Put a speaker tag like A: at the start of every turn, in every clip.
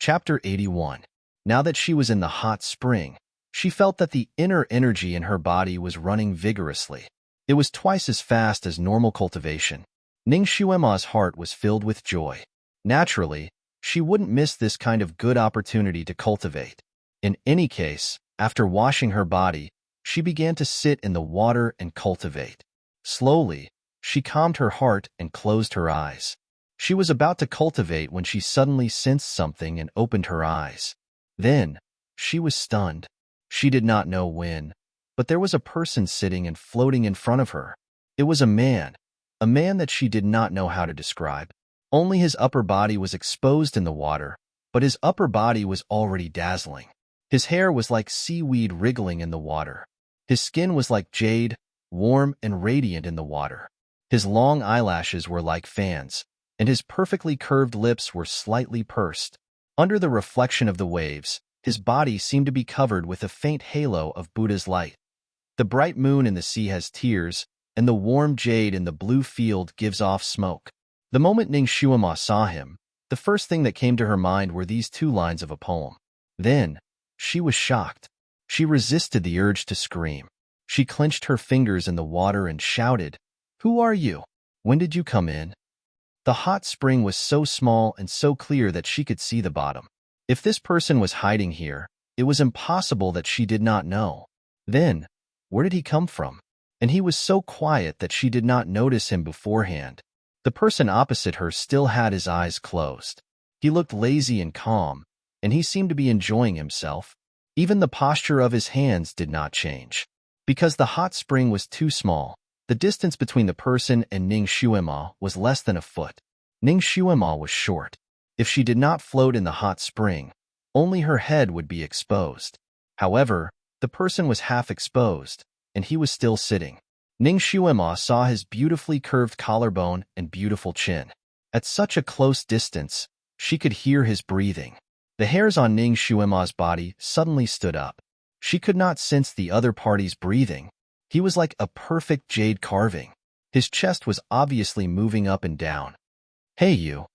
A: Chapter 81. Now that she was in the hot spring, she felt that the inner energy in her body was running vigorously. It was twice as fast as normal cultivation. Ning Xuema's heart was filled with joy. Naturally, she wouldn't miss this kind of good opportunity to cultivate. In any case, after washing her body, she began to sit in the water and cultivate. Slowly, she calmed her heart and closed her eyes. She was about to cultivate when she suddenly sensed something and opened her eyes. Then, she was stunned. She did not know when, but there was a person sitting and floating in front of her. It was a man that she did not know how to describe. Only his upper body was exposed in the water, but his upper body was already dazzling. His hair was like seaweed wriggling in the water. His skin was like jade, warm and radiant in the water. His long eyelashes were like fans, and his perfectly curved lips were slightly pursed. Under the reflection of the waves, his body seemed to be covered with a faint halo of Buddha's light. The bright moon in the sea has tears, and the warm jade in the blue field gives off smoke. The moment Ning Xuema saw him, the first thing that came to her mind were these two lines of a poem. Then, she was shocked. She resisted the urge to scream. She clenched her fingers in the water and shouted, "Who are you? When did you come in?" The hot spring was so small and so clear that she could see the bottom. If this person was hiding here, it was impossible that she did not know. Then, where did he come from? And he was so quiet that she did not notice him beforehand. The person opposite her still had his eyes closed. He looked lazy and calm, and he seemed to be enjoying himself. Even the posture of his hands did not change. Because the hot spring was too small, the distance between the person and Ning Xuema was less than a foot. Ning Xuema was short. If she did not float in the hot spring, only her head would be exposed. However, the person was half exposed, and he was still sitting. Ning Xuema saw his beautifully curved collarbone and beautiful chin. At such a close distance, she could hear his breathing. The hairs on Ning Xuema's body suddenly stood up. She could not sense the other party's breathing. He was like a perfect jade carving. His chest was obviously moving up and down. "Hey you."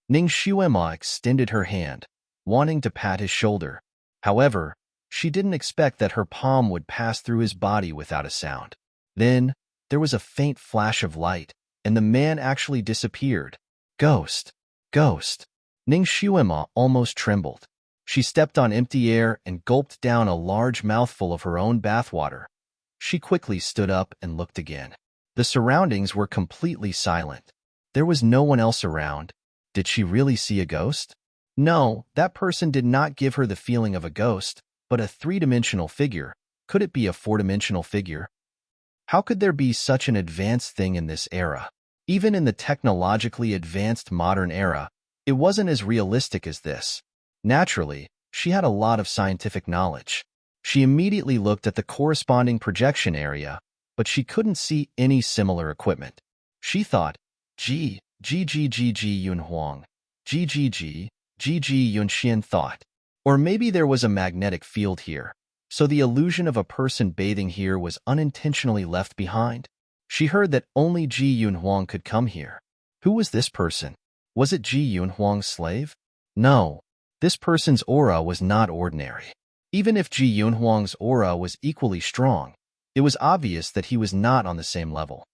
A: Ning Xuema extended her hand, wanting to pat his shoulder. However, she didn't expect that her palm would pass through his body without a sound. Then, there was a faint flash of light, and the man actually disappeared. Ghost! Ghost! Ning Xuema almost trembled. She stepped on empty air and gulped down a large mouthful of her own bathwater. She quickly stood up and looked again. The surroundings were completely silent. There was no one else around. Did she really see a ghost? No, that person did not give her the feeling of a ghost, but a three-dimensional figure. Could it be a four-dimensional figure? How could there be such an advanced thing in this era? Even in the technologically advanced modern era, it wasn't as realistic as this. Naturally, she had a lot of scientific knowledge. She immediately looked at the corresponding projection area, but she couldn't see any similar equipment. She thought, G Yun Huang, G Yun Xian thought. Or maybe there was a magnetic field here, so the illusion of a person bathing here was unintentionally left behind. She heard that only Ji Yun Huang could come here. Who was this person? Was it Ji Yun Huang's slave? No, this person's aura was not ordinary. Even if Ji Yun Huang's aura was equally strong, it was obvious that he was not on the same level.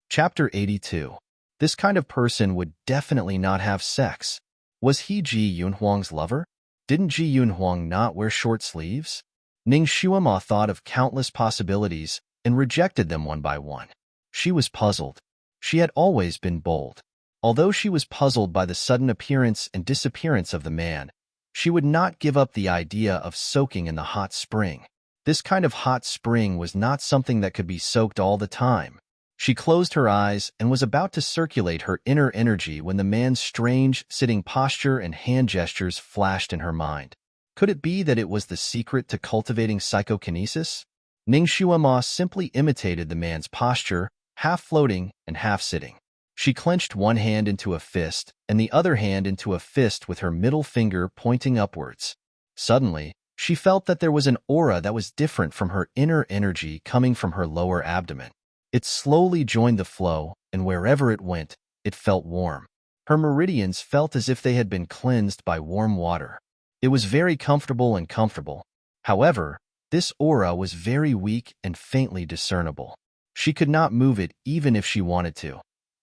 A: Chapter 82. This kind of person would definitely not have sex. Was he Ji Yun Huang's lover? Didn't Ji Yun Huang not wear short sleeves? Ning Xuema thought of countless possibilities and rejected them one by one. She was puzzled. She had always been bold. Although she was puzzled by the sudden appearance and disappearance of the man, she would not give up the idea of soaking in the hot spring. This kind of hot spring was not something that could be soaked all the time. She closed her eyes and was about to circulate her inner energy when the man's strange, sitting posture and hand gestures flashed in her mind. Could it be that it was the secret to cultivating psychokinesis? Ning Xuema simply imitated the man's posture, half floating and half sitting. She clenched one hand into a fist and the other hand into a fist with her middle finger pointing upwards. Suddenly, she felt that there was an aura that was different from her inner energy coming from her lower abdomen. It slowly joined the flow, and wherever it went, it felt warm. Her meridians felt as if they had been cleansed by warm water. It was very comfortable and comfortable. However, this aura was very weak and faintly discernible. She could not move it even if she wanted to.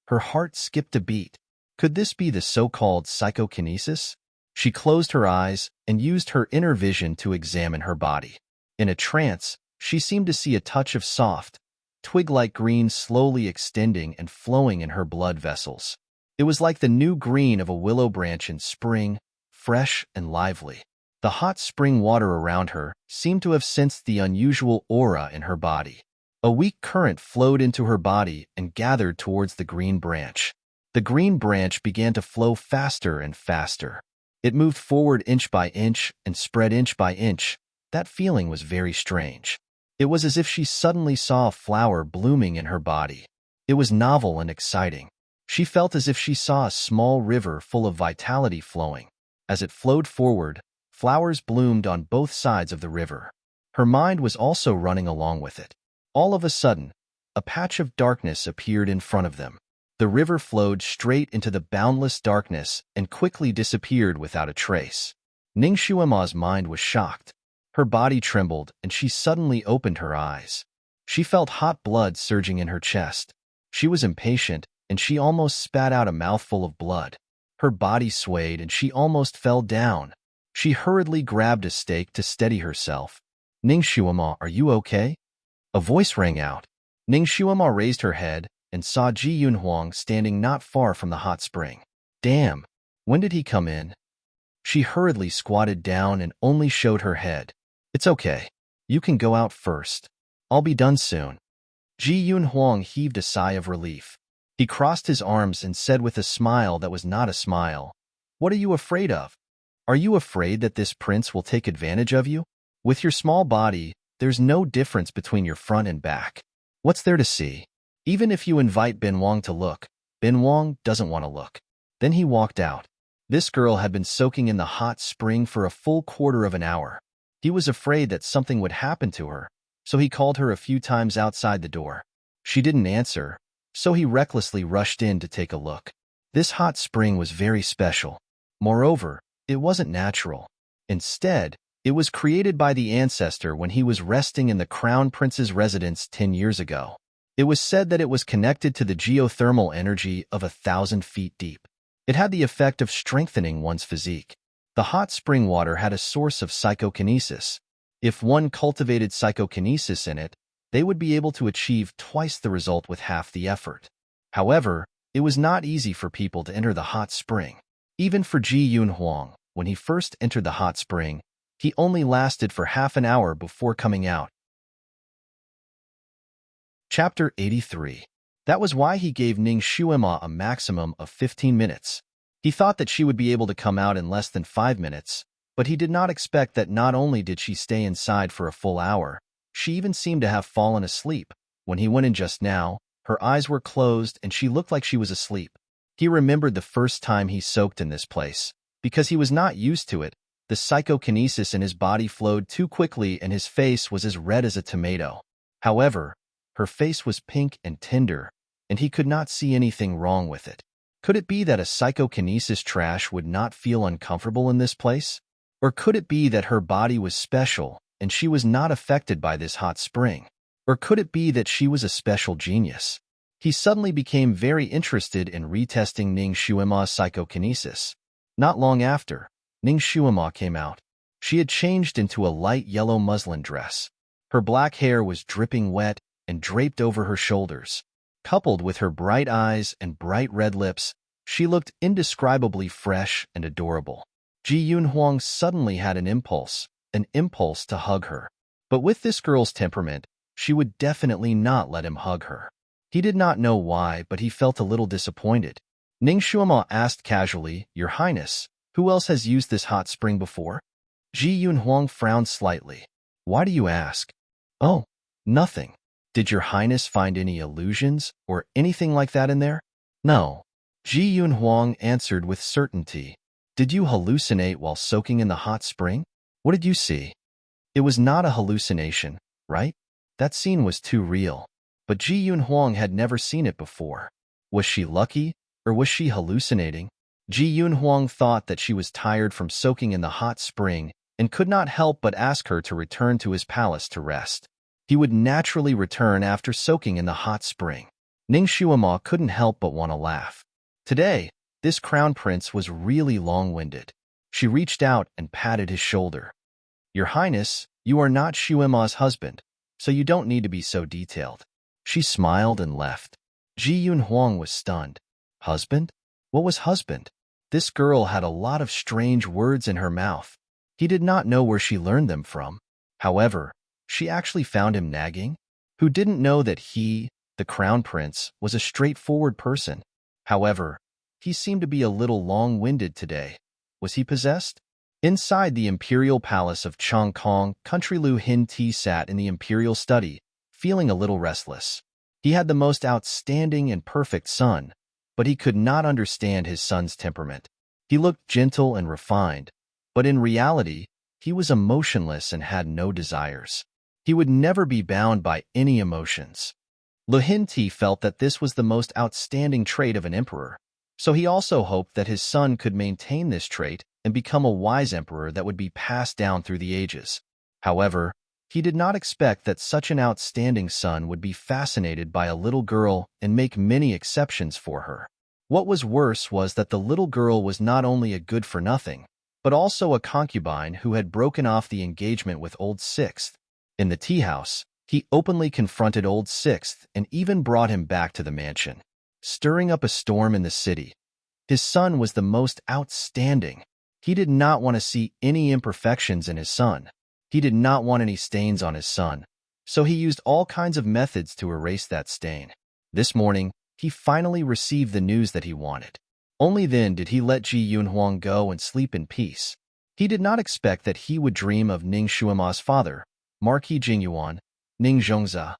A: Her heart skipped a beat. Could this be the so-called psychokinesis? She closed her eyes and used her inner vision to examine her body. In a trance, she seemed to see a touch of soft, twig-like green slowly extending and flowing in her blood vessels. It was like the new green of a willow branch in spring, fresh and lively. The hot spring water around her seemed to have sensed the unusual aura in her body. A weak current flowed into her body and gathered towards the green branch. The green branch began to flow faster and faster. It moved forward inch by inch and spread inch by inch. That feeling was very strange. It was as if she suddenly saw a flower blooming in her body. It was novel and exciting. She felt as if she saw a small river full of vitality flowing. As it flowed forward, flowers bloomed on both sides of the river. Her mind was also running along with it. All of a sudden, a patch of darkness appeared in front of them. The river flowed straight into the boundless darkness and quickly disappeared without a trace. Ning Xuema's mind was shocked. Her body trembled, and she suddenly opened her eyes. She felt hot blood surging in her chest. She was impatient, and she almost spat out a mouthful of blood. Her body swayed, and she almost fell down. She hurriedly grabbed a stake to steady herself. "Ning Xuema, are you okay?" A voice rang out. Ning Xuema raised her head and saw Ji Yunhuang standing not far from the hot spring. Damn, when did he come in? She hurriedly squatted down and only showed her head. It's okay. You can go out first. I'll be done soon. Ji Yunhuang heaved a sigh of relief. He crossed his arms and said with a smile that was not a smile, "What are you afraid of? Are you afraid that this prince will take advantage of you? With your small body, there's no difference between your front and back. What's there to see? Even if you invite Ben Wang to look, Ben Wang doesn't want to look." Then he walked out. This girl had been soaking in the hot spring for a full quarter of an hour. He was afraid that something would happen to her, so he called her a few times outside the door. She didn't answer, so he recklessly rushed in to take a look. This hot spring was very special. Moreover, it wasn't natural. Instead, it was created by the ancestor when he was resting in the crown prince's residence 10 years ago. It was said that it was connected to the geothermal energy of 1,000 feet deep. It had the effect of strengthening one's physique. The hot spring water had a source of psychokinesis. If one cultivated psychokinesis in it, they would be able to achieve twice the result with half the effort. However, it was not easy for people to enter the hot spring. Even for Ji Yunhuang, when he first entered the hot spring, he only lasted for half an hour before coming out. Chapter 83. That was why he gave Ning Xuema a maximum of 15 minutes. He thought that she would be able to come out in less than 5 minutes, but he did not expect that not only did she stay inside for a full hour, she even seemed to have fallen asleep. When he went in just now, her eyes were closed and she looked like she was asleep. He remembered the first time he soaked in this place. Because he was not used to it, the psychokinesis in his body flowed too quickly and his face was as red as a tomato. However, her face was pink and tender, and he could not see anything wrong with it. Could it be that a psychokinesis trash would not feel uncomfortable in this place? Or could it be that her body was special and she was not affected by this hot spring? Or could it be that she was a special genius? He suddenly became very interested in retesting Ning Xuema's psychokinesis. Not long after, Ning Xuema came out. She had changed into a light yellow muslin dress. Her black hair was dripping wet and draped over her shoulders. Coupled with her bright eyes and bright red lips, she looked indescribably fresh and adorable. Ji Yunhuang suddenly had an impulse to hug her. But with this girl's temperament, she would definitely not let him hug her. He did not know why, but he felt a little disappointed. Ning Xuema asked casually, "Your Highness, who else has used this hot spring before?" Ji Yunhuang frowned slightly. "Why do you ask?" "Oh, nothing. Did your Highness find any illusions or anything like that in there?" "No." Ji Yunhuang answered with certainty. "Did you hallucinate while soaking in the hot spring? What did you see?" It was not a hallucination, right? That scene was too real. But Ji Yunhuang had never seen it before. Was she lucky, or was she hallucinating? Ji Yunhuang thought that she was tired from soaking in the hot spring and could not help but ask her to return to his palace to rest. He would naturally return after soaking in the hot spring. Ning Shuima couldn't help but want to laugh. Today, this crown prince was really long-winded. She reached out and patted his shoulder. Your Highness, you are not Shuima's husband, so you don't need to be so detailed. She smiled and left. Ji Yunhuang was stunned. Husband? What was husband? This girl had a lot of strange words in her mouth. He did not know where she learned them from. However, she actually found him nagging. Who didn't know that he, the crown prince, was a straightforward person? However, he seemed to be a little long-winded today. Was he possessed? Inside the imperial palace of Chongkong, country Lu Hin-ti sat in the imperial study, feeling a little restless. He had the most outstanding and perfect son, but he could not understand his son's temperament. He looked gentle and refined, but in reality, he was emotionless and had no desires. He would never be bound by any emotions. Lu Hin-ti felt that this was the most outstanding trait of an emperor, so he also hoped that his son could maintain this trait and become a wise emperor that would be passed down through the ages. However, he did not expect that such an outstanding son would be fascinated by a little girl and make many exceptions for her. What was worse was that the little girl was not only a good-for-nothing, but also a concubine who had broken off the engagement with Old Sixth. In the tea house, he openly confronted Old Sixth and even brought him back to the mansion, stirring up a storm in the city. His son was the most outstanding. He did not want to see any imperfections in his son. He did not want any stains on his son, so he used all kinds of methods to erase that stain. This morning, he finally received the news that he wanted. Only then did he let Ji Yunhuang go and sleep in peace. He did not expect that he would dream of Ning Shuima's father, Marquis Jingyuan, Ning Zhongze.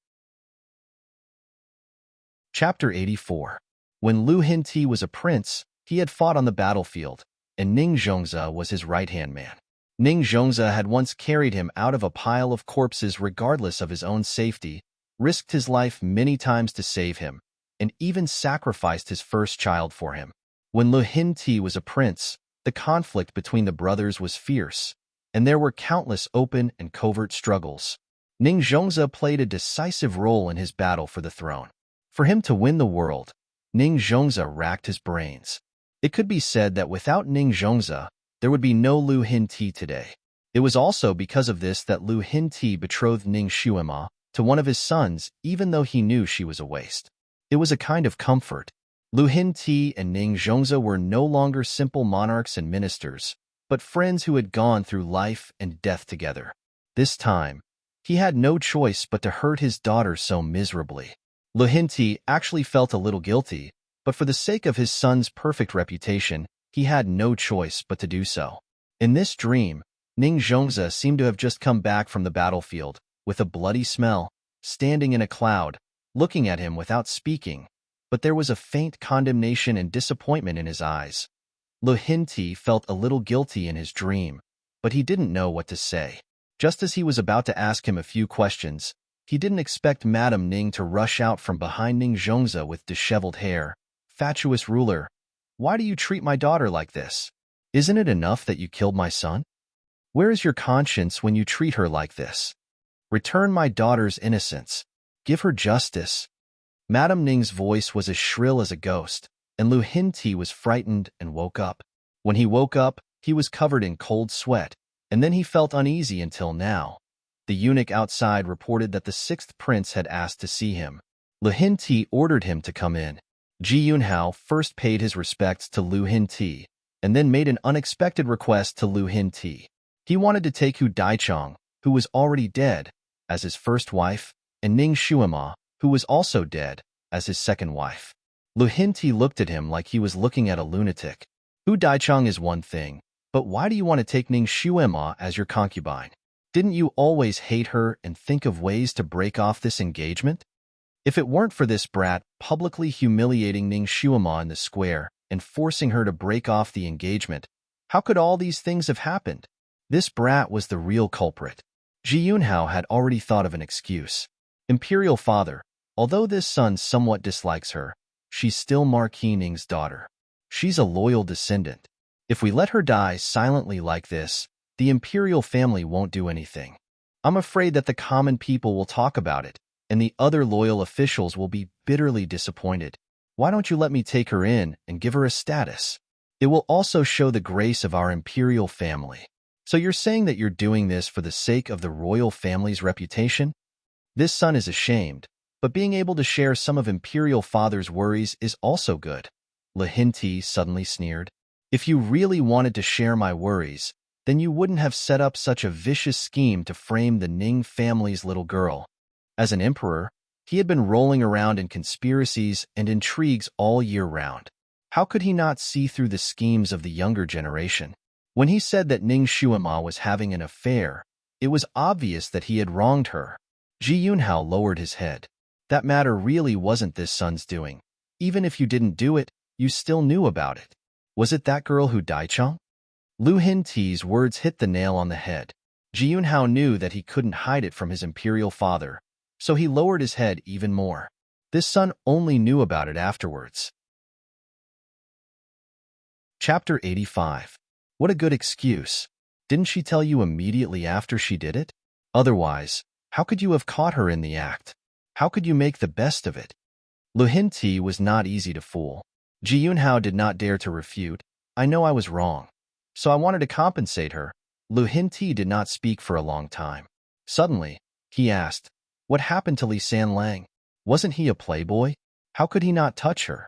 A: Chapter 84. When Lu Hin-ti was a prince, he had fought on the battlefield, and Ning Zhongze was his right-hand man. Ning Zhongze had once carried him out of a pile of corpses regardless of his own safety, risked his life many times to save him, and even sacrificed his first child for him. When Lu Hin-ti was a prince, the conflict between the brothers was fierce, and there were countless open and covert struggles. Ning Zhongze played a decisive role in his battle for the throne. For him to win the world, Ning Zhongze racked his brains. It could be said that without Ning Zhongze, there would be no Lu Hin-ti today. It was also because of this that Lu Hin-ti betrothed Ning Shuima to one of his sons even though he knew she was a waste. It was a kind of comfort. Lu Hin-ti and Ning Zhongze were no longer simple monarchs and ministers, but friends who had gone through life and death together. This time, he had no choice but to hurt his daughter so miserably. Lu Hin-ti actually felt a little guilty, but for the sake of his son's perfect reputation, he had no choice but to do so. In this dream, Ning Zhongze seemed to have just come back from the battlefield, with a bloody smell, standing in a cloud, looking at him without speaking, but there was a faint condemnation and disappointment in his eyes. Lu Hin-ti felt a little guilty in his dream, but he didn't know what to say. Just as he was about to ask him a few questions, he didn't expect Madame Ning to rush out from behind Ning Zhongze with disheveled hair. Fatuous ruler, why do you treat my daughter like this? Isn't it enough that you killed my son? Where is your conscience when you treat her like this? Return my daughter's innocence. Give her justice. Madame Ning's voice was as shrill as a ghost, and Lu Hin-ti was frightened and woke up. When he woke up, he was covered in cold sweat, and then he felt uneasy until now. The eunuch outside reported that the sixth prince had asked to see him. Lu Hin-ti ordered him to come in. Ji Yunhao first paid his respects to Lu Hin-ti, and then made an unexpected request to Lu Hin-ti. He wanted to take Hu Daichang, who was already dead, as his first wife, and Ning Shuima, who was also dead, as his second wife. Lu Hin-ti looked at him like he was looking at a lunatic. Hu Daichang is one thing, but why do you want to take Ning Shuima as your concubine? Didn't you always hate her and think of ways to break off this engagement? If it weren't for this brat publicly humiliating Ning Shuima in the square and forcing her to break off the engagement, how could all these things have happened? This brat was the real culprit. Ji Yunhao had already thought of an excuse. Imperial father, although this son somewhat dislikes her, she's still Marquis Ning's daughter. She's a loyal descendant. If we let her die silently like this, the imperial family won't do anything. I'm afraid that the common people will talk about it, and the other loyal officials will be bitterly disappointed. Why don't you let me take her in and give her a status? It will also show the grace of our imperial family. So you're saying that you're doing this for the sake of the royal family's reputation? This son is ashamed, but being able to share some of imperial father's worries is also good. Lahinti suddenly sneered. If you really wanted to share my worries, then you wouldn't have set up such a vicious scheme to frame the Ning family's little girl. As an emperor, he had been rolling around in conspiracies and intrigues all year round. How could he not see through the schemes of the younger generation? When he said that Ning Xuema was having an affair, it was obvious that he had wronged her. Ji Yunhao lowered his head. That matter really wasn't this son's doing. Even if you didn't do it, you still knew about it. Was it that girl who Daichang? Lu Hinti's words hit the nail on the head. Ji Yunhao knew that he couldn't hide it from his imperial father, so he lowered his head even more. This son only knew about it afterwards. Chapter 85. What a good excuse. Didn't she tell you immediately after she did it? Otherwise, how could you have caught her in the act? How could you make the best of it? Lu Hinti was not easy to fool. Ji Yunhao did not dare to refute. I know I was wrong. So I wanted to compensate her. Lu Hinti did not speak for a long time. Suddenly, he asked, what happened to Li Sanlang? Wasn't he a playboy? How could he not touch her?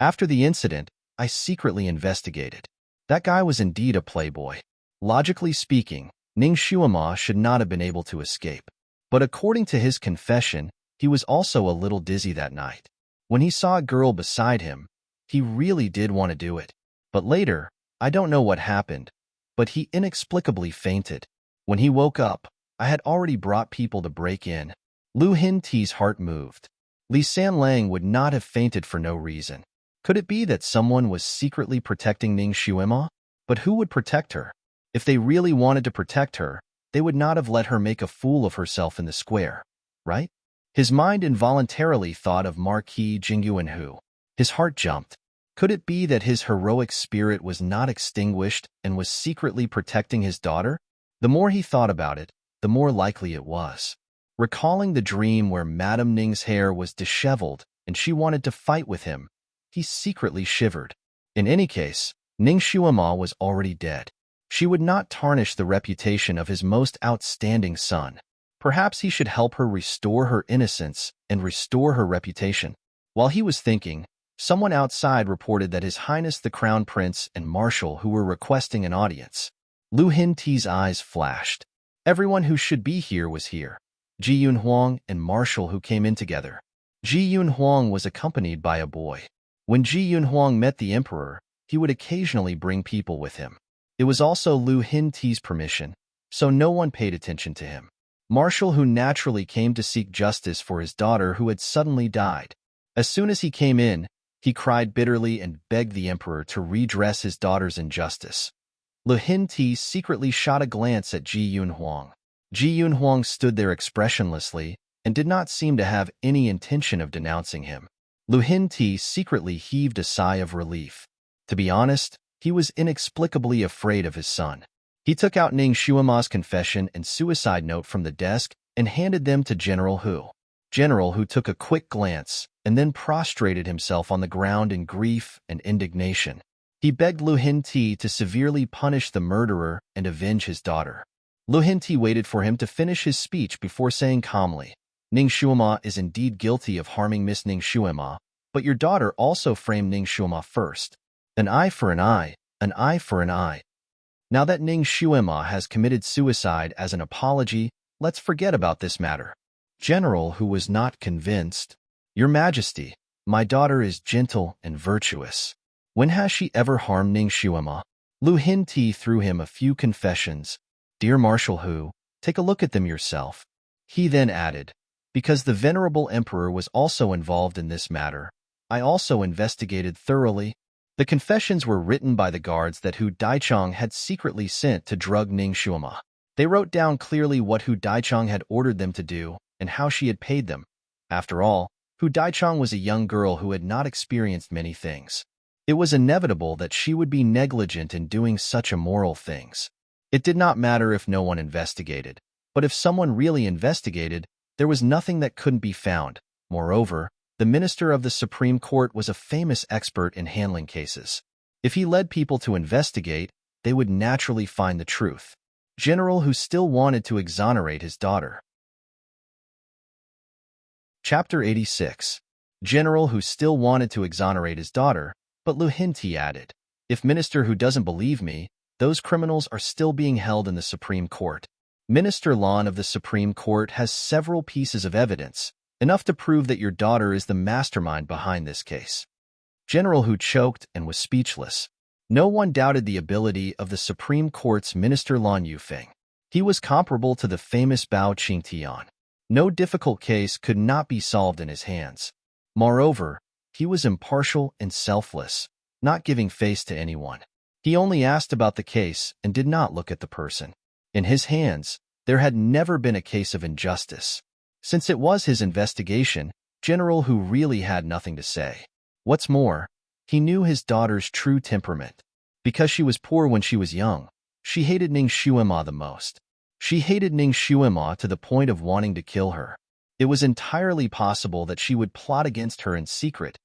A: After the incident, I secretly investigated. That guy was indeed a playboy. Logically speaking, Ning Xuema should not have been able to escape. But according to his confession, he was also a little dizzy that night. When he saw a girl beside him, he really did want to do it. But later, I don't know what happened, but he inexplicably fainted. When he woke up, I had already brought people to break in. Lu Hinti's heart moved. Li Sanlang would not have fainted for no reason. Could it be that someone was secretly protecting Ning Xuema? But who would protect her? If they really wanted to protect her, they would not have let her make a fool of herself in the square, right? His mind involuntarily thought of Marquis Jingyuanhu. His heart jumped. Could it be that his heroic spirit was not extinguished and was secretly protecting his daughter? The more he thought about it, the more likely it was. Recalling the dream where Madame Ning's hair was disheveled and she wanted to fight with him, he secretly shivered. In any case, Ning Xuema was already dead. She would not tarnish the reputation of his most outstanding son. Perhaps he should help her restore her innocence and restore her reputation. While he was thinking, someone outside reported that His Highness the Crown Prince and Marshal who were requesting an audience. Lu Hinti's eyes flashed. Everyone who should be here was here. Ji Yunhuang and Marshal who came in together. Ji Yunhuang was accompanied by a boy. When Ji Yunhuang met the emperor, he would occasionally bring people with him. It was also Lu Hinti's permission, so no one paid attention to him. Marshal who naturally came to seek justice for his daughter who had suddenly died. As soon as he came in, he cried bitterly and begged the emperor to redress his daughter's injustice. Lu Hinti secretly shot a glance at Ji Yunhuang. Ji Yunhuang stood there expressionlessly and did not seem to have any intention of denouncing him. Lu Hinti secretly heaved a sigh of relief. To be honest, he was inexplicably afraid of his son. He took out Ning Xuema's confession and suicide note from the desk and handed them to General Hu. General Hu took a quick glance and then prostrated himself on the ground in grief and indignation. He begged Lu Hinti to severely punish the murderer and avenge his daughter. Lu Hinti waited for him to finish his speech before saying calmly, Ning Xuema is indeed guilty of harming Miss Ning Xuema, but your daughter also framed Ning Xuema first. An eye for an eye, an eye for an eye. Now that Ning Xuema has committed suicide as an apology, let's forget about this matter. General Hu was not convinced. Your Majesty, my daughter is gentle and virtuous. When has she ever harmed Ning Xuema? Lu Hinti threw him a few confessions. Dear Marshal Hu, take a look at them yourself. He then added, because the venerable emperor was also involved in this matter, I also investigated thoroughly. The confessions were written by the guards that Hu Daichang had secretly sent to drug Ning Xuema. They wrote down clearly what Hu Daichang had ordered them to do and how she had paid them. After all, Hu Daichang was a young girl who had not experienced many things. It was inevitable that she would be negligent in doing such immoral things. It did not matter if no one investigated, but if someone really investigated, there was nothing that couldn't be found. Moreover, the minister of the Supreme Court was a famous expert in handling cases. If he led people to investigate, they would naturally find the truth. General who still wanted to exonerate his daughter. Chapter 86. General who still wanted to exonerate his daughter, but Lu Hinti added, "If minister who doesn't believe me, those criminals are still being held in the Supreme Court. Minister Lan of the Supreme Court has several pieces of evidence, enough to prove that your daughter is the mastermind behind this case." General Hu choked and was speechless. No one doubted the ability of the Supreme Court's Minister Lan Yufeng. He was comparable to the famous Bao Qingtian. No difficult case could not be solved in his hands. Moreover, he was impartial and selfless, not giving face to anyone. He only asked about the case and did not look at the person. In his hands, there had never been a case of injustice. Since it was his investigation, General Hu really had nothing to say. What's more, he knew his daughter's true temperament. Because she was poor when she was young, she hated Ning Xuema the most. She hated Ning Xuema to the point of wanting to kill her. It was entirely possible that she would plot against her in secret.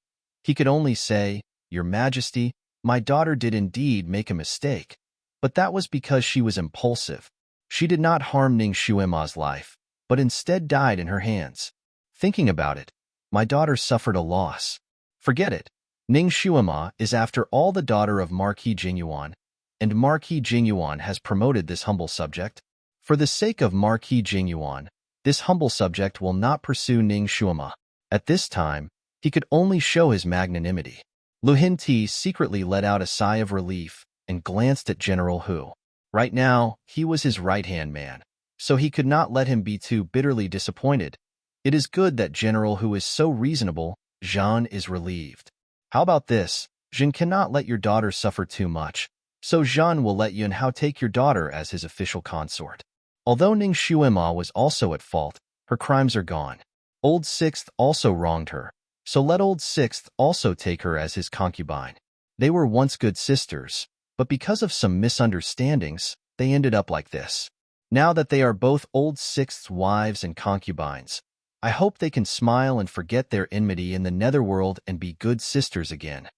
A: He could only say, "Your Majesty, my daughter did indeed make a mistake, but that was because she was impulsive. She did not harm Ning Xuema's life, but instead died in her hands. Thinking about it, my daughter suffered a loss. Forget it. Ning Xuema is after all the daughter of Marquis Jingyuan, and Marquis Jingyuan has promoted this humble subject. For the sake of Marquis Jingyuan, this humble subject will not pursue Ning Xuema." At this time, he could only show his magnanimity. Lu Hinti secretly let out a sigh of relief and glanced at General Hu. Right now, he was his right-hand man, so he could not let him be too bitterly disappointed. It is good that General Hu is so reasonable. Jean is relieved. How about this? Jean cannot let your daughter suffer too much, so Jean will let Yun Hao take your daughter as his official consort. Although Ning Xuema was also at fault, her crimes are gone. Old Sixth also wronged her, so let Old Sixth also take her as his concubine. They were once good sisters, but because of some misunderstandings, they ended up like this. Now that they are both Old Sixth's wives and concubines, I hope they can smile and forget their enmity in the netherworld and be good sisters again.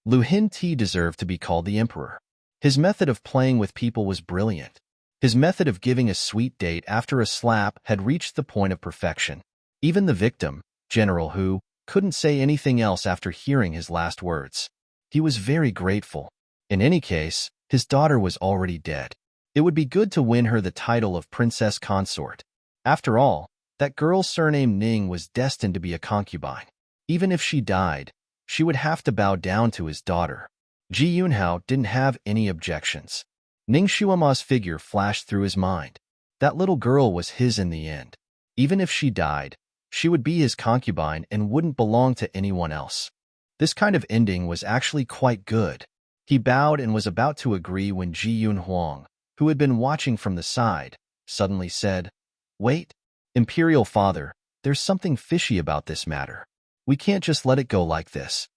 A: Lu Hinti deserved to be called the emperor. His method of playing with people was brilliant. His method of giving a sweet date after a slap had reached the point of perfection. Even the victim, General Hu, couldn't say anything else after hearing his last words. He was very grateful. In any case, his daughter was already dead. It would be good to win her the title of princess consort. After all, that girl surnamed Ning was destined to be a concubine. Even if she died, she would have to bow down to his daughter. Ji Yunhao didn't have any objections. Ning Xuema's figure flashed through his mind. That little girl was his in the end. Even if she died, she would be his concubine and wouldn't belong to anyone else. This kind of ending was actually quite good. He bowed and was about to agree when Ji Yun Huang, who had been watching from the side, suddenly said, "Wait, Imperial Father, there's something fishy about this matter. We can't just let it go like this."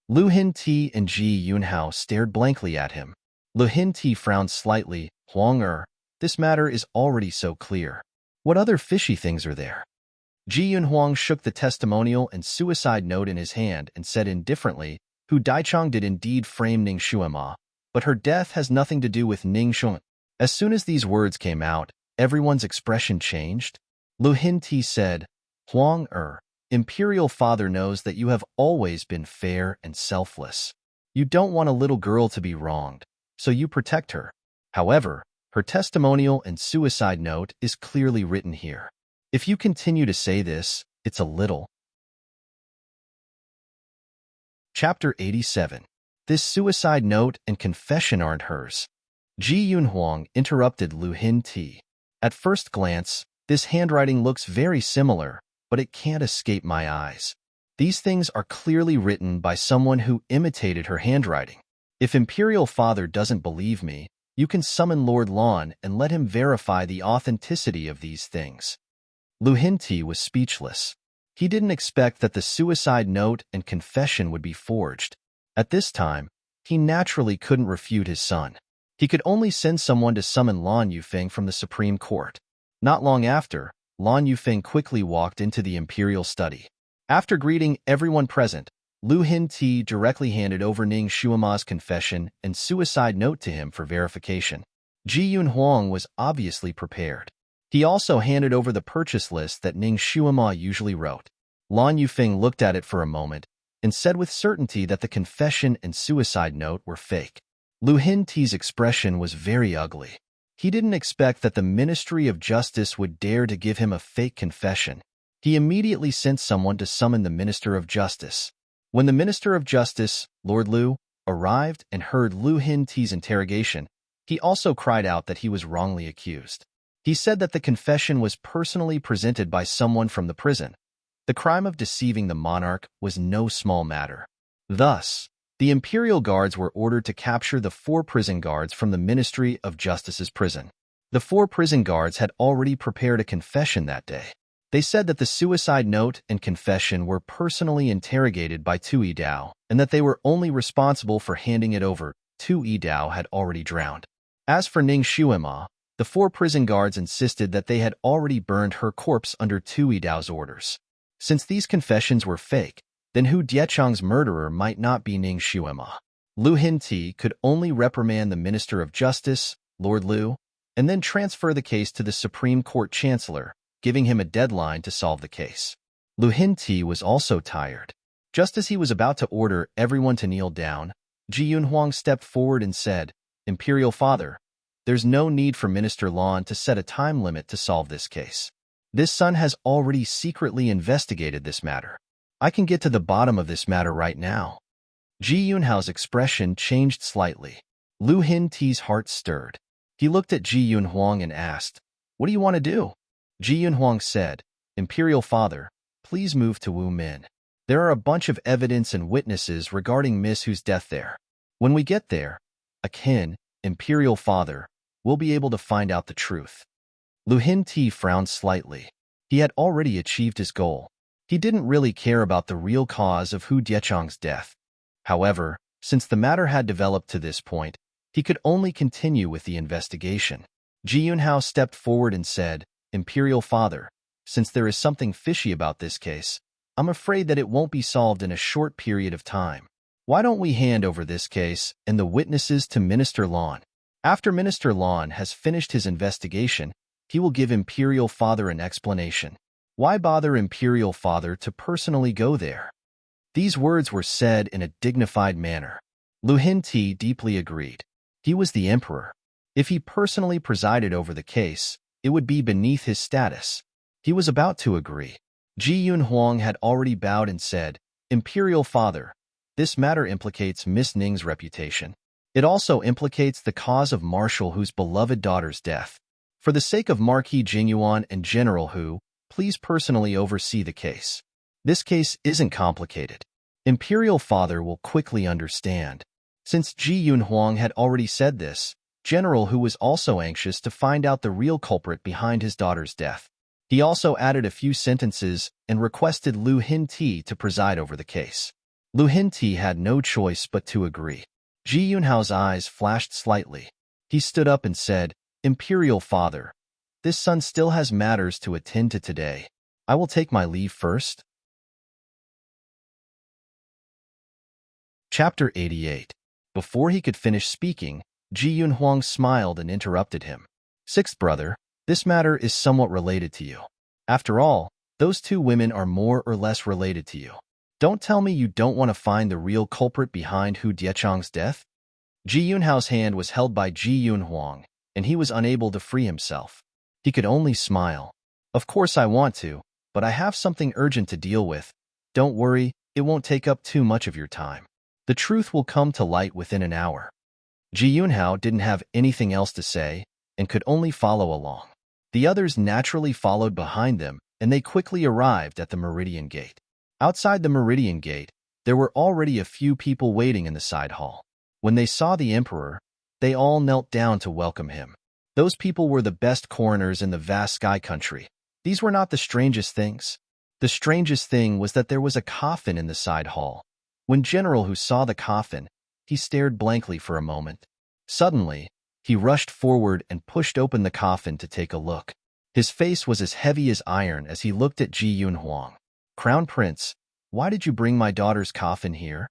A: Lu Hinti and Ji Yunhao stared blankly at him. Lu Hinti frowned slightly. "Huang this matter is already so clear. What other fishy things are there?" Ji Yunhuang shook the testimonial and suicide note in his hand and said indifferently, "Hu Daichang did indeed frame Ning Xuema, but her death has nothing to do with Ning Xuema." As soon as these words came out, everyone's expression changed. Lu Hinti said, "Huang Imperial Father knows that you have always been fair and selfless. You don't want a little girl to be wronged, so you protect her. However, her testimonial and suicide note is clearly written here. If you continue to say this, it's a little." Chapter 87. This suicide note and confession aren't hers. Ji Yunhuang interrupted Lu Hinti. "At first glance, this handwriting looks very similar, but it can't escape my eyes. These things are clearly written by someone who imitated her handwriting. If Imperial Father doesn't believe me, you can summon Lord Lan and let him verify the authenticity of these things." Lu Hinti was speechless. He didn't expect that the suicide note and confession would be forged. At this time, he naturally couldn't refute his son. He could only send someone to summon Lan Yufeng from the Supreme Court. Not long after, Lan Yufeng quickly walked into the imperial study. After greeting everyone present, Lu Hinti directly handed over Ning Xuema's confession and suicide note to him for verification. Ji Yunhuang was obviously prepared. He also handed over the purchase list that Ning Xuema usually wrote. Lan Yufeng looked at it for a moment and said with certainty that the confession and suicide note were fake. Lu Hinti's expression was very ugly. He didn't expect that the Ministry of Justice would dare to give him a fake confession. He immediately sent someone to summon the Minister of Justice. When the Minister of Justice, Lord Lu, arrived and heard Lu Hinti's interrogation, he also cried out that he was wrongly accused. He said that the confession was personally presented by someone from the prison. The crime of deceiving the monarch was no small matter. Thus, the imperial guards were ordered to capture the 4 prison guards from the Ministry of Justice's prison. The 4 prison guards had already prepared a confession that day. They said that the suicide note and confession were personally interrogated by Tu Yidao, and that they were only responsible for handing it over. Tu Yidao had already drowned. As for Ning Xuema, the 4 prison guards insisted that they had already burned her corpse under Tu Yidao's orders. Since these confessions were fake, then Hu Diechang's murderer might not be Ning Xuema. Lu Hinti could only reprimand the Minister of Justice, Lord Lu, and then transfer the case to the Supreme Court Chancellor, giving him a deadline to solve the case. Lu Hinti was also tired. Just as he was about to order everyone to kneel down, Ji Yunhuang stepped forward and said, "Imperial Father, there's no need for Minister Lan to set a time limit to solve this case. This son has already secretly investigated this matter. I can get to the bottom of this matter right now." Ji Yunhao's expression changed slightly. Lu Hinti's heart stirred. He looked at Ji Yunhuang and asked, "What do you want to do?" Ji Yunhuang said, "Imperial Father, please move to Wu Min. There are a bunch of evidence and witnesses regarding Miss Hu's death there. When we get there, Akin, Imperial Father, will be able to find out the truth." Lu Hinti frowned slightly. He had already achieved his goal. He didn't really care about the real cause of Hu Diechang's death. However, since the matter had developed to this point, he could only continue with the investigation. Ji Yunhao stepped forward and said, "Imperial Father, since there is something fishy about this case, I'm afraid that it won't be solved in a short period of time. Why don't we hand over this case and the witnesses to Minister Lan? After Minister Lan has finished his investigation, he will give Imperial Father an explanation. Why bother Imperial Father to personally go there?" These words were said in a dignified manner. Lu Hinti deeply agreed. He was the emperor. If he personally presided over the case, it would be beneath his status. He was about to agree. Ji Yunhuang had already bowed and said, "Imperial Father, this matter implicates Miss Ning's reputation. It also implicates the cause of Marshal Hu's beloved daughter's death. For the sake of Marquis Jingyuan and General Hu, please personally oversee the case. This case isn't complicated. Imperial Father will quickly understand." Since Ji Yunhuang had already said this, General Hu was also anxious to find out the real culprit behind his daughter's death. He also added a few sentences and requested Lu Hinti to preside over the case. Lu Hinti had no choice but to agree. Ji Yunhao's eyes flashed slightly. He stood up and said, "Imperial Father, this son still has matters to attend to today. I will take my leave first." Chapter 88. Before he could finish speaking, Ji Yunhuang smiled and interrupted him. "Sixth brother, this matter is somewhat related to you. After all, those 2 women are more or less related to you. Don't tell me you don't want to find the real culprit behind Hu Diechang's death?" Ji Yunhao's hand was held by Ji Yunhuang, and he was unable to free himself. He could only smile. "Of course I want to, but I have something urgent to deal with. Don't worry, it won't take up too much of your time. The truth will come to light within an hour." Ji Yunhao didn't have anything else to say and could only follow along. The others naturally followed behind them, and they quickly arrived at the Meridian Gate. Outside the Meridian Gate, there were already a few people waiting in the side hall. When they saw the emperor, they all knelt down to welcome him. Those people were the best coroners in the vast sky country. These were not the strangest things. The strangest thing was that there was a coffin in the side hall. When General Hu saw the coffin, he stared blankly for a moment. Suddenly, he rushed forward and pushed open the coffin to take a look. His face was as heavy as iron as he looked at Ji Yunhuang. "Crown Prince, why did you bring my daughter's coffin here?"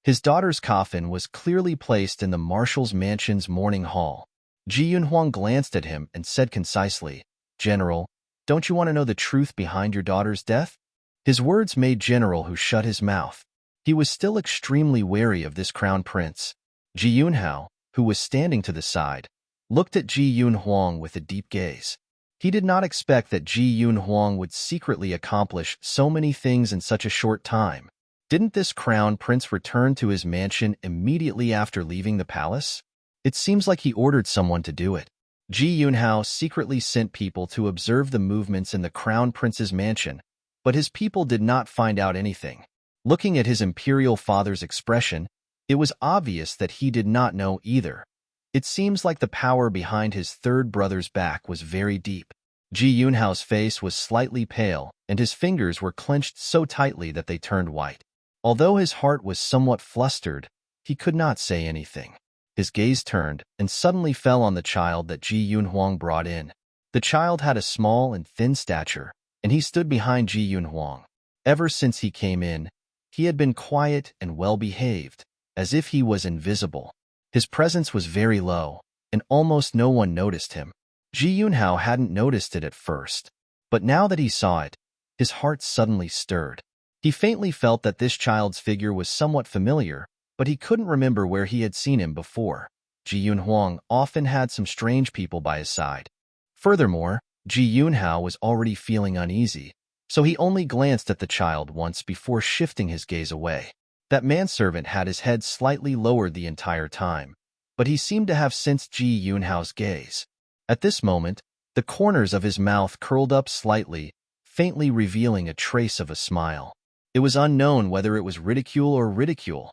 A: His daughter's coffin was clearly placed in the marshal's mansion's morning hall. Ji Yunhuang glanced at him and said concisely, "General, don't you want to know the truth behind your daughter's death?" His words made General Hu shut his mouth. He was still extremely wary of this crown prince. Ji Yunhao, who was standing to the side, looked at Ji Yunhuang with a deep gaze. He did not expect that Ji Yunhuang would secretly accomplish so many things in such a short time. Didn't this crown prince return to his mansion immediately after leaving the palace? It seems like he ordered someone to do it. Ji Yunhao secretly sent people to observe the movements in the crown prince's mansion, but his people did not find out anything. Looking at his imperial father's expression, it was obvious that he did not know either. It seems like the power behind his third brother's back was very deep. Ji Yunhao's face was slightly pale, and his fingers were clenched so tightly that they turned white. Although his heart was somewhat flustered, he could not say anything. His gaze turned and suddenly fell on the child that Ji Yunhuang brought in. The child had a small and thin stature, and he stood behind Ji Yunhuang. Ever since he came in, he had been quiet and well-behaved, as if he was invisible. His presence was very low, and almost no one noticed him. Ji Yunhao hadn't noticed it at first, but now that he saw it, his heart suddenly stirred. He faintly felt that this child's figure was somewhat familiar, but he couldn't remember where he had seen him before. Ji Yunhuang often had some strange people by his side. Furthermore, Ji Yunhao was already feeling uneasy, so he only glanced at the child once before shifting his gaze away. That manservant had his head slightly lowered the entire time, but he seemed to have sensed Ji Yunhao's gaze. At this moment, the corners of his mouth curled up slightly, faintly revealing a trace of a smile. It was unknown whether it was ridicule or ridicule.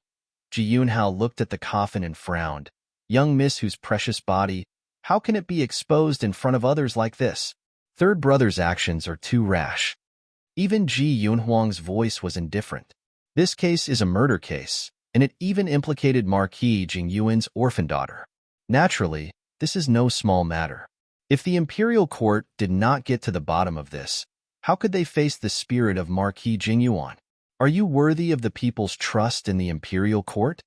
A: Ji Yunhao looked at the coffin and frowned. "Young miss whose precious body, how can it be exposed in front of others like this? Third brother's actions are too rash." Even Ji Yunhuang's voice was indifferent. This case is a murder case, and it even implicated Marquis Jing Yuan's orphan daughter. Naturally, this is no small matter. If the imperial court did not get to the bottom of this, how could they face the spirit of Marquis Jing Yuan? Are you worthy of the people's trust in the imperial court?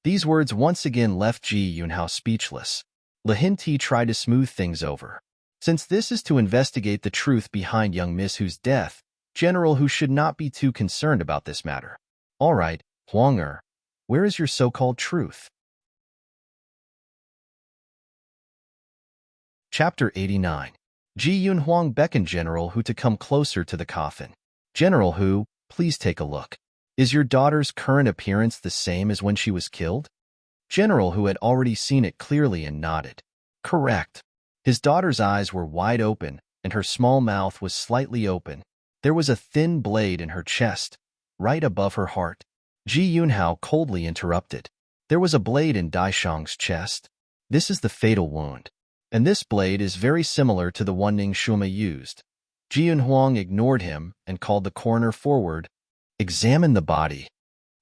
A: These words once again left Ji Yunhao speechless. Lahinti tried to smooth things over. Since this is to investigate the truth behind young Miss Hu's death, General Hu should not be too concerned about this matter. All right, Huang where is your so-called truth? Chapter 89. Ji Yunhuang beckoned General Hu to come closer to the coffin. "General Hu, please take a look. Is your daughter's current appearance the same as when she was killed?" General Hu had already seen it clearly and nodded. "Correct." His daughter's eyes were wide open, and her small mouth was slightly open. There was a thin blade in her chest, right above her heart. Ji Yunhao coldly interrupted. "There was a blade in Daishang's chest. This is the fatal wound, and this blade is very similar to the one Ning Shuma used." Ji Yunhuang ignored him and called the coroner forward. "Examine the body."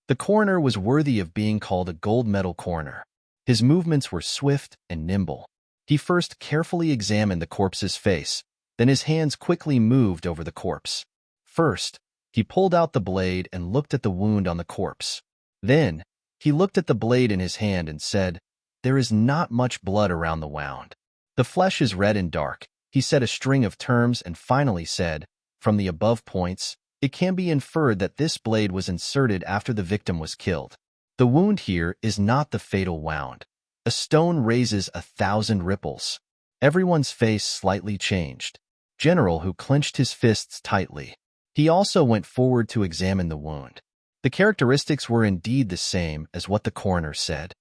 A: The coroner was worthy of being called a gold medal coroner. His movements were swift and nimble. He first carefully examined the corpse's face, then his hands quickly moved over the corpse. First, he pulled out the blade and looked at the wound on the corpse. Then, he looked at the blade in his hand and said, "There is not much blood around the wound. The flesh is red and dark." He said a string of terms and finally said, "From the above points, it can be inferred that this blade was inserted after the victim was killed. The wound here is not the fatal wound. A stone raises 1,000 ripples." Everyone's face slightly changed. General Hu clenched his fists tightly. He also went forward to examine the wound. The characteristics were indeed the same as what the coroner said.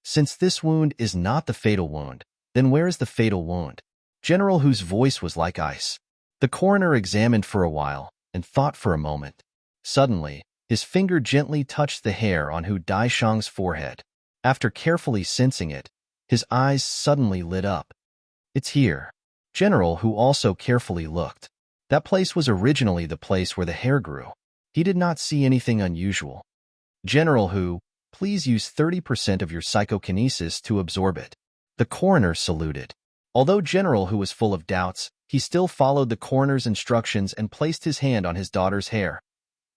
A: Since this wound is not the fatal wound, then where is the fatal wound? General Hu's voice was like ice. The coroner examined for a while and thought for a moment. Suddenly, his finger gently touched the hair on Hu Daishang's forehead. After carefully sensing it, his eyes suddenly lit up. "It's here." General Hu also carefully looked. That place was originally the place where the hair grew. He did not see anything unusual. General Hu, please use 30% of your psychokinesis to absorb it. The coroner saluted. Although General Hu was full of doubts, he still followed the coroner's instructions and placed his hand on his daughter's hair.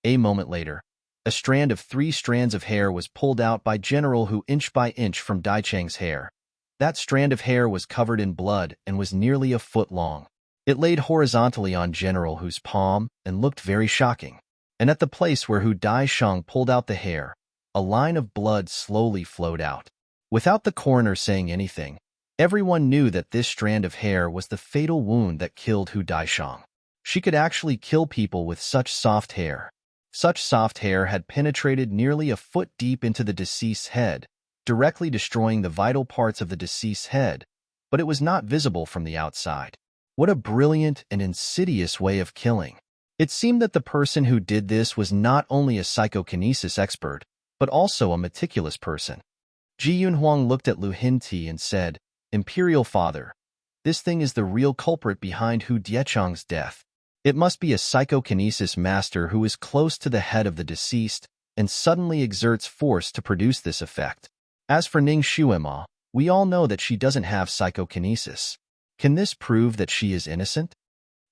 A: A moment later, a strand of 3 strands of hair was pulled out by General Hu inch by inch from Daichang's hair. That strand of hair was covered in blood and was nearly a foot long. It laid horizontally on General Hu's palm and looked very shocking. And at the place where Hu Daishang pulled out the hair, a line of blood slowly flowed out. Without the coroner saying anything, everyone knew that this strand of hair was the fatal wound that killed Hu Daishang. She could actually kill people with such soft hair. Such soft hair had penetrated nearly a foot deep into the deceased's head, directly destroying the vital parts of the deceased's head, but it was not visible from the outside. What a brilliant and insidious way of killing. It seemed that the person who did this was not only a psychokinesis expert, but also a meticulous person. Ji Yunhuang looked at Lu Hinti and said, "Imperial Father, this thing is the real culprit behind Hu Diechang's death. It must be a psychokinesis master who is close to the head of the deceased and suddenly exerts force to produce this effect. As for Ning Xuema, we all know that she doesn't have psychokinesis. Can this prove that she is innocent?"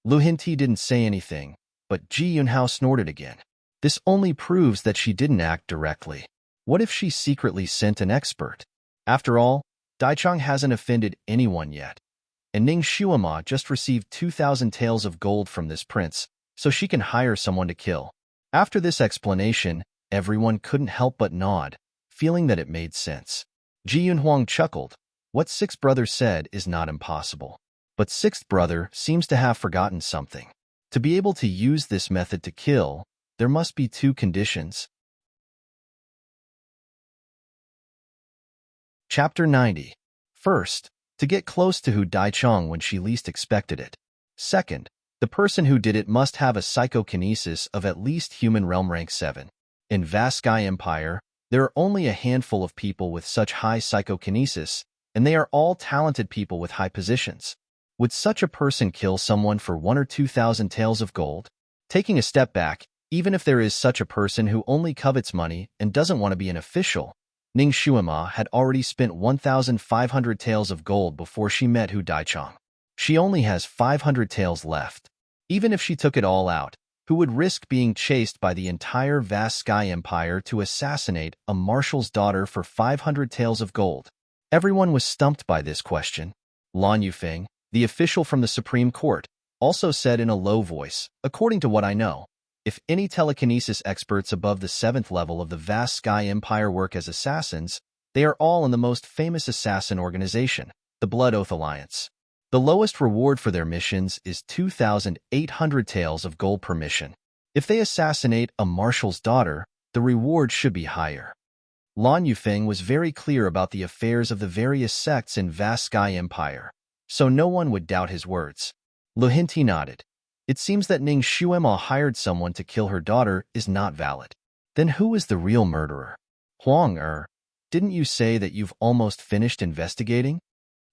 A: Lu Hinti didn't say anything, but Ji Yunhao snorted again. This only proves that she didn't act directly. What if she secretly sent an expert? After all, Daichang hasn't offended anyone yet. And Ning Xuema just received 2,000 taels of gold from this prince, so she can hire someone to kill. After this explanation, everyone couldn't help but nod, feeling that it made sense. Ji Yunhuang chuckled. What sixth brother said is not impossible. But sixth brother seems to have forgotten something. To be able to use this method to kill, there must be 2 conditions. Chapter 90. First, to get close to Hu Daichang when she least expected it. Second, the person who did it must have a psychokinesis of at least human realm rank 7. In vast Sky Empire, there are only a handful of people with such high psychokinesis, and they are all talented people with high positions. Would such a person kill someone for 1 or 2,000 taels of gold? Taking a step back, even if there is such a person who only covets money and doesn't want to be an official, Ning Xuema had already spent 1,500 taels of gold before she met Hu Daichang. She only has 500 taels left. Even if she took it all out, who would risk being chased by the entire vast Sky Empire to assassinate a marshal's daughter for 500 taels of gold? Everyone was stumped by this question. Lan Yufeng, the official from the Supreme Court, also said in a low voice, "According to what I know, if any telekinesis experts above the 7th level of the vast Sky Empire work as assassins, they are all in the most famous assassin organization, the Blood Oath Alliance. The lowest reward for their missions is 2,800 taels of gold per mission. If they assassinate a marshal's daughter, the reward should be higher." Lan Yufeng was very clear about the affairs of the various sects in vast Sky Empire, so no one would doubt his words. Lu Hinti nodded. It seems that Ning Xuema hired someone to kill her daughter is not valid. Then who is the real murderer? Huang didn't you say that you've almost finished investigating?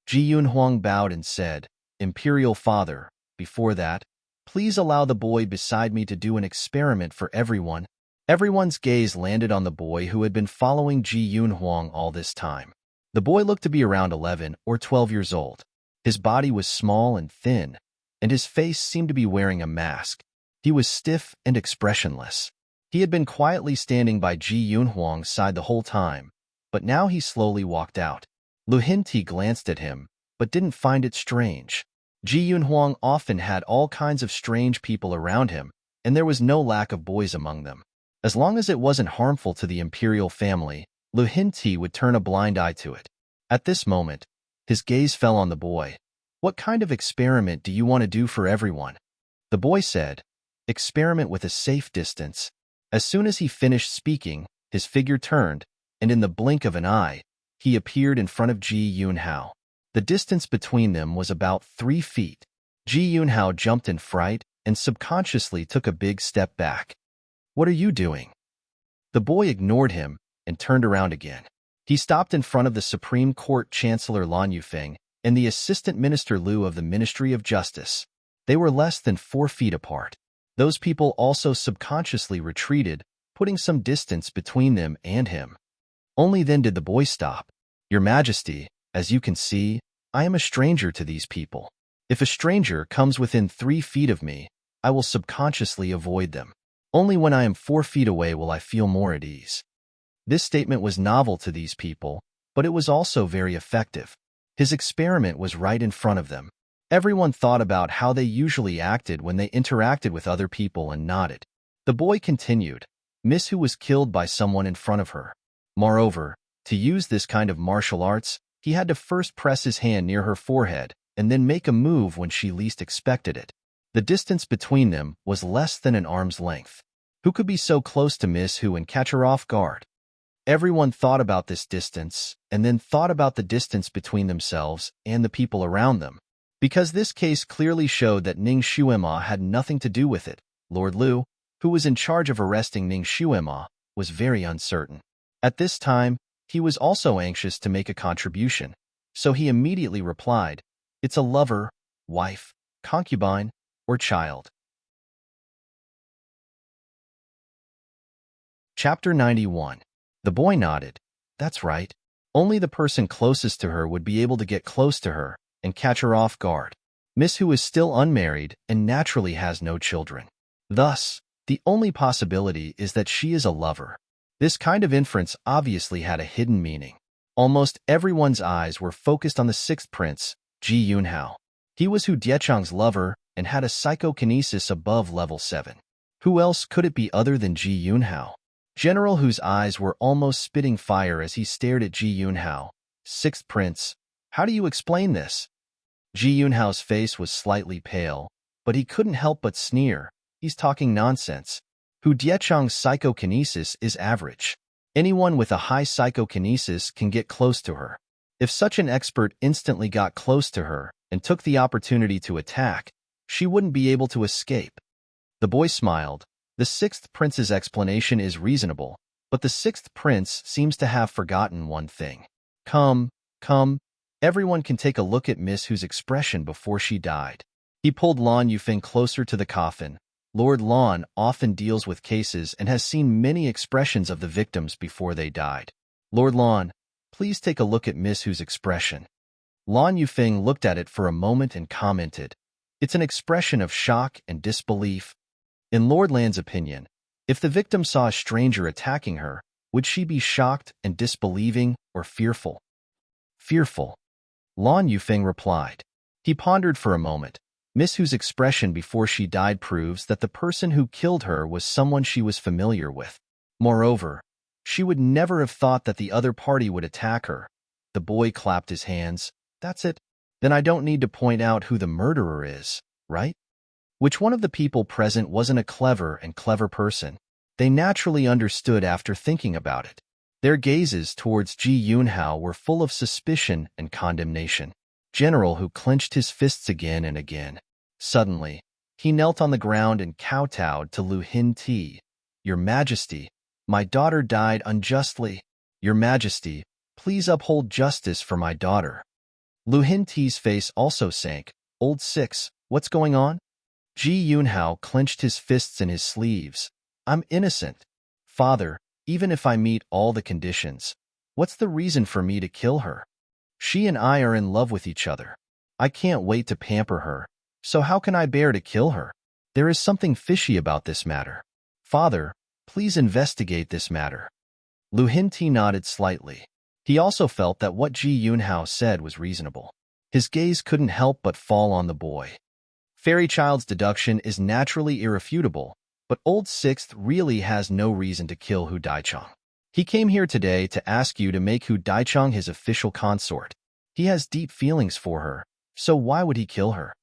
A: Ji Yunhuang bowed and said, "Imperial Father, before that, please allow the boy beside me to do an experiment for everyone." Everyone's gaze landed on the boy who had been following Ji Yunhuang all this time. The boy looked to be around 11 or 12 years old. His body was small and thin, and his face seemed to be wearing a mask. He was stiff and expressionless. He had been quietly standing by Ji Yunhuang's side the whole time, but now he slowly walked out. Lu Hinti glanced at him, but didn't find it strange. Ji Yunhuang often had all kinds of strange people around him, and there was no lack of boys among them. As long as it wasn't harmful to the imperial family, Lu Hinti would turn a blind eye to it. At this moment, his gaze fell on the boy. "What kind of experiment do you want to do for everyone?" The boy said, "Experiment with a safe distance." As soon as he finished speaking, his figure turned, and in the blink of an eye, he appeared in front of Ji Yunhao. The distance between them was about 3 feet. Ji Yunhao jumped in fright and subconsciously took a big step back. "What are you doing?" The boy ignored him and turned around again. He stopped in front of the Supreme Court Chancellor Lan Yufeng and the Assistant Minister Liu of the Ministry of Justice. They were less than 4 feet apart. Those people also subconsciously retreated, putting some distance between them and him. Only then did the boy stop. "Your Majesty, as you can see, I am a stranger to these people. If a stranger comes within 3 feet of me, I will subconsciously avoid them. Only when I am 4 feet away will I feel more at ease." This statement was novel to these people, but it was also very effective. His experiment was right in front of them. Everyone thought about how they usually acted when they interacted with other people and nodded. The boy continued, "Miss Who was killed by someone in front of her. Moreover, to use this kind of martial arts, he had to first press his hand near her forehead and then make a move when she least expected it. The distance between them was less than an arm's length. Who could be so close to Miss Who and catch her off guard?" Everyone thought about this distance and then thought about the distance between themselves and the people around them. Because this case clearly showed that Ning Xuema had nothing to do with it, Lord Liu, who was in charge of arresting Ning Xuema, was very uncertain. At this time, he was also anxious to make a contribution, so he immediately replied, "It's a lover, wife, concubine, or child." Chapter 91. The boy nodded. "That's right. Only the person closest to her would be able to get close to her and catch her off guard. Miss Who is still unmarried and naturally has no children. Thus, the only possibility is that she is a lover." This kind of inference obviously had a hidden meaning. Almost everyone's eyes were focused on the 6th prince, Ji Yunhao. He was Hu Diechang's lover and had a psychokinesis above level 7. Who else could it be other than Ji Yunhao? General Hu's eyes were almost spitting fire as he stared at Ji Yunhao. "6th prince, how do you explain this?" Ji Yunhao's face was slightly pale, but he couldn't help but sneer. "He's talking nonsense. Hu Diechang's psychokinesis is average. Anyone with a high psychokinesis can get close to her. If such an expert instantly got close to her and took the opportunity to attack, she wouldn't be able to escape." The boy smiled. The 6th prince's explanation is reasonable, but the 6th prince seems to have forgotten one thing. Come, everyone can take a look at Miss Who's expression before she died." He pulled Lan Yufeng closer to the coffin. Lord Lan often deals with cases and has seen many expressions of the victims before they died. "Lord Lan, please take a look at Miss Who's expression." Lan Yufeng looked at it for a moment and commented, "It's an expression of shock and disbelief." In Lord Lan's opinion, if the victim saw a stranger attacking her, would she be shocked and disbelieving or fearful? "Fearful," Lan Yufeng replied. He pondered for a moment. Miss Who's expression before she died proves that the person who killed her was someone she was familiar with. Moreover, she would never have thought that the other party would attack her. The boy clapped his hands. "That's it. Then I don't need to point out who the murderer is, right? Which one of the people present wasn't a clever person? They naturally understood after thinking about it. Their gazes towards Ji Yunhao were full of suspicion and condemnation. General Hu clenched his fists again and again. Suddenly, he knelt on the ground and kowtowed to Lu Hinti. "Your Majesty, my daughter died unjustly. Your Majesty, please uphold justice for my daughter." Lu Hinti's face also sank. "Old 6, what's going on?" Ji Yunhao clenched his fists in his sleeves. "I'm innocent. Father, even if I meet all the conditions, what's the reason for me to kill her? She and I are in love with each other. I can't wait to pamper her, so how can I bear to kill her? There is something fishy about this matter. Father, please investigate this matter." Lu Hinti nodded slightly. He also felt that what Ji Yunhao said was reasonable. His gaze couldn't help but fall on the boy. Fairy Child's deduction is naturally irrefutable, but Old 6th really has no reason to kill Hu Diechang. He came here today to ask you to make Hu Diechang his official consort. He has deep feelings for her, so why would he kill her?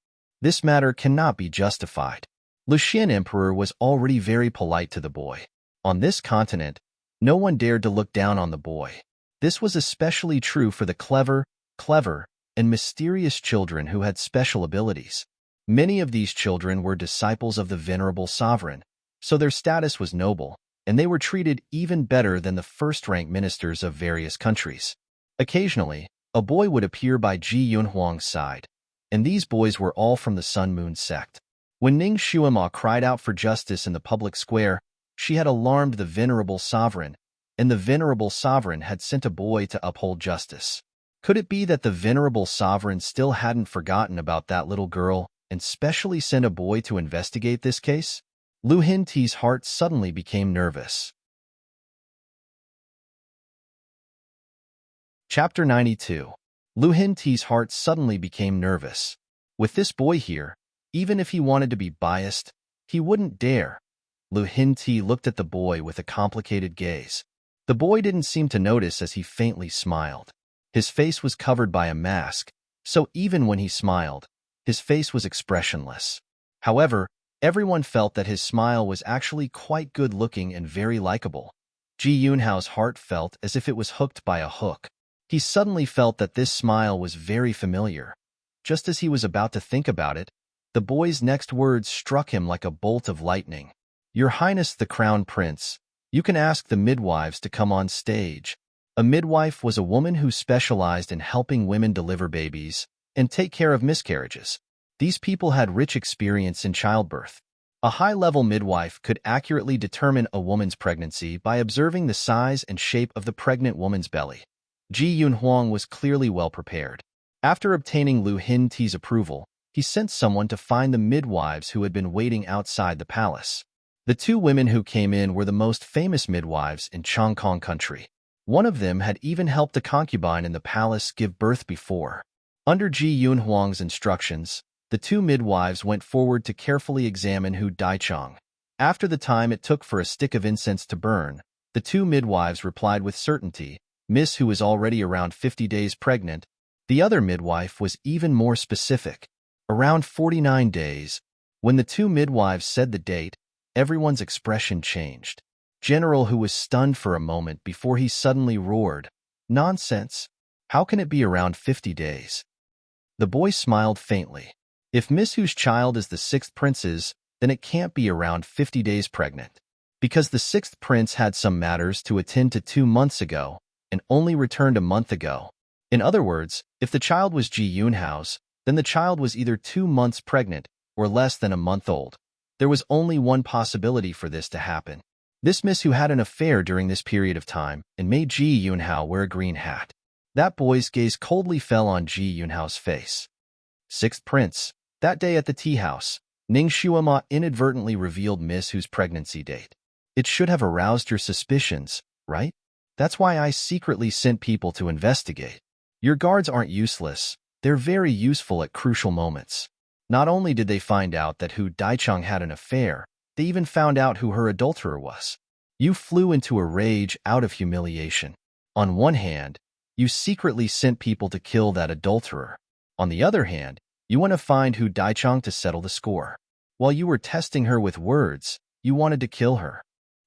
A: This matter cannot be justified. Luxian Emperor was already very polite to the boy. On this continent, no one dared to look down on the boy. This was especially true for the clever, and mysterious children who had special abilities. Many of these children were disciples of the venerable sovereign, so their status was noble, and they were treated even better than the first-rank ministers of various countries. Occasionally, a boy would appear by Ji Yunhuang's side, and these boys were all from the Sun Moon sect. When Ning Xuema cried out for justice in the public square, She had alarmed the venerable sovereign, and the venerable sovereign had sent a boy to uphold justice. Could it be that the venerable sovereign still hadn't forgotten about that little girl and specially sent a boy to investigate this case? Lu Hinti's heart suddenly became nervous. Chapter 92. Lu Hinti's heart suddenly became nervous. With this boy here, even if he wanted to be biased, he wouldn't dare. Lu Hinti looked at the boy with a complicated gaze. The boy didn't seem to notice as he faintly smiled. His face was covered by a mask, so even when he smiled, his face was expressionless. However, everyone felt that his smile was actually quite good-looking and very likable. Ji Yunhao's heart felt as if it was hooked by a hook. He suddenly felt that this smile was very familiar. Just as he was about to think about it, the boy's next words struck him like a bolt of lightning. "Your Highness the Crown Prince, you can ask the midwives to come on stage." A midwife was a woman who specialized in helping women deliver babies and take care of miscarriages. These people had rich experience in childbirth. A high-level midwife could accurately determine a woman's pregnancy by observing the size and shape of the pregnant woman's belly. Ji Yunhuang was clearly well prepared. After obtaining Lu Hinti's approval, he sent someone to find the midwives who had been waiting outside the palace. The two women who came in were the most famous midwives in Chongkong country. One of them had even helped a concubine in the palace give birth before. Under Ji Yunhuang's instructions, the two midwives went forward to carefully examine Hu Daichang. After the time it took for a stick of incense to burn, the two midwives replied with certainty, "Miss Hu is already around 50 days pregnant." The other midwife was even more specific, around 49 days. When the two midwives said the date, everyone's expression changed. General Hu was stunned for a moment before he suddenly roared, "Nonsense! How can it be around 50 days?" The boy smiled faintly. If Miss Hu's child is the sixth prince's, then it can't be around 50 days pregnant. Because the sixth prince had some matters to attend to 2 months ago and only returned a month ago. In other words, if the child was Ji Yunhao's, then the child was either 2 months pregnant or less than a month old. There was only one possibility for this to happen. This Miss Hu had an affair during this period of time and made Ji Yunhao wear a green hat. That boy's gaze coldly fell on Ji Yunhao's face. Sixth prince. That day at the tea house, Ning Shuema inadvertently revealed Miss Hu's pregnancy date. It should have aroused your suspicions, right? That's why I secretly sent people to investigate. Your guards aren't useless. They're very useful at crucial moments. Not only did they find out that Hu Daichang had an affair, they even found out who her adulterer was. You flew into a rage out of humiliation. On one hand, you secretly sent people to kill that adulterer. On the other hand, you want to find Hu Daichang to settle the score. While you were testing her with words, you wanted to kill her.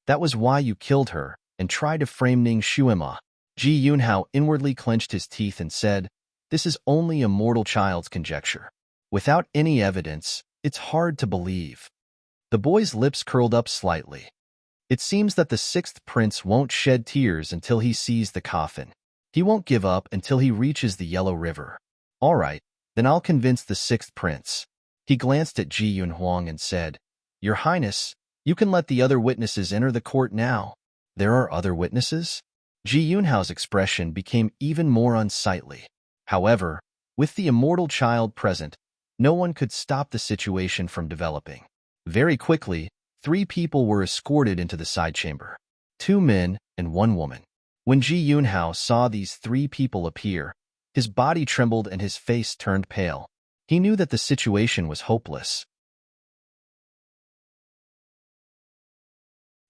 A: That was why you killed her and tried to frame Ning Shuema. Ji Yunhao inwardly clenched his teeth and said, "This is only a mortal child's conjecture. Without any evidence, it's hard to believe." The boy's lips curled up slightly. It seems that the sixth prince won't shed tears until he sees the coffin. He won't give up until he reaches the Yellow River. All right, then I'll convince the sixth prince. He glanced at Ji Yunhuang and said, "Your Highness, you can let the other witnesses enter the court now." There are other witnesses? Ji Yunhao's expression became even more unsightly. However, with the immortal child present, no one could stop the situation from developing. Very quickly, 3 people were escorted into the side chamber. 2 men and 1 woman. When Ji Yunhao saw these 3 people appear, his body trembled and his face turned pale. He knew that the situation was hopeless.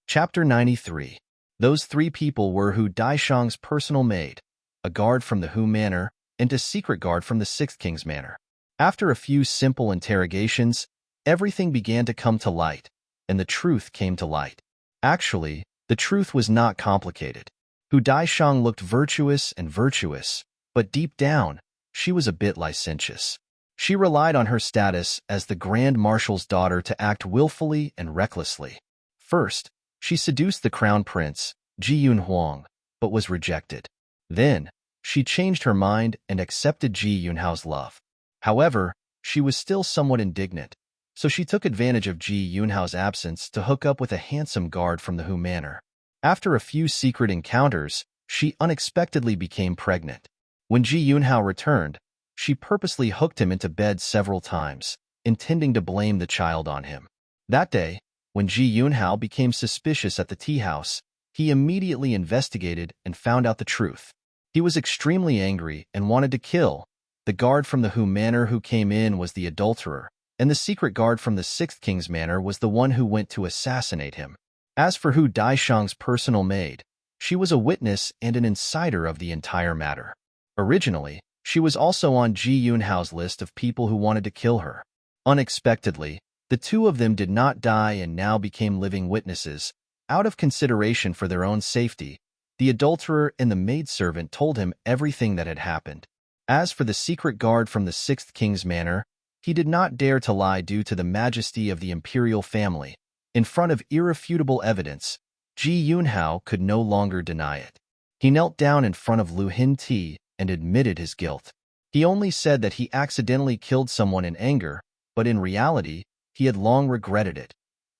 A: Chapter 93. Those 3 people were Hu Daishang's personal maid, a guard from the Hu Manor, and a secret guard from the Sixth King's Manor. After a few simple interrogations, everything began to come to light, and the truth came to light. Actually, the truth was not complicated. Hu Daishang looked virtuous, but deep down, she was a bit licentious. She relied on her status as the Grand Marshal's daughter to act willfully and recklessly. First, she seduced the crown prince, Ji Yunhuang, but was rejected. Then, she changed her mind and accepted Ji Yunhao's love. However, she was still somewhat indignant, so she took advantage of Ji Yunhao's absence to hook up with a handsome guard from the Hu Manor. After a few secret encounters, she unexpectedly became pregnant. When Ji Yunhao returned, she purposely hooked him into bed several times, intending to blame the child on him. That day, when Ji Yunhao became suspicious at the tea house, he immediately investigated and found out the truth. He was extremely angry and wanted to kill. The guard from the Hu Manor who came in was the adulterer, and the secret guard from the Sixth King's Manor was the one who went to assassinate him. As for Hu Daishang's personal maid, she was a witness and an insider of the entire matter. Originally, she was also on Ji Yunhao's list of people who wanted to kill her. Unexpectedly, the two of them did not die and now became living witnesses. Out of consideration for their own safety, the adulterer and the maidservant told him everything that had happened. As for the secret guard from the Sixth King's Manor, he did not dare to lie due to the majesty of the imperial family. In front of irrefutable evidence, Ji Yunhao could no longer deny it. He knelt down in front of Lu Hinti and admitted his guilt. He only said that he accidentally killed someone in anger, but in reality, he had long regretted it.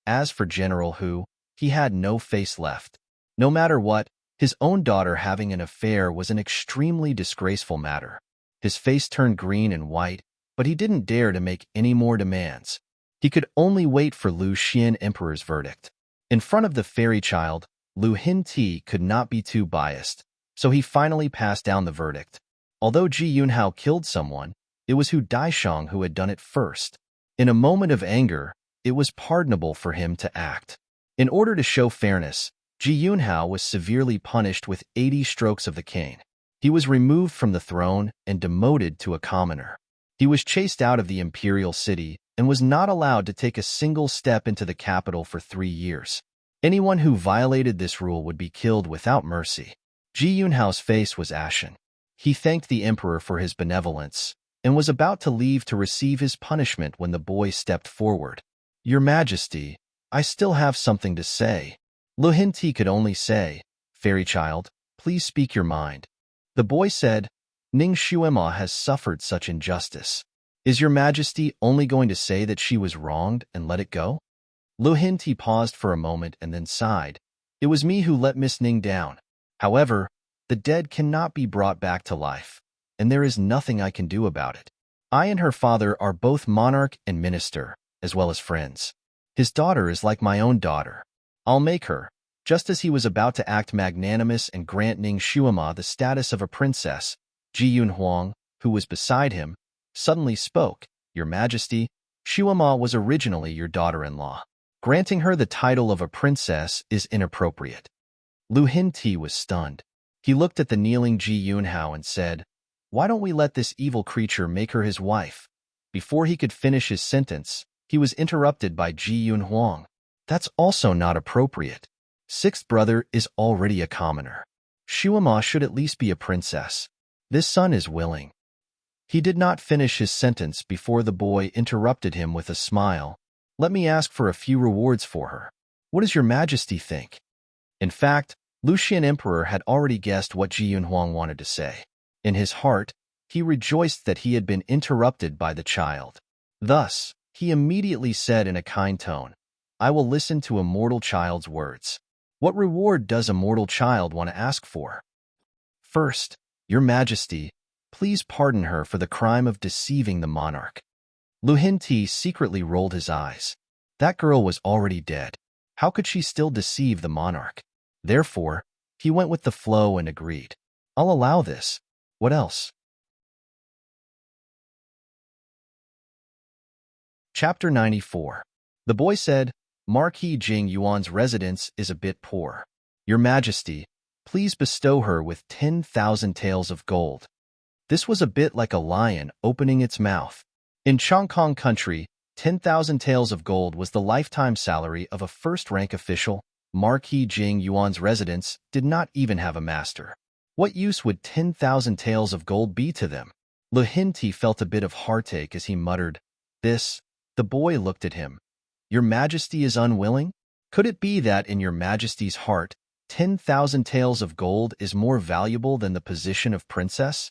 A: As for General Hu, he had no face left. No matter what, his own daughter having an affair was an extremely disgraceful matter. His face turned green and white, but he didn't dare to make any more demands. He could only wait for Lu Xian Emperor's verdict. In front of the fairy child, Lu Hinti could not be too biased, so he finally passed down the verdict. Although Ji Yunhao killed someone, it was Hu Daishang who had done it first. In a moment of anger, it was pardonable for him to act. In order to show fairness, Ji Yunhao was severely punished with 80 strokes of the cane. He was removed from the throne and demoted to a commoner. He was chased out of the imperial city and was not allowed to take a single step into the capital for 3 years. Anyone who violated this rule would be killed without mercy. Ji Yunhao's face was ashen. He thanked the emperor for his benevolence and was about to leave to receive his punishment when the boy stepped forward. "Your Majesty, I still have something to say." Lu Hinti could only say, "Fairy child, please speak your mind." The boy said, "Ning Xuema has suffered such injustice. Is your Majesty only going to say that she was wronged and let it go?" Lu Hinti paused for a moment and then sighed. "It was me who let Miss Ning down. However, the dead cannot be brought back to life, and there is nothing I can do about it. I and her father are both monarch and minister, as well as friends. His daughter is like my own daughter. I'll make her." Just as he was about to act magnanimous and grant Ning Xuema the status of a princess, Ji Yunhuang, who was beside him, suddenly spoke. "Your Majesty, Xuema was originally your daughter-in-law. Granting her the title of a princess is inappropriate." Lu Hinti was stunned. He looked at the kneeling Ji Yunhao and said, "Why don't we let this evil creature make her his wife?" Before he could finish his sentence, he was interrupted by Ji Yunhuang. "That's also not appropriate. Sixth brother is already a commoner. Xuema should at least be a princess. This son is willing." He did not finish his sentence before the boy interrupted him with a smile. "Let me ask for a few rewards for her. What does your Majesty think?" In fact, Lu Xian Emperor had already guessed what Ji Yunhuang wanted to say. In his heart, he rejoiced that he had been interrupted by the child. Thus, he immediately said in a kind tone, "I will listen to a mortal child's words. What reward does a mortal child want to ask for?" "First, your Majesty, please pardon her for the crime of deceiving the monarch." Lu Hinti secretly rolled his eyes. That girl was already dead. How could she still deceive the monarch? Therefore, he went with the flow and agreed. "I'll allow this. What else?" Chapter 94. The boy said, "Marquis Jing Yuan's residence is a bit poor. Your Majesty, please bestow her with 10,000 taels of gold." This was a bit like a lion opening its mouth. In Chongkong country, 10,000 taels of gold was the lifetime salary of a first-rank official. Marquis Jing Yuan's residence did not even have a master. What use would 10,000 taels of gold be to them? Lu Hinti felt a bit of heartache as he muttered, "This." The boy looked at him. "Your Majesty is unwilling? Could it be that in your Majesty's heart, 10,000 taels of gold is more valuable than the position of princess?"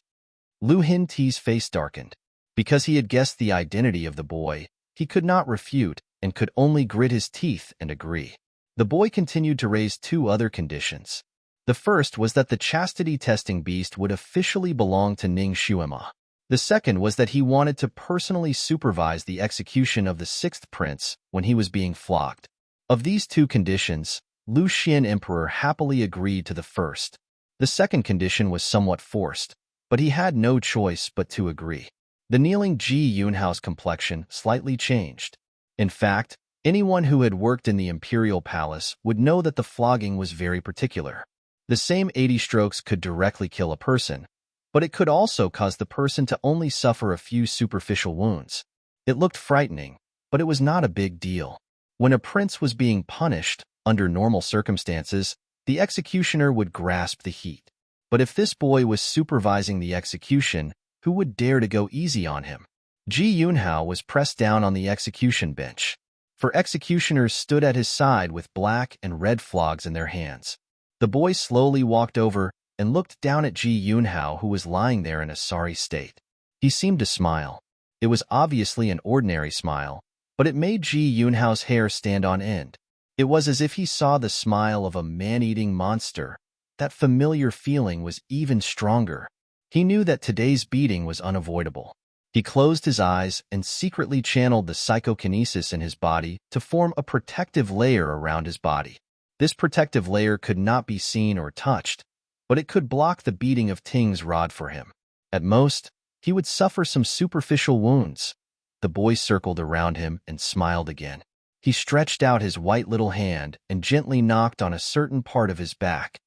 A: Lu Hinti's face darkened. Because he had guessed the identity of the boy, He could not refute and could only grit his teeth and agree. The boy continued to raise two other conditions. The first was that the chastity testing beast would officially belong to Ning Xuema. The second was that he wanted to personally supervise the execution of the sixth prince when he was being flogged. Of these two conditions, Lu Xian Emperor happily agreed to the first. The second condition was somewhat forced, but he had no choice but to agree. The kneeling Ji Yunhao's complexion slightly changed. In fact, anyone who had worked in the imperial palace would know that the flogging was very particular. The same 80 strokes could directly kill a person, but it could also cause the person to only suffer a few superficial wounds. It looked frightening, but it was not a big deal. When a prince was being punished, under normal circumstances, the executioner would grasp the heat. But if this boy was supervising the execution, who would dare to go easy on him? Ji Yunhao was pressed down on the execution bench, for executioners stood at his side with black and red flogs in their hands. The boy slowly walked over and looked down at Ji Yunhao, who was lying there in a sorry state. He seemed to smile. It was obviously an ordinary smile, but it made Ji Yunhao's hair stand on end. It was as if he saw the smile of a man-eating monster. That familiar feeling was even stronger. He knew that today's beating was unavoidable. He closed his eyes and secretly channeled the psychokinesis in his body to form a protective layer around his body. This protective layer could not be seen or touched, but it could block the beating of Ting's rod for him. At most, he would suffer some superficial wounds. The boy circled around him and smiled again. He stretched out his white little hand and gently knocked on a certain part of his back.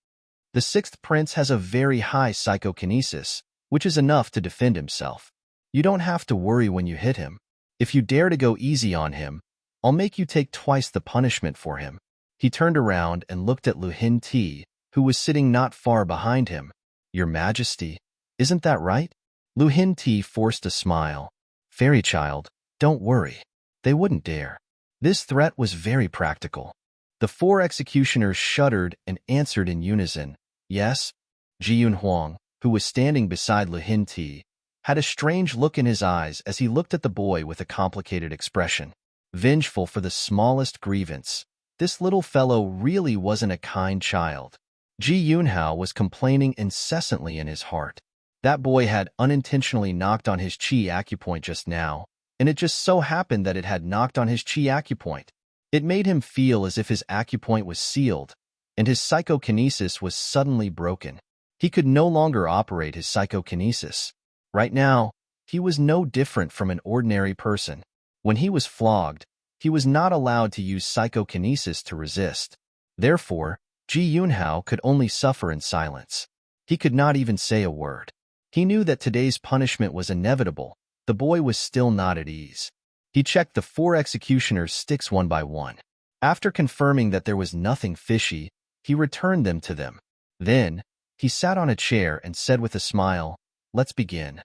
A: The sixth prince has a very high psychokinesis, which is enough to defend himself. You don't have to worry when you hit him. If you dare to go easy on him, I'll make you take twice the punishment for him. He turned around and looked at Lu Hinti, who was sitting not far behind him. Your Majesty, isn't that right? Lu Hinti forced a smile. Fairy child, don't worry. They wouldn't dare. This threat was very practical. The four executioners shuddered and answered in unison. Yes. Ji Yunhuang, who was standing beside Lu Hinti, had a strange look in his eyes as he looked at the boy with a complicated expression. Vengeful for the smallest grievance. This little fellow really wasn't a kind child. Ji Yunhao was complaining incessantly in his heart. That boy had unintentionally knocked on his qi acupoint just now, and it just so happened that it had knocked on his qi acupoint. It made him feel as if his acupoint was sealed, and his psychokinesis was suddenly broken. He could no longer operate his psychokinesis. Right now, he was no different from an ordinary person. When he was flogged, he was not allowed to use psychokinesis to resist. Therefore, Ji Yunhao could only suffer in silence. He could not even say a word. He knew that today's punishment was inevitable. The boy was still not at ease. He checked the four executioners' sticks one by one. After confirming that there was nothing fishy, he returned them to them. Then, he sat on a chair and said with a smile, "Let's begin."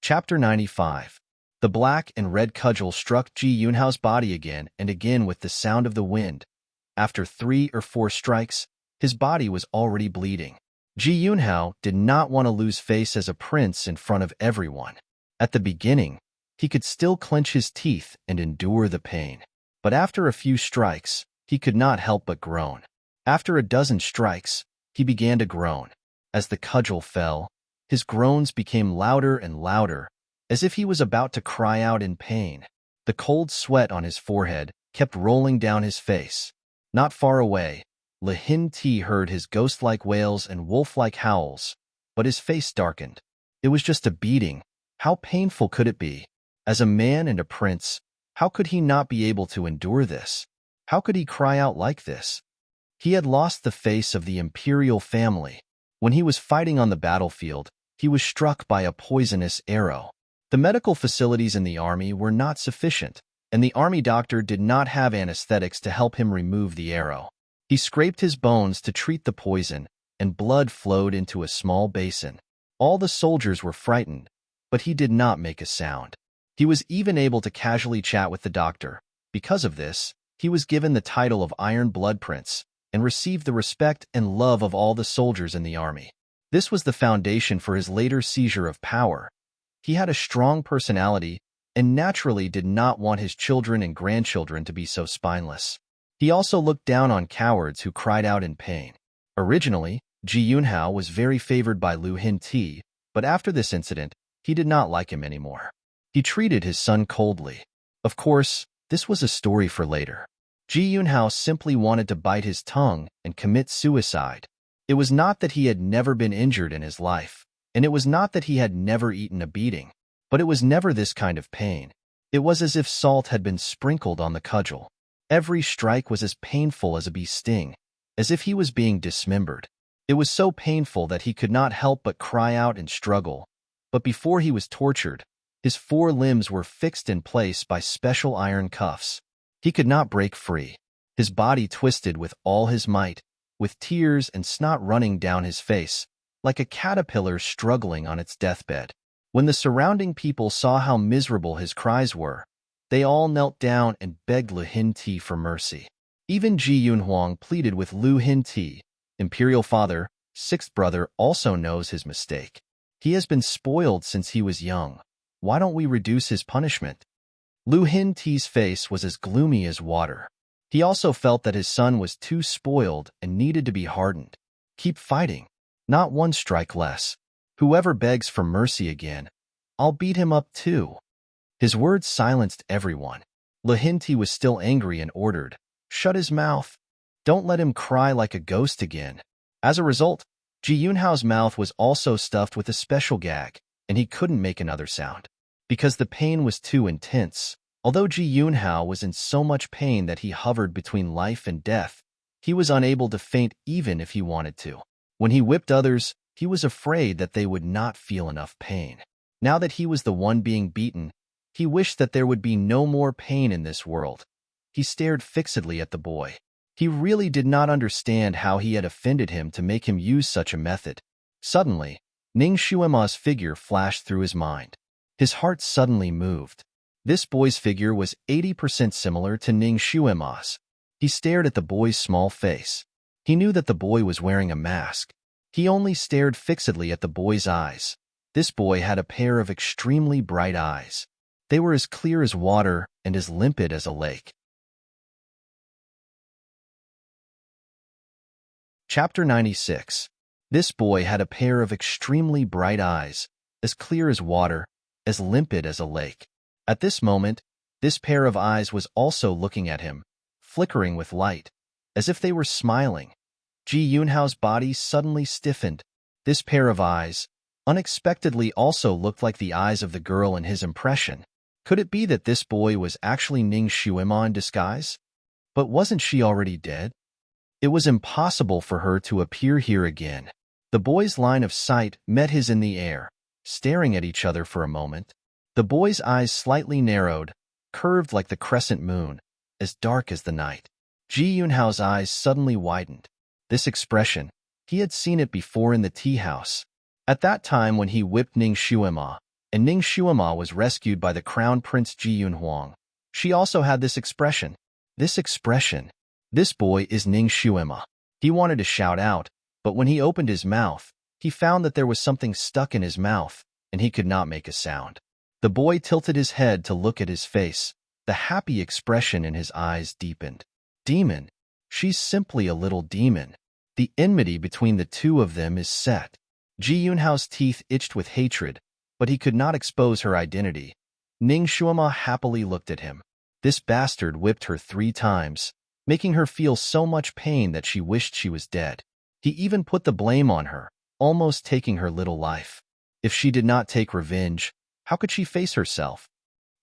A: Chapter 95. The black and red cudgel struck Ji Yunhao's body again and again with the sound of the wind. After 3 or 4 strikes, his body was already bleeding. Ji Yunhao did not want to lose face as a prince in front of everyone. At the beginning, he could still clench his teeth and endure the pain. But after a few strikes, he could not help but groan. After a dozen strikes, he began to groan. As the cudgel fell, his groans became louder and louder, as if he was about to cry out in pain. The cold sweat on his forehead kept rolling down his face. Not far away, Lu Hinti heard his ghost-like wails and wolf-like howls, but his face darkened. It was just a beating. How painful could it be? As a man and a prince, how could he not be able to endure this? How could he cry out like this? He had lost the face of the imperial family. When he was fighting on the battlefield, he was struck by a poisonous arrow. The medical facilities in the army were not sufficient, and the army doctor did not have anesthetics to help him remove the arrow. He scraped his bones to treat the poison, and blood flowed into a small basin. All the soldiers were frightened, but he did not make a sound. He was even able to casually chat with the doctor. Because of this, he was given the title of Iron Blood Prince and received the respect and love of all the soldiers in the army. This was the foundation for his later seizure of power. He had a strong personality and naturally did not want his children and grandchildren to be so spineless. He also looked down on cowards who cried out in pain. Originally, Ji Yunhao was very favored by Lu Hin-ti, but after this incident, he did not like him anymore. He treated his son coldly. Of course, this was a story for later. Ji Yunhao simply wanted to bite his tongue and commit suicide. It was not that he had never been injured in his life, and it was not that he had never eaten a beating, but it was never this kind of pain. It was as if salt had been sprinkled on the cudgel. Every strike was as painful as a bee's sting, as if he was being dismembered. It was so painful that he could not help but cry out and struggle. But before he was tortured, his 4 limbs were fixed in place by special iron cuffs. He could not break free. His body twisted with all his might, with tears and snot running down his face, like a caterpillar struggling on its deathbed. When the surrounding people saw how miserable his cries were, they all knelt down and begged Lu Hin-ti for mercy. Even Ji Yunhuang pleaded with Lu Hin-ti. Imperial father, 6th brother, also knows his mistake. He has been spoiled since he was young. Why don't we reduce his punishment? Lu Hin-ti's face was as gloomy as water. He also felt that his son was too spoiled and needed to be hardened. Keep fighting. Not 1 strike less. Whoever begs for mercy again, I'll beat him up too. His words silenced everyone. Lu Hin-ti was still angry and ordered, shut his mouth. Don't let him cry like a ghost again. As a result, Ji Yunhao's mouth was also stuffed with a special gag, and he couldn't make another sound. Because the pain was too intense. Although Ji Yunhao was in so much pain that he hovered between life and death, he was unable to faint even if he wanted to. When he whipped others, he was afraid that they would not feel enough pain. Now that he was the one being beaten, he wished that there would be no more pain in this world. He stared fixedly at the boy. He really did not understand how he had offended him to make him use such a method. Suddenly, Ning Xuema's figure flashed through his mind. His heart suddenly moved. This boy's figure was 80% similar to Ning Xuema's. He stared at the boy's small face. He knew that the boy was wearing a mask. He only stared fixedly at the boy's eyes. This boy had a pair of extremely bright eyes. They were as clear as water and as limpid as a lake. Chapter 96. This boy had a pair of extremely bright eyes, as clear as water, as limpid as a lake. At this moment, this pair of eyes was also looking at him, flickering with light, as if they were smiling. Ji Yunhao's body suddenly stiffened. This pair of eyes, unexpectedly, also looked like the eyes of the girl in his impression. Could it be that this boy was actually Ning Xuema in disguise? But wasn't she already dead? It was impossible for her to appear here again. The boy's line of sight met his in the air, staring at each other for a moment. The boy's eyes slightly narrowed, curved like the crescent moon, as dark as the night. Ji Yunhao's eyes suddenly widened. This expression, he had seen it before in the tea house. At that time when he whipped Ning Xuema, and Ning Xuema was rescued by the Crown Prince Ji Yunhuang. She also had this expression. This expression. This boy is Ning Xuema. He wanted to shout out, but when he opened his mouth, he found that there was something stuck in his mouth, and he could not make a sound. The boy tilted his head to look at his face. The happy expression in his eyes deepened. Demon. She's simply a little demon. The enmity between the two of them is set. Ji Yunhao's teeth itched with hatred, but he could not expose her identity. Ning Xuema happily looked at him. This bastard whipped her 3 times, making her feel so much pain that she wished she was dead. He even put the blame on her, almost taking her little life. If she did not take revenge, how could she face herself?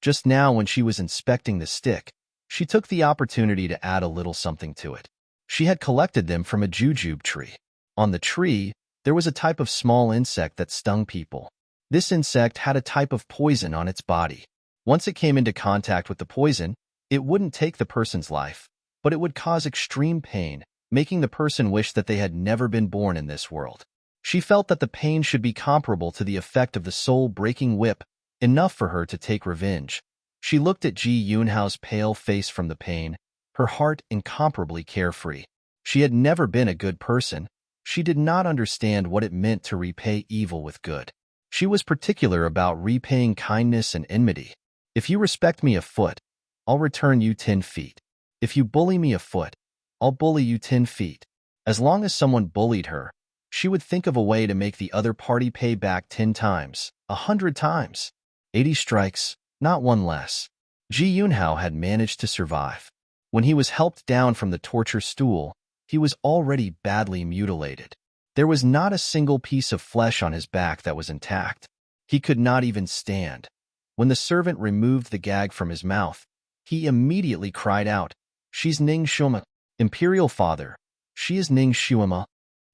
A: Just now when she was inspecting the stick, she took the opportunity to add a little something to it. She had collected them from a jujube tree. On the tree, there was a type of small insect that stung people. This insect had a type of poison on its body. Once it came into contact with the poison, it wouldn't take the person's life, but it would cause extreme pain, making the person wish that they had never been born in this world. She felt that the pain should be comparable to the effect of the soul-breaking whip, enough for her to take revenge. She looked at Ji Yunhao's pale face from the pain, her heart incomparably carefree. She had never been a good person. She did not understand what it meant to repay evil with good. She was particular about repaying kindness and enmity. If you respect me a foot, I'll return you 10 feet. If you bully me a foot, I'll bully you 10 feet. As long as someone bullied her, she would think of a way to make the other party pay back 10 times, 100 times. 80 strikes, not one less. Ji Yunhao had managed to survive. When he was helped down from the torture stool, he was already badly mutilated. There was not a single piece of flesh on his back that was intact. He could not even stand. When the servant removed the gag from his mouth, he immediately cried out, "She's Ning Shuima, Imperial Father. She is Ning Shuima."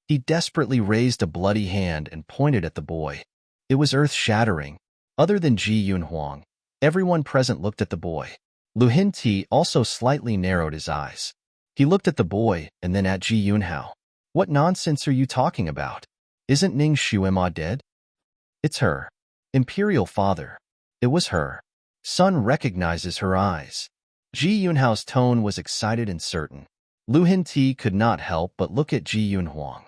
A: He desperately raised a bloody hand and pointed at the boy. It was earth-shattering. Other than Ji Yunhuang, everyone present looked at the boy. Lu Hinti also slightly narrowed his eyes. He looked at the boy and then at Ji Yunhao. "What nonsense are you talking about? Isn't Ning Shuima dead?" "It's her. Imperial Father. It was her." Sun recognizes her eyes. Ji Yunhao's tone was excited and certain. Lu Hinti could not help but look at Ji Yunhuang.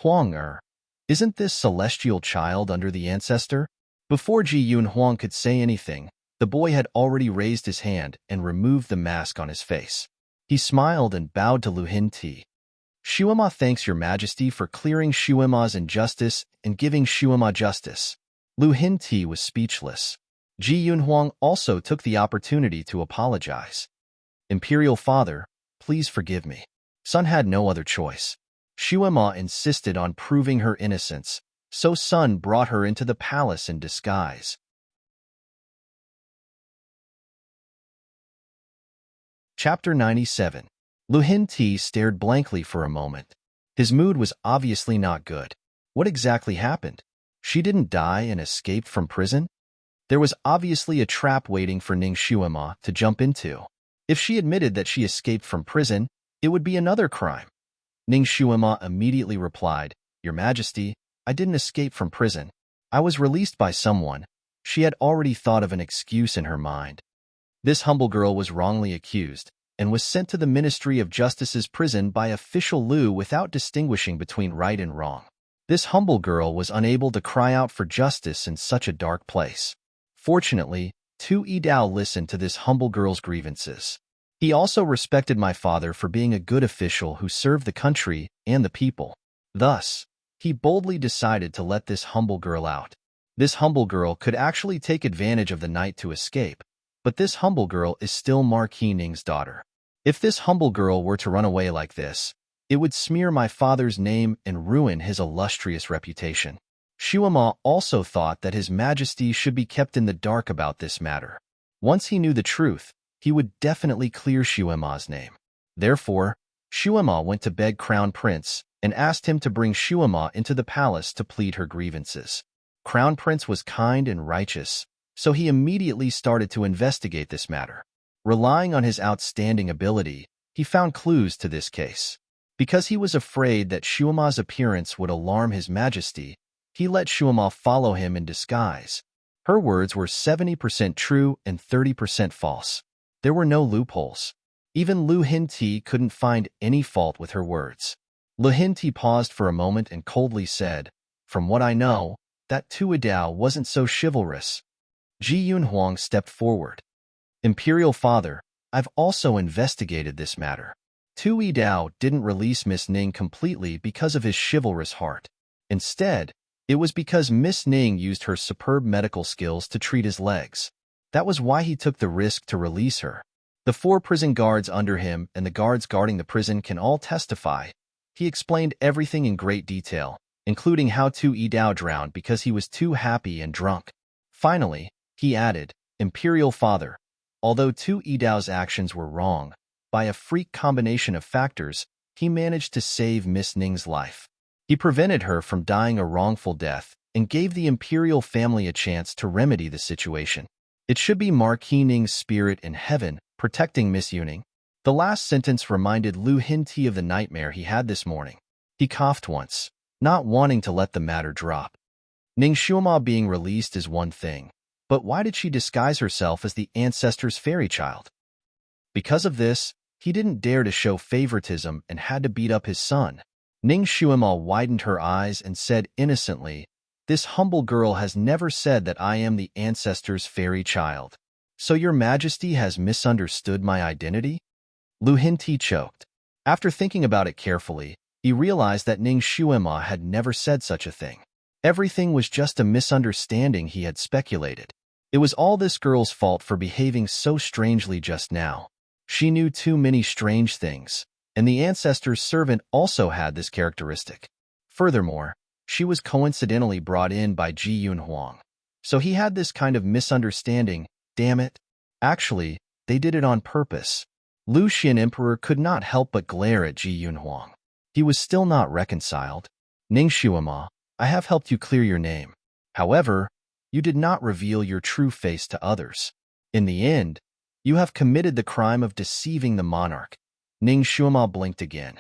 A: "Huang isn't this celestial child under the ancestor?" Before Ji Yunhuang could say anything, the boy had already raised his hand and removed the mask on his face. He smiled and bowed to Lu Hinti. "Shuima thanks your majesty for clearing Shuima's injustice and giving Shuima justice." Lu Hinti was speechless. Ji Yunhuang also took the opportunity to apologize. "Imperial Father, please forgive me." Sun had no other choice. Shuima insisted on proving her innocence, so Sun brought her into the palace in disguise. Chapter 97. Lu Hinti stared blankly for a moment. His mood was obviously not good. What exactly happened? She didn't die and escaped from prison? There was obviously a trap waiting for Ning Shuima to jump into. If she admitted that she escaped from prison, it would be another crime. Ning Shuima immediately replied, "Your Majesty, I didn't escape from prison. I was released by someone." She had already thought of an excuse in her mind. This humble girl was wrongly accused and was sent to the Ministry of Justice's prison by official Lu without distinguishing between right and wrong. This humble girl was unable to cry out for justice in such a dark place. Fortunately, Tu Yidao listened to this humble girl's grievances. He also respected my father for being a good official who served the country and the people. Thus, he boldly decided to let this humble girl out. This humble girl could actually take advantage of the night to escape, but this humble girl is still Marquis Ning's daughter. If this humble girl were to run away like this, it would smear my father's name and ruin his illustrious reputation. Shuima also thought that His Majesty should be kept in the dark about this matter. Once he knew the truth, he would definitely clear Shuima's name. Therefore, Shuima went to beg Crown Prince and asked him to bring Shuima into the palace to plead her grievances. Crown Prince was kind and righteous, so he immediately started to investigate this matter. Relying on his outstanding ability, he found clues to this case. Because he was afraid that Shuima's appearance would alarm His Majesty, he let Shuima follow him in disguise. Her words were 70% true and 30% false. There were no loopholes. Even Lu Hinti couldn't find any fault with her words. Lu Hinti paused for a moment and coldly said, "From what I know, that Tu Yidao wasn't so chivalrous." Ji Yunhuang stepped forward. "Imperial Father, I've also investigated this matter. Tu Yidao didn't release Miss Ning completely because of his chivalrous heart. Instead, it was because Miss Ning used her superb medical skills to treat his legs. That was why he took the risk to release her. The 4 prison guards under him and the guards guarding the prison can all testify." He explained everything in great detail, including how Tu Yidao drowned because he was too happy and drunk. Finally, he added, "Imperial Father, although Tu Yidao's actions were wrong, by a freak combination of factors, he managed to save Miss Ning's life. He prevented her from dying a wrongful death and gave the imperial family a chance to remedy the situation. It should be Marquis Ning's spirit in heaven protecting Miss Yuning." The last sentence reminded Lu Hinti of the nightmare he had this morning. He coughed once, not wanting to let the matter drop. Ning Shuima being released is one thing, but why did she disguise herself as the ancestor's fairy child? Because of this, he didn't dare to show favoritism and had to beat up his son. Ning Shuima widened her eyes and said innocently, This humble girl has never said that I am the ancestors' fairy child. So your majesty has misunderstood my identity? Lu Hinti choked. After thinking about it carefully, he realized that Ning Xuema had never said such a thing. Everything was just a misunderstanding, he had speculated. It was all this girl's fault for behaving so strangely just now. She knew too many strange things, and the ancestor's servant also had this characteristic. Furthermore, she was coincidentally brought in by Ji Yun Huang. So he had this kind of misunderstanding. Damn it. Actually, they did it on purpose. Lu Xian Emperor could not help but glare at Ji Yun Huang. He was still not reconciled. Ning Xuema, I have helped you clear your name. However, you did not reveal your true face to others. In the end, you have committed the crime of deceiving the monarch. Ning Xuema blinked again.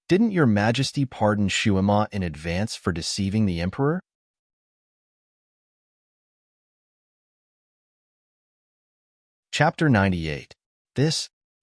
A: Didn't your majesty pardon Xuema in advance for deceiving the emperor? Chapter 98.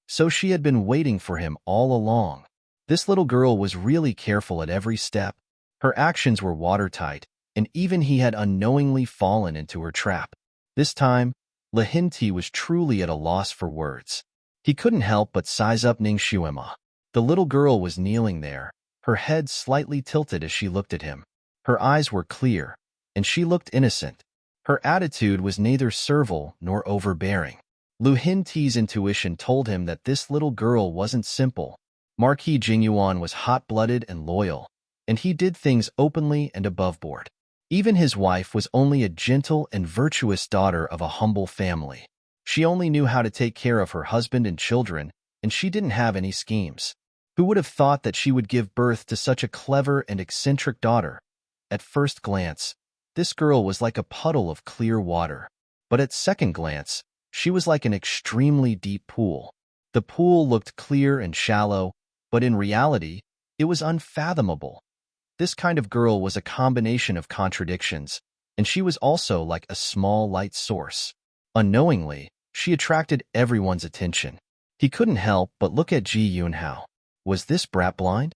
A: So she had been waiting for him all along. This little girl was really careful at every step. Her actions were watertight, and even he had unknowingly fallen into her trap. This time, Lu Hinti was truly at a loss for words. He couldn't help but size up Ning Xuema. The little girl was kneeling there, her head slightly tilted as she looked at him. Her eyes were clear, and she looked innocent. Her attitude was neither servile nor overbearing. Lu Hinti's intuition told him that this little girl wasn't simple. Marquis Jingyuan was hot-blooded and loyal, and he did things openly and above board. Even his wife was only a gentle and virtuous daughter of a humble family. She only knew how to take care of her husband and children, and she didn't have any schemes. Who would have thought that she would give birth to such a clever and eccentric daughter? At first glance, this girl was like a puddle of clear water. But at second glance, she was like an extremely deep pool. The pool looked clear and shallow, but in reality, it was unfathomable. This kind of girl was a combination of contradictions, and she was also like a small light source. Unknowingly, she attracted everyone's attention. He couldn't help but look at Ji Yunhao. Was this brat blind?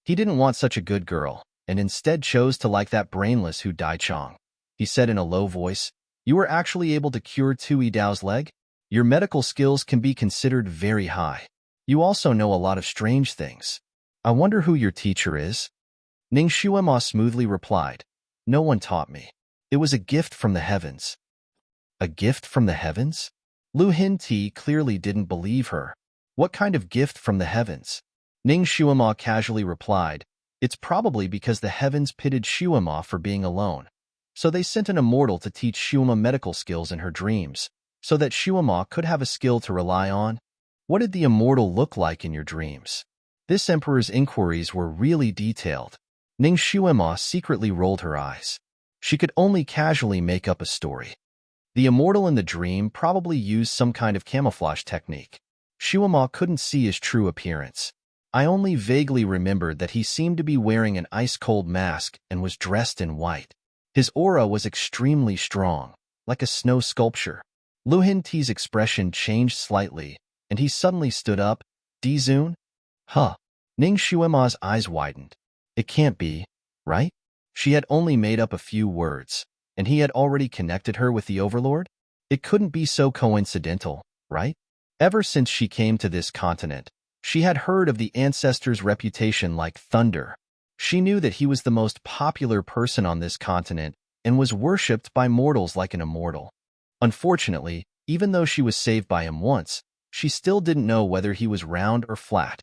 A: He didn't want such a good girl, and instead chose to like that brainless Hu Daichong. He said in a low voice, "You were actually able to cure Tui Dao's leg? Your medical skills can be considered very high. You also know a lot of strange things. I wonder who your teacher is?" Ning Xuema smoothly replied, "No one taught me. It was a gift from the heavens." A gift from the heavens? Lu Hinti clearly didn't believe her. What kind of gift from the heavens? Ning Xuema casually replied, "It's probably because the heavens pitted Xuema for being alone. So they sent an immortal to teach Xuema medical skills in her dreams, so that Xuema could have a skill to rely on." What did the immortal look like in your dreams? This emperor's inquiries were really detailed. Ning Xuema secretly rolled her eyes. She could only casually make up a story. The immortal in the dream probably used some kind of camouflage technique. Xuema couldn't see his true appearance. I only vaguely remembered that he seemed to be wearing an ice-cold mask and was dressed in white. His aura was extremely strong, like a snow sculpture. Lu Hinti's expression changed slightly, and he suddenly stood up. "Dizun?" "Huh." Ning Xuema's eyes widened. It can't be, right? She had only made up a few words, and he had already connected her with the Overlord? It couldn't be so coincidental, right? Ever since she came to this continent, she had heard of the ancestor's reputation like thunder. She knew that he was the most popular person on this continent and was worshipped by mortals like an immortal. Unfortunately, even though she was saved by him once, she still didn't know whether he was round or flat.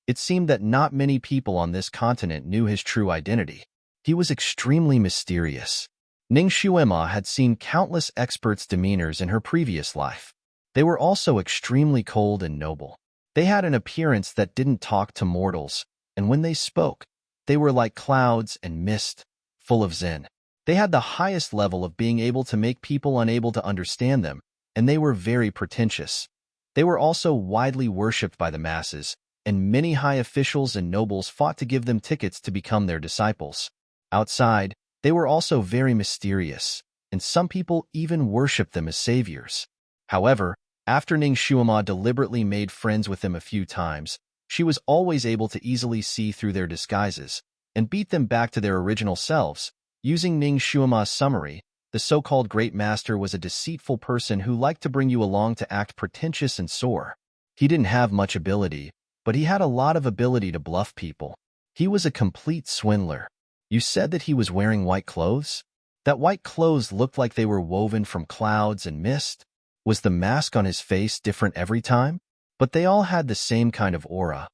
A: It seemed that not many people on this continent knew his true identity. He was extremely mysterious. Ning Xuema had seen countless experts' demeanors in her previous life. They were also extremely cold and noble. They had an appearance that didn't talk to mortals, and when they spoke, they were like clouds and mist, full of zen. They had the highest level of being able to make people unable to understand them, and they were very pretentious. They were also widely worshipped by the masses, and many high officials and nobles fought to give them tickets to become their disciples. Outside, they were also very mysterious, and some people even worshipped them as saviors. However, after Ning Xuema deliberately made friends with them a few times, she was always able to easily see through their disguises and beat them back to their original selves, Using Ning Xuema's summary, the so-called Great Master was a deceitful person who liked to bring you along to act pretentious and sore. He didn't have much ability, but he had a lot of ability to bluff people. He was a complete swindler. You said that he was wearing white clothes? That white clothes looked like they were woven from clouds and mist? Was the mask on his face different every time? But they all had the same kind of aura.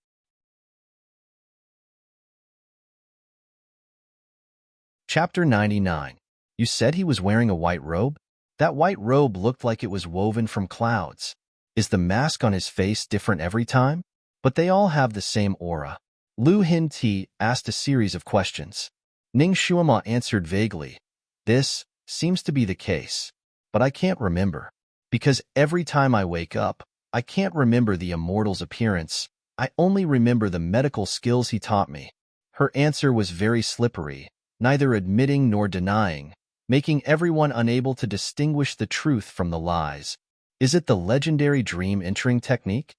A: Chapter 99. You said he was wearing a white robe? That white robe looked like it was woven from clouds. Is the mask on his face different every time? But they all have the same aura. Lu Hin-ti asked a series of questions. Ning Xuema answered vaguely. This seems to be the case, but I can't remember. Because every time I wake up, I can't remember the immortal's appearance. I only remember the medical skills he taught me. Her answer was very slippery, neither admitting nor denying, making everyone unable to distinguish the truth from the lies. Is it the legendary dream entering technique?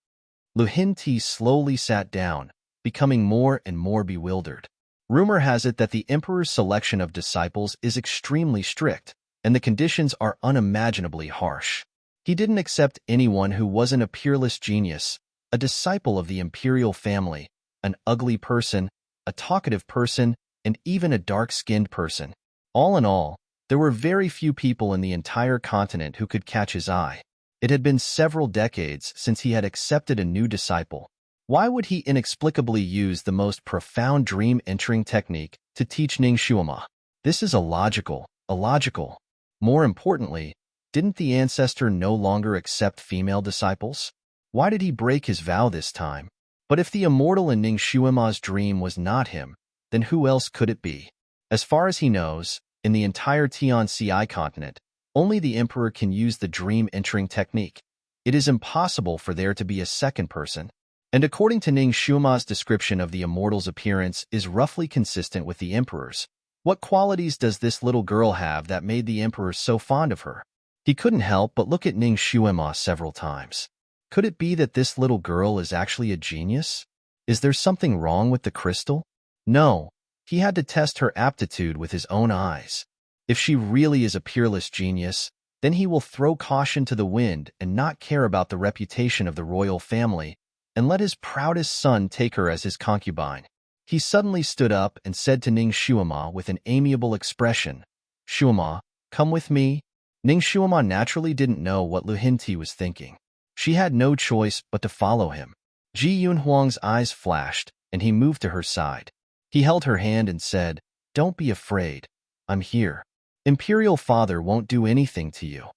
A: Lu Hin-ti slowly sat down, becoming more and more bewildered. Rumor has it that the emperor's selection of disciples is extremely strict, and the conditions are unimaginably harsh. He didn't accept anyone who wasn't a peerless genius, a disciple of the imperial family, an ugly person, a talkative person, and even a dark-skinned person. All in all, there were very few people in the entire continent who could catch his eye. It had been several decades since he had accepted a new disciple. Why would he inexplicably use the most profound dream-entering technique to teach Ning Xuema? This is illogical. More importantly, didn't the ancestor no longer accept female disciples? Why did he break his vow this time? But if the immortal in Ning Xuema's dream was not him, then who else could it be? As far as he knows, in the entire Tianci continent, only the emperor can use the dream-entering technique. It is impossible for there to be a second person. And according to Ning Xuema's description of the immortal's appearance is roughly consistent with the emperor's. What qualities does this little girl have that made the emperor so fond of her? He couldn't help but look at Ning Xuema several times. Could it be that this little girl is actually a genius? Is there something wrong with the crystal? No, he had to test her aptitude with his own eyes. If she really is a peerless genius, then he will throw caution to the wind and not care about the reputation of the royal family, and let his proudest son take her as his concubine. He suddenly stood up and said to Ning Xuema with an amiable expression, "Xuema, come with me." Ning Xuema naturally didn't know what Lu Hin-ti was thinking. She had no choice but to follow him. Ji Yunhuang's eyes flashed, and he moved to her side. He held her hand and said, "Don't be afraid. I'm here. Imperial Father won't do anything to you."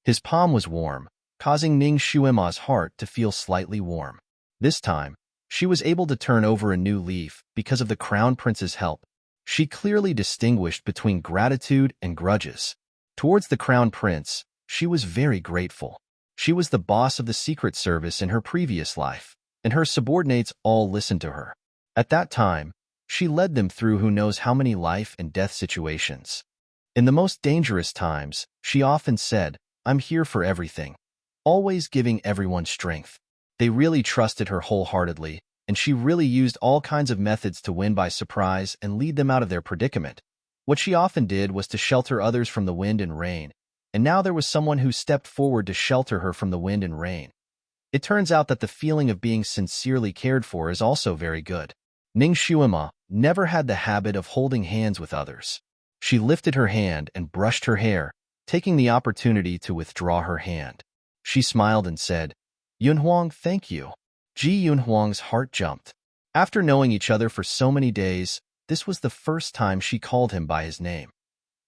A: His palm was warm, causing Ning Xuema's heart to feel slightly warm. This time, she was able to turn over a new leaf because of the Crown Prince's help. She clearly distinguished between gratitude and grudges. Towards the Crown Prince, she was very grateful. She was the boss of the Secret Service in her previous life, and her subordinates all listened to her. At that time, she led them through who knows how many life and death situations. In the most dangerous times, she often said, "I'm here for everything," always giving everyone strength. They really trusted her wholeheartedly, and she really used all kinds of methods to win by surprise and lead them out of their predicament. What she often did was to shelter others from the wind and rain, and now there was someone who stepped forward to shelter her from the wind and rain. It turns out that the feeling of being sincerely cared for is also very good. Ning Xuema never had the habit of holding hands with others. She lifted her hand and brushed her hair, taking the opportunity to withdraw her hand. She smiled and said, "Yunhuang, thank you." Ji Yunhuang's heart jumped. After knowing each other for so many days, this was the first time she called him by his name.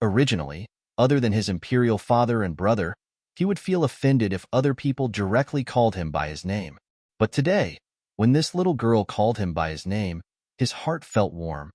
A: Originally, other than his imperial father and brother, he would feel offended if other people directly called him by his name. But today, when this little girl called him by his name, his heart felt warm.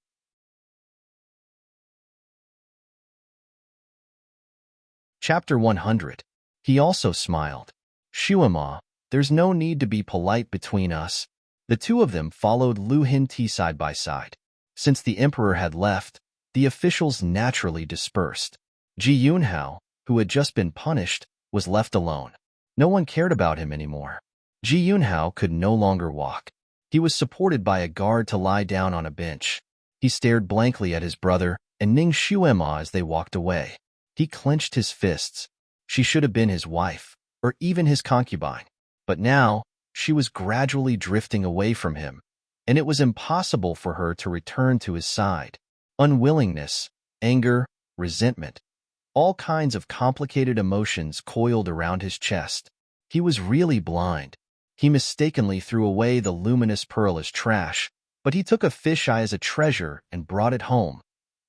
A: Chapter 100. He also smiled. "Xuema, there's no need to be polite between us." The two of them followed Lu Hin-ti side by side. Since the emperor had left, the officials naturally dispersed. Ji Yunhao, who had just been punished, was left alone. No one cared about him anymore. Ji Yunhao could no longer walk. He was supported by a guard to lie down on a bench. He stared blankly at his brother, and Ning Shuema as they walked away. He clenched his fists. She should have been his wife, or even his concubine. But now, she was gradually drifting away from him, and it was impossible for her to return to his side. Unwillingness, anger, resentment, all kinds of complicated emotions coiled around his chest. He was really blind. He mistakenly threw away the luminous pearl as trash, but he took a fisheye as a treasure and brought it home.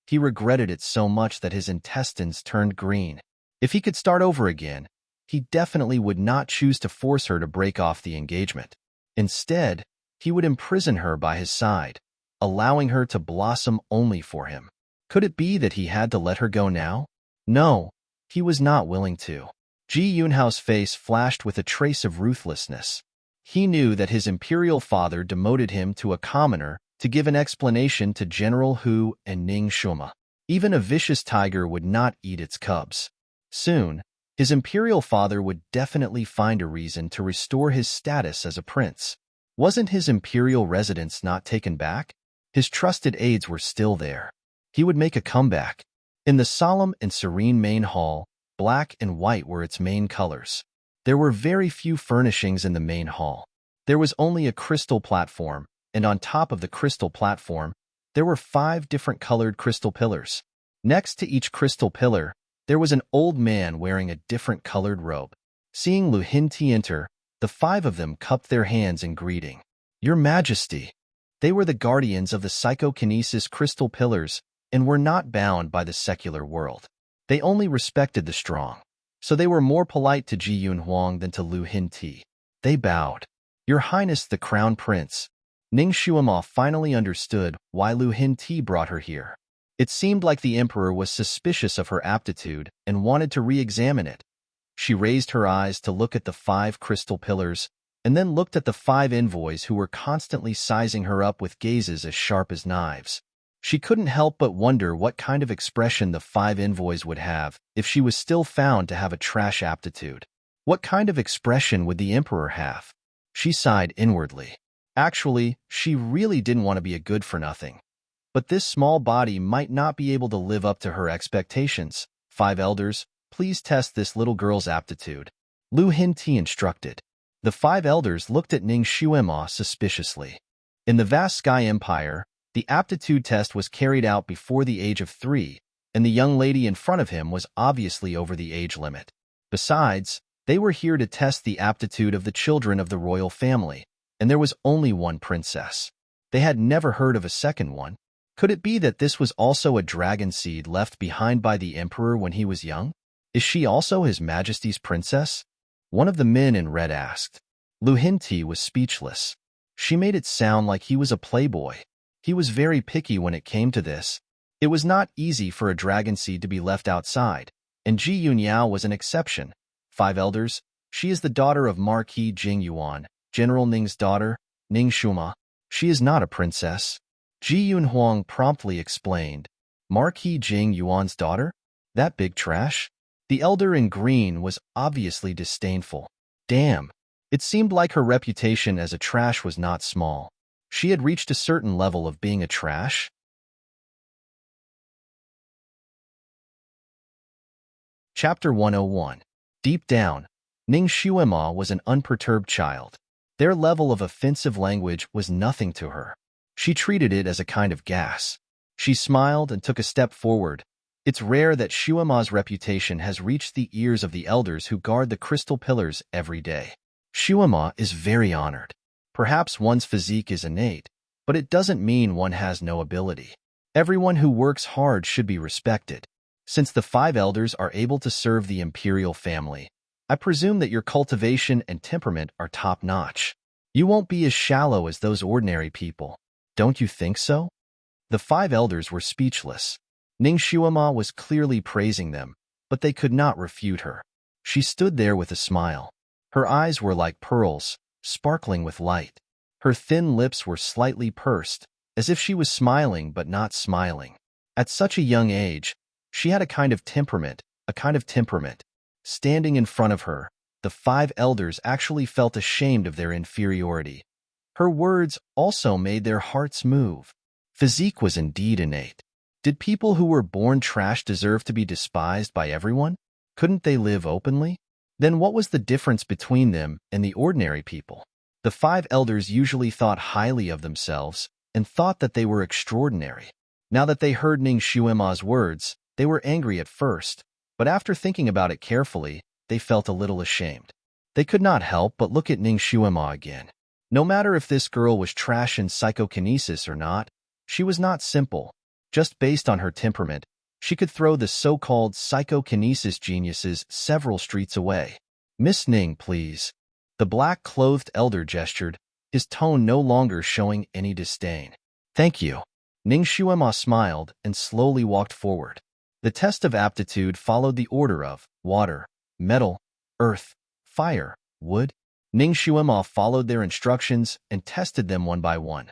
A: He regretted it so much that his intestines turned green. If he could start over again, he definitely would not choose to force her to break off the engagement. Instead, he would imprison her by his side, allowing her to blossom only for him. Could it be that he had to let her go now? No, he was not willing to. Ji Yunhao's face flashed with a trace of ruthlessness. He knew that his imperial father demoted him to a commoner to give an explanation to General Hu and Ning Shuema. Even a vicious tiger would not eat its cubs. Soon, his imperial father would definitely find a reason to restore his status as a prince. Wasn't his imperial residence not taken back? His trusted aides were still there. He would make a comeback. In the solemn and serene main hall, black and white were its main colors. There were very few furnishings in the main hall. There was only a crystal platform, and on top of the crystal platform, there were 5 different colored crystal pillars. Next to each crystal pillar, there was an old man wearing a different colored robe. Seeing Lu Hinti enter, the 5 of them cupped their hands in greeting. Your Majesty! They were the guardians of the psychokinesis crystal pillars and were not bound by the secular world. They only respected the strong, so they were more polite to Ji Yun Huang than to Lu Hinti. They bowed. Your Highness the Crown Prince. Ning Shuema finally understood why Lu Hinti brought her here. It seemed like the emperor was suspicious of her aptitude and wanted to re-examine it. She raised her eyes to look at the 5 crystal pillars, and then looked at the 5 envoys who were constantly sizing her up with gazes as sharp as knives. She couldn't help but wonder what kind of expression the 5 envoys would have if she was still found to have a trash aptitude. What kind of expression would the emperor have? She sighed inwardly. Actually, she really didn't want to be a good-for-nothing. But this small body might not be able to live up to her expectations. 5 elders, please test this little girl's aptitude. Lu Hinti instructed. The 5 elders looked at Ning Shuema suspiciously. In the vast Sky Empire, the aptitude test was carried out before the age of 3, and the young lady in front of him was obviously over the age limit. Besides, they were here to test the aptitude of the children of the royal family, and there was only one princess. They had never heard of a second one. Could it be that this was also a dragon seed left behind by the emperor when he was young? Is she also His Majesty's princess? One of the men in red asked. Lu Hinti was speechless. She made it sound like he was a playboy. He was very picky when it came to this. It was not easy for a dragon seed to be left outside, and Ji Yunyao was an exception. 5 elders, she is the daughter of Marquis Jing Yuan, General Ning's daughter, Ning Shuema. She is not a princess. Ji Yun Huang promptly explained. Marquis Jing Yuan's daughter? That big trash? The elder in green was obviously disdainful. Damn. It seemed like her reputation as a trash was not small. She had reached a certain level of being a trash. Chapter 101. Deep down, Ning Shuema was an unperturbed child. Their level of offensive language was nothing to her. She treated it as a kind of gas. She smiled and took a step forward. It's rare that Shuema's reputation has reached the ears of the elders who guard the crystal pillars every day. Shuema is very honored. Perhaps one's physique is innate, but it doesn't mean one has no ability. Everyone who works hard should be respected. Since the 5 elders are able to serve the imperial family, I presume that your cultivation and temperament are top-notch. You won't be as shallow as those ordinary people. Don't you think so? The 5 elders were speechless. Ning Shuema was clearly praising them, but they could not refute her. She stood there with a smile. Her eyes were like pearls, sparkling with light. Her thin lips were slightly pursed, as if she was smiling but not smiling. At such a young age, she had a kind of temperament. Standing in front of her, the 5 elders actually felt ashamed of their inferiority. Her words also made their hearts move. Physique was indeed innate. Did people who were born trash deserve to be despised by everyone? Couldn't they live openly? Then what was the difference between them and the ordinary people? The five elders usually thought highly of themselves and thought that they were extraordinary. Now that they heard Ning Xuema's words, they were angry at first, but after thinking about it carefully, they felt a little ashamed. They could not help but look at Ning Xuema again. No matter if this girl was trash in psychokinesis or not, she was not simple. Just based on her temperament, she could throw the so-called psychokinesis geniuses several streets away. "Miss Ning, please." The black-clothed elder gestured, his tone no longer showing any disdain. "Thank you." Ning Xuema smiled and slowly walked forward. The test of aptitude followed the order of water, metal, earth, fire, wood. Ning Xuema followed their instructions and tested them one by one.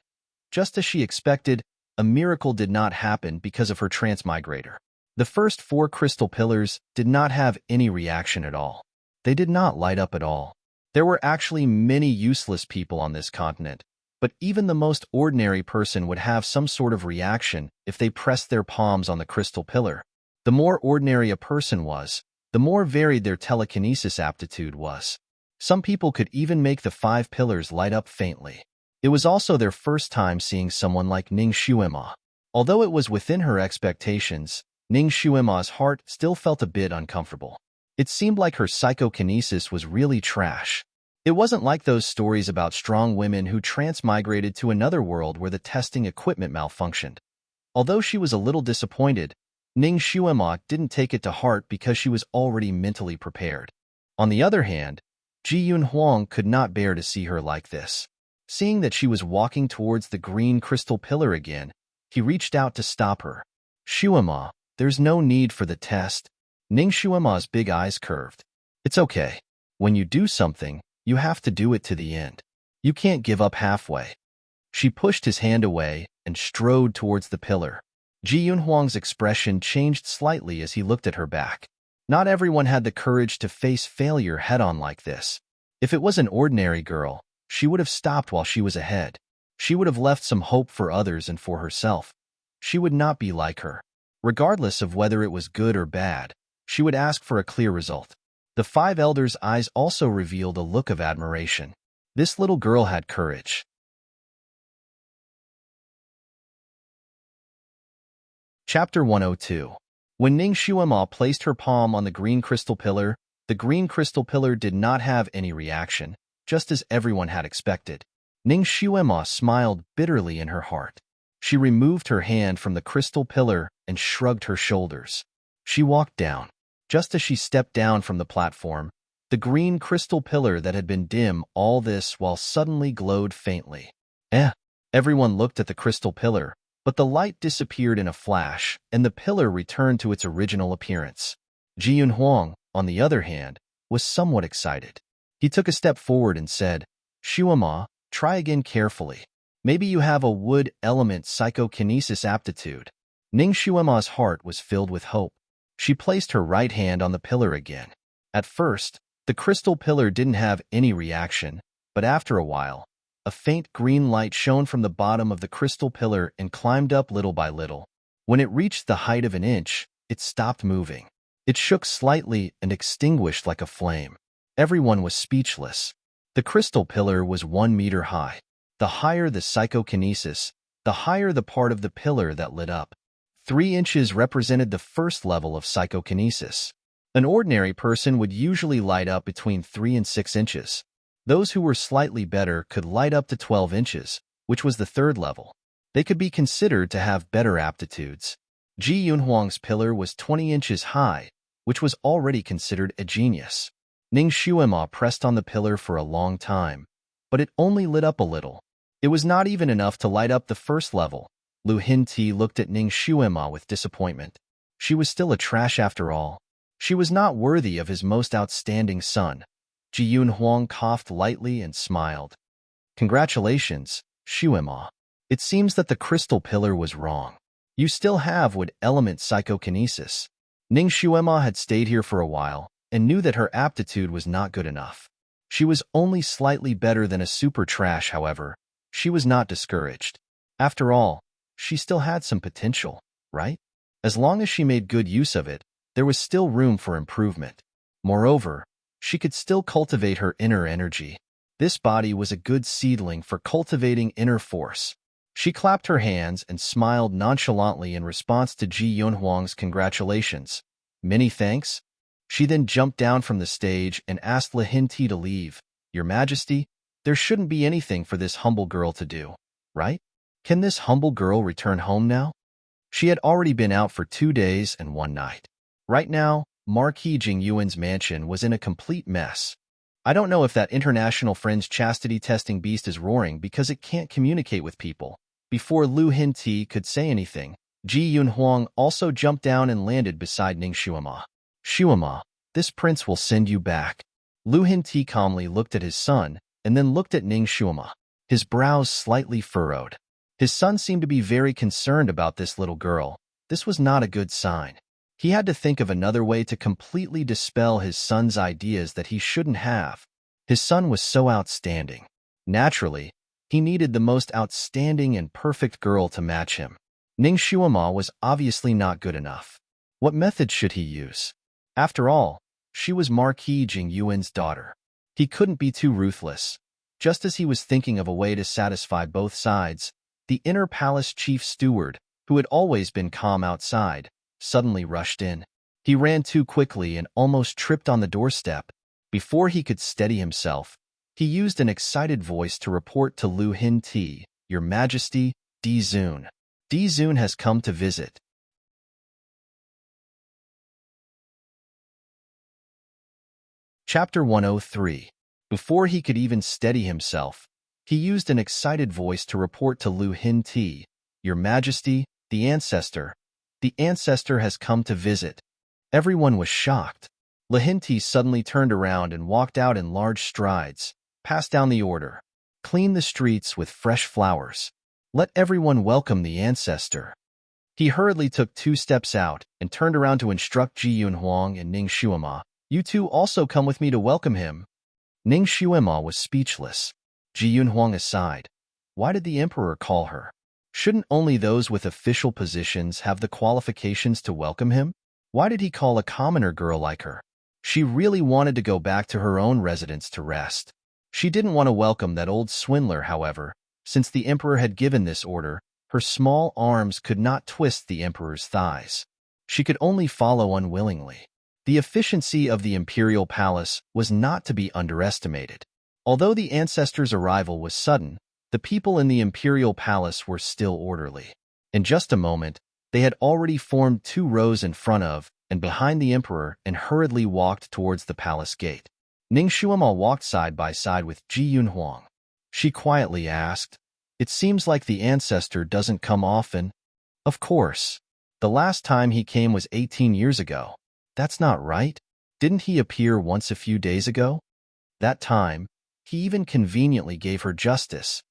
A: Just as she expected, a miracle did not happen because of her transmigrator. The first 4 crystal pillars did not have any reaction at all. They did not light up at all. There were actually many useless people on this continent, but even the most ordinary person would have some sort of reaction if they pressed their palms on the crystal pillar. The more ordinary a person was, the more varied their telekinesis aptitude was. Some people could even make the 5 pillars light up faintly. It was also their first time seeing someone like Ning Xuema. Although it was within her expectations, Ning Xuema's heart still felt a bit uncomfortable. It seemed like her psychokinesis was really trash. It wasn't like those stories about strong women who transmigrated to another world where the testing equipment malfunctioned. Although she was a little disappointed, Ning Xuema didn't take it to heart because she was already mentally prepared. On the other hand, Ji Yun Huang could not bear to see her like this. Seeing that she was walking towards the green crystal pillar again, he reached out to stop her. "Xuema, there's no need for the test." Ning Xuema's big eyes curved. "It's okay. When you do something, you have to do it to the end. You can't give up halfway." She pushed his hand away and strode towards the pillar. Ji Yun Huang's expression changed slightly as he looked at her back. Not everyone had the courage to face failure head-on like this. If it was an ordinary girl, she would have stopped while she was ahead. She would have left some hope for others and for herself. She would not be like her. Regardless of whether it was good or bad, she would ask for a clear result. The 5 elders' eyes also revealed a look of admiration. This little girl had courage. Chapter 102. When Ning Xuema placed her palm on the green crystal pillar, the green crystal pillar did not have any reaction, just as everyone had expected. Ning Xuema smiled bitterly in her heart. She removed her hand from the crystal pillar and shrugged her shoulders. She walked down. Just as she stepped down from the platform, the green crystal pillar that had been dim all this while suddenly glowed faintly. Everyone looked at the crystal pillar, but the light disappeared in a flash, and the pillar returned to its original appearance. Ji Yun Huang, on the other hand, was somewhat excited. He took a step forward and said, "Xuema, try again carefully. Maybe you have a wood element psychokinesis aptitude." Ning Xuema's heart was filled with hope. She placed her right hand on the pillar again. At first, the crystal pillar didn't have any reaction, but after a while, a faint green light shone from the bottom of the crystal pillar and climbed up little by little. When it reached the height of an inch, it stopped moving. It shook slightly and extinguished like a flame. Everyone was speechless. The crystal pillar was 1 meter high. The higher the psychokinesis, the higher the part of the pillar that lit up. 3 inches represented the first level of psychokinesis. An ordinary person would usually light up between 3 and 6 inches. Those who were slightly better could light up to 12 inches, which was the 3rd level. They could be considered to have better aptitudes. Ji Yun Huang's pillar was 20 inches high, which was already considered a genius. Ning Xuema pressed on the pillar for a long time, but it only lit up a little. It was not even enough to light up the 1st level. Lu Hinti looked at Ning Xuema with disappointment. She was still a trash after all. She was not worthy of his most outstanding son. Ji Yun Huang coughed lightly and smiled. "Congratulations, Xuema. It seems that the crystal pillar was wrong. You still have wood element psychokinesis." Ning Xuema had stayed here for a while and knew that her aptitude was not good enough. She was only slightly better than a super trash, however. She was not discouraged. After all, she still had some potential, right? As long as she made good use of it, there was still room for improvement. Moreover, she could still cultivate her inner energy. This body was a good seedling for cultivating inner force. She clapped her hands and smiled nonchalantly in response to Ji Yunhuang's congratulations. Many thanks. She then jumped down from the stage and asked Li Hinti to leave. Your Majesty, there shouldn't be anything for this humble girl to do, right? Can this humble girl return home now? She had already been out for 2 days and 1 night. Right now, Marquis Jing Yuan's mansion was in a complete mess. I don't know if that international friend's chastity testing beast is roaring because it can't communicate with people. Before Lu Hinti could say anything, Ji Yunhuang also jumped down and landed beside Ning Xuema. Xuema, this prince will send you back. Lu Hinti calmly looked at his son and then looked at Ning Xuema. His brows slightly furrowed. His son seemed to be very concerned about this little girl. This was not a good sign. He had to think of another way to completely dispel his son's ideas that he shouldn't have. His son was so outstanding. Naturally, he needed the most outstanding and perfect girl to match him. Ning Xuema was obviously not good enough. What method should he use? After all, she was Marquis Jing Yuan's daughter. He couldn't be too ruthless. Just as he was thinking of a way to satisfy both sides, the inner palace chief steward, who had always been calm outside, suddenly rushed in. He ran too quickly and almost tripped on the doorstep. Before he could steady himself, he used an excited voice to report to Lu Hinti, Your Majesty, Di Zun. Di Zun has come to visit. Chapter 103. Before he could even steady himself, he used an excited voice to report to Lu Hinti, Your Majesty, the ancestor. The ancestor has come to visit. Everyone was shocked. Lu Hinti suddenly turned around and walked out in large strides. Pass down the order. Clean the streets with fresh flowers. Let everyone welcome the ancestor. He hurriedly took 2 steps out and turned around to instruct Ji Yunhuang and Ning Xuema. You two also come with me to welcome him. Ning Xuema was speechless. Ji Yunhuang aside. Why did the emperor call her? Shouldn't only those with official positions have the qualifications to welcome him? Why did he call a commoner girl like her? She really wanted to go back to her own residence to rest. She didn't want to welcome that old swindler, however. Since the emperor had given this order, her small arms could not twist the emperor's thighs. She could only follow unwillingly. The efficiency of the imperial palace was not to be underestimated. Although the ancestor's arrival was sudden, the people in the imperial palace were still orderly. In just a moment, they had already formed 2 rows in front of and behind the emperor and hurriedly walked towards the palace gate. Ning Xuema walked side by side with Ji Yunhuang. She quietly asked, It seems like the ancestor doesn't come often. Of course. The last time he came was 18 years ago. That's not right. Didn't he appear once a few days ago? That time, he even conveniently gave her justice.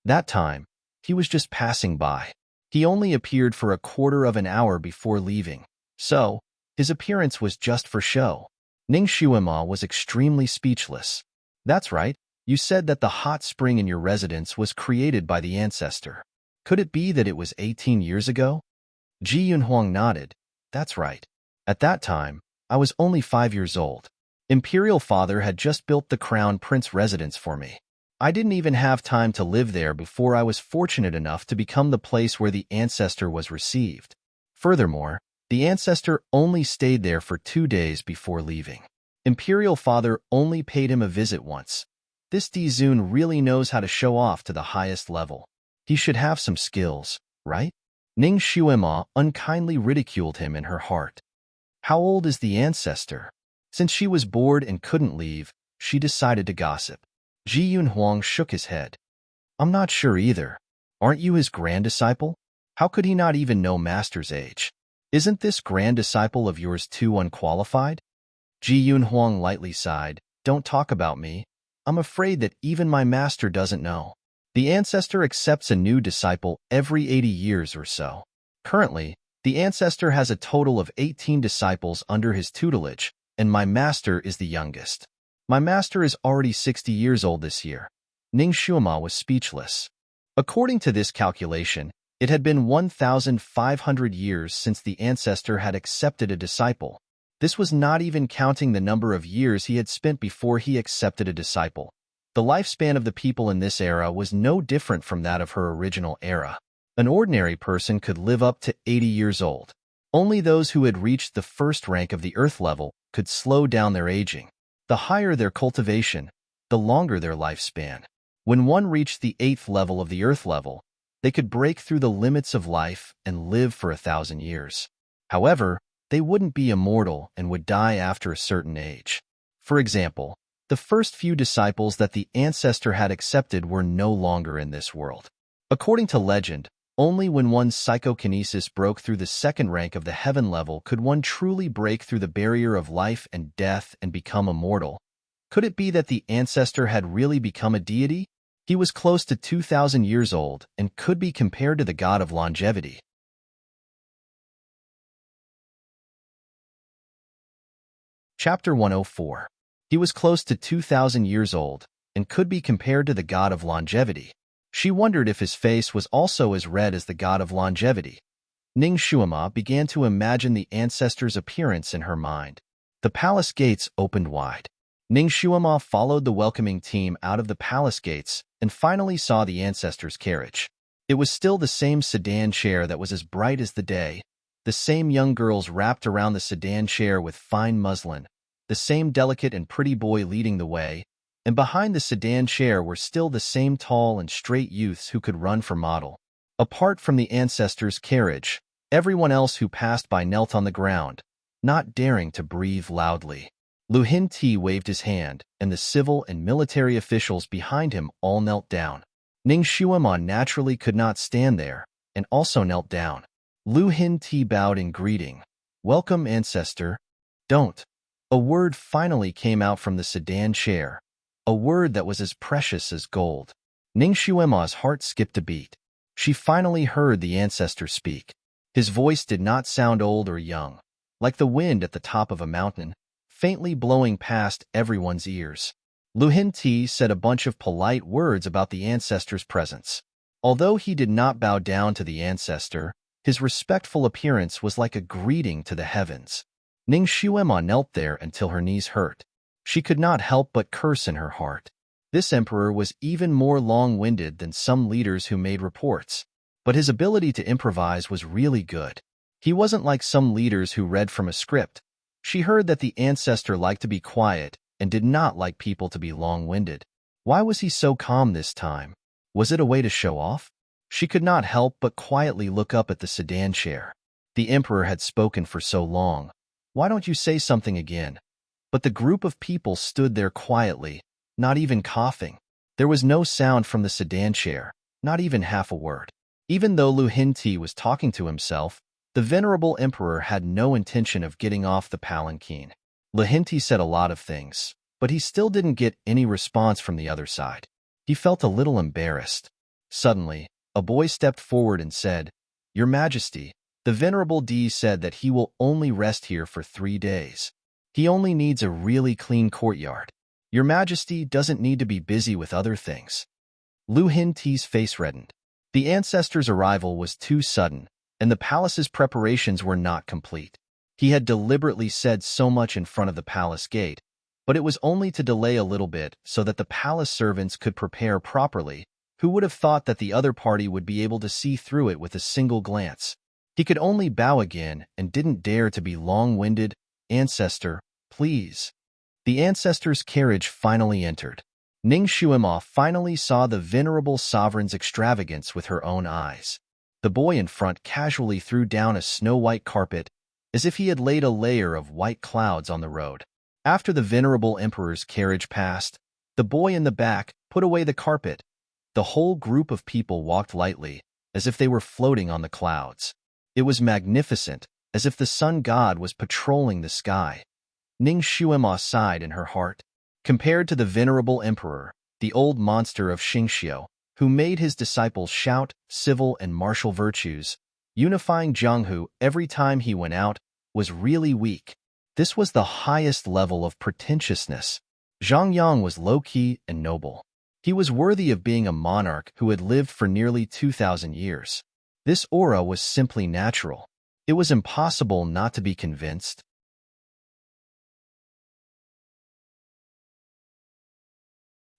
A: That time, he was just passing by. He only appeared for a quarter of an hour before leaving. So, his appearance was just for show. Ning Xuema was extremely speechless. That's right. You said that the hot spring in your residence was created by the ancestor. Could it be that it was 18 years ago? Ji Yunhuang nodded. That's right. At that time, I was only 5 years old. Imperial Father had just built the Crown Prince residence for me. I didn't even have time to live there before I was fortunate enough to become the place where the ancestor was received. Furthermore, the ancestor only stayed there for 2 days before leaving. Imperial Father only paid him a visit once. This Di Zun really knows how to show off to the highest level. He should have some skills, right? Ning Xuema unkindly ridiculed him in her heart. How old is the ancestor? Since she was bored and couldn't leave, she decided to gossip. Ji Yunhuang shook his head. I'm not sure either. Aren't you his grand disciple? How could he not even know Master's age? Isn't this grand disciple of yours too unqualified? Ji Yunhuang lightly sighed. Don't talk about me. I'm afraid that even my master doesn't know. The ancestor accepts a new disciple every 80 years or so. Currently, the ancestor has a total of 18 disciples under his tutelage, and my master is the youngest. My master is already 60 years old this year. Ning Xuema was speechless. According to this calculation, It had been 1,500 years since the ancestor had accepted a disciple. This was not even counting the number of years he had spent before he accepted a disciple. The lifespan of the people in this era was no different from that of her original era. An ordinary person could live up to 80 years old. Only those who had reached the first rank of the Earth level could slow down their aging. The higher their cultivation, the longer their lifespan. When one reached the 8th level of the Earth level, they could break through the limits of life and live for 1,000 years. However, they wouldn't be immortal and would die after a certain age. For example, the first few disciples that the ancestor had accepted were no longer in this world. According to legend, only when one's psychokinesis broke through the second rank of the heaven level could one truly break through the barrier of life and death and become immortal. Could it be that the ancestor had really become a deity? He was close to 2,000 years old and could be compared to the god of longevity. Chapter 104. He was close to 2,000 years old and could be compared to the god of longevity. She wondered if his face was also as red as the god of longevity. Ning Xuema began to imagine the ancestor's appearance in her mind. The palace gates opened wide. Ning Xuema followed the welcoming team out of the palace gates and finally saw the ancestor's carriage. It was still the same sedan chair that was as bright as the day, the same young girls wrapped around the sedan chair with fine muslin, the same delicate and pretty boy leading the way, and behind the sedan chair were still the same tall and straight youths who could run for model. Apart from the ancestor's carriage, everyone else who passed by knelt on the ground, not daring to breathe loudly. Lu Hin-ti waved his hand, and the civil and military officials behind him all knelt down. Ning Xuema naturally could not stand there, and also knelt down. Lu Hin-ti bowed in greeting. "Welcome, ancestor." "Don't." A word finally came out from the sedan chair, a word that was as precious as gold. Ning Xuema's heart skipped a beat. She finally heard the ancestor speak. His voice did not sound old or young, like the wind at the top of a mountain, faintly blowing past everyone's ears. Lu Hin-ti said a bunch of polite words about the ancestor's presence. Although he did not bow down to the ancestor, his respectful appearance was like a greeting to the heavens. Ning Xuema knelt there until her knees hurt. She could not help but curse in her heart. This emperor was even more long-winded than some leaders who made reports, but his ability to improvise was really good. He wasn't like some leaders who read from a script. She heard that the ancestor liked to be quiet and did not like people to be long-winded. Why was he so calm this time? Was it a way to show off? She could not help but quietly look up at the sedan chair. The emperor had spoken for so long. Why don't you say something again? But the group of people stood there quietly, not even coughing. There was no sound from the sedan chair, not even half a word. Even though Lu Hin-ti was talking to himself, the venerable emperor had no intention of getting off the palanquin. Lu Hin-ti said a lot of things, but he still didn't get any response from the other side. He felt a little embarrassed. Suddenly, a boy stepped forward and said, "Your Majesty, the Venerable D said that he will only rest here for 3 days. He only needs a really clean courtyard. Your Majesty doesn't need to be busy with other things." Lu Hin-ti's face reddened. The ancestor's arrival was too sudden, and the palace's preparations were not complete. He had deliberately said so much in front of the palace gate, but it was only to delay a little bit so that the palace servants could prepare properly. Who would have thought that the other party would be able to see through it with a single glance? He could only bow again and didn't dare to be long-winded. "Ancestor, please." The ancestor's carriage finally entered. Ning Xuema finally saw the venerable sovereign's extravagance with her own eyes. The boy in front casually threw down a snow-white carpet, as if he had laid a layer of white clouds on the road. After the venerable emperor's carriage passed, the boy in the back put away the carpet. The whole group of people walked lightly, as if they were floating on the clouds. It was magnificent, as if the sun god was patrolling the sky. Ning Xuema sighed in her heart. Compared to the venerable emperor, the old monster of Xingxiu, who made his disciples shout civil and martial virtues, unifying Jianghu every time he went out, was really weak. This was the highest level of pretentiousness. Zhang Yang was low-key and noble. He was worthy of being a monarch who had lived for nearly 2,000 years. This aura was simply natural. It was impossible not to be convinced.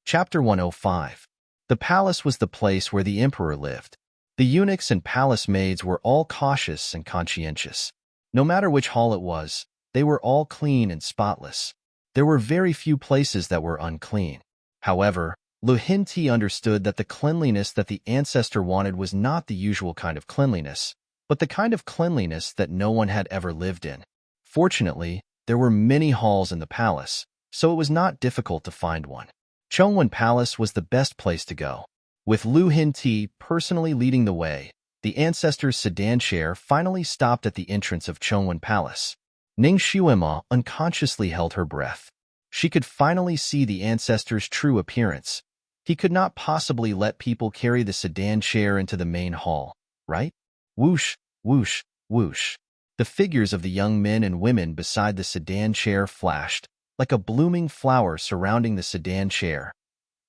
A: Chapter 105. The palace was the place where the emperor lived. The eunuchs and palace maids were all cautious and conscientious. No matter which hall it was, they were all clean and spotless. There were very few places that were unclean. However, Lu Hinti understood that the cleanliness that the ancestor wanted was not the usual kind of cleanliness, but the kind of cleanliness that no one had ever lived in. Fortunately, there were many halls in the palace, so it was not difficult to find one. Chongwen Palace was the best place to go. With Lu Hinti personally leading the way, the ancestor's sedan chair finally stopped at the entrance of Chongwen Palace. Ning Xuema unconsciously held her breath. She could finally see the ancestor's true appearance. He could not possibly let people carry the sedan chair into the main hall, right? Whoosh, whoosh, whoosh. The figures of the young men and women beside the sedan chair flashed, like a blooming flower surrounding the sedan chair.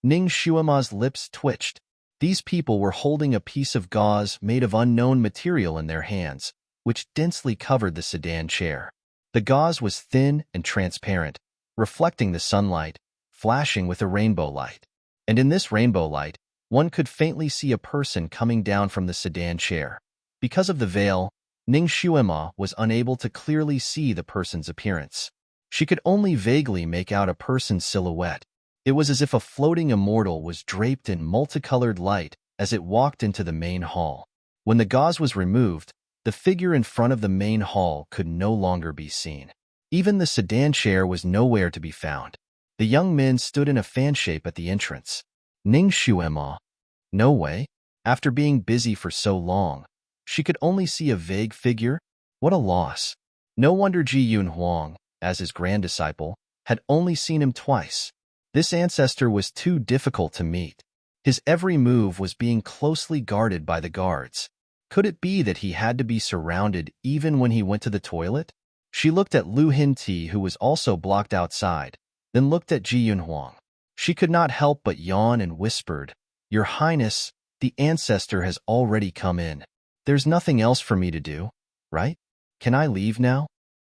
A: Ning Xuema's lips twitched. These people were holding a piece of gauze made of unknown material in their hands, which densely covered the sedan chair. The gauze was thin and transparent, reflecting the sunlight, flashing with a rainbow light. And in this rainbow light, one could faintly see a person coming down from the sedan chair. Because of the veil, Ning Xuema was unable to clearly see the person's appearance. She could only vaguely make out a person's silhouette. It was as if a floating immortal was draped in multicolored light as it walked into the main hall. When the gauze was removed, the figure in front of the main hall could no longer be seen. Even the sedan chair was nowhere to be found. The young men stood in a fan shape at the entrance. Ning Xuema. No way. After being busy for so long, she could only see a vague figure. What a loss. No wonder Ji Yun Huang, as his grand disciple, had only seen him twice. This ancestor was too difficult to meet. His every move was being closely guarded by the guards. Could it be that he had to be surrounded even when he went to the toilet? She looked at Lu Hinti, who was also blocked outside, then looked at Ji Yun Huang. She could not help but yawn and whispered, "Your Highness, the ancestor has already come in. There's nothing else for me to do, right? Can I leave now?"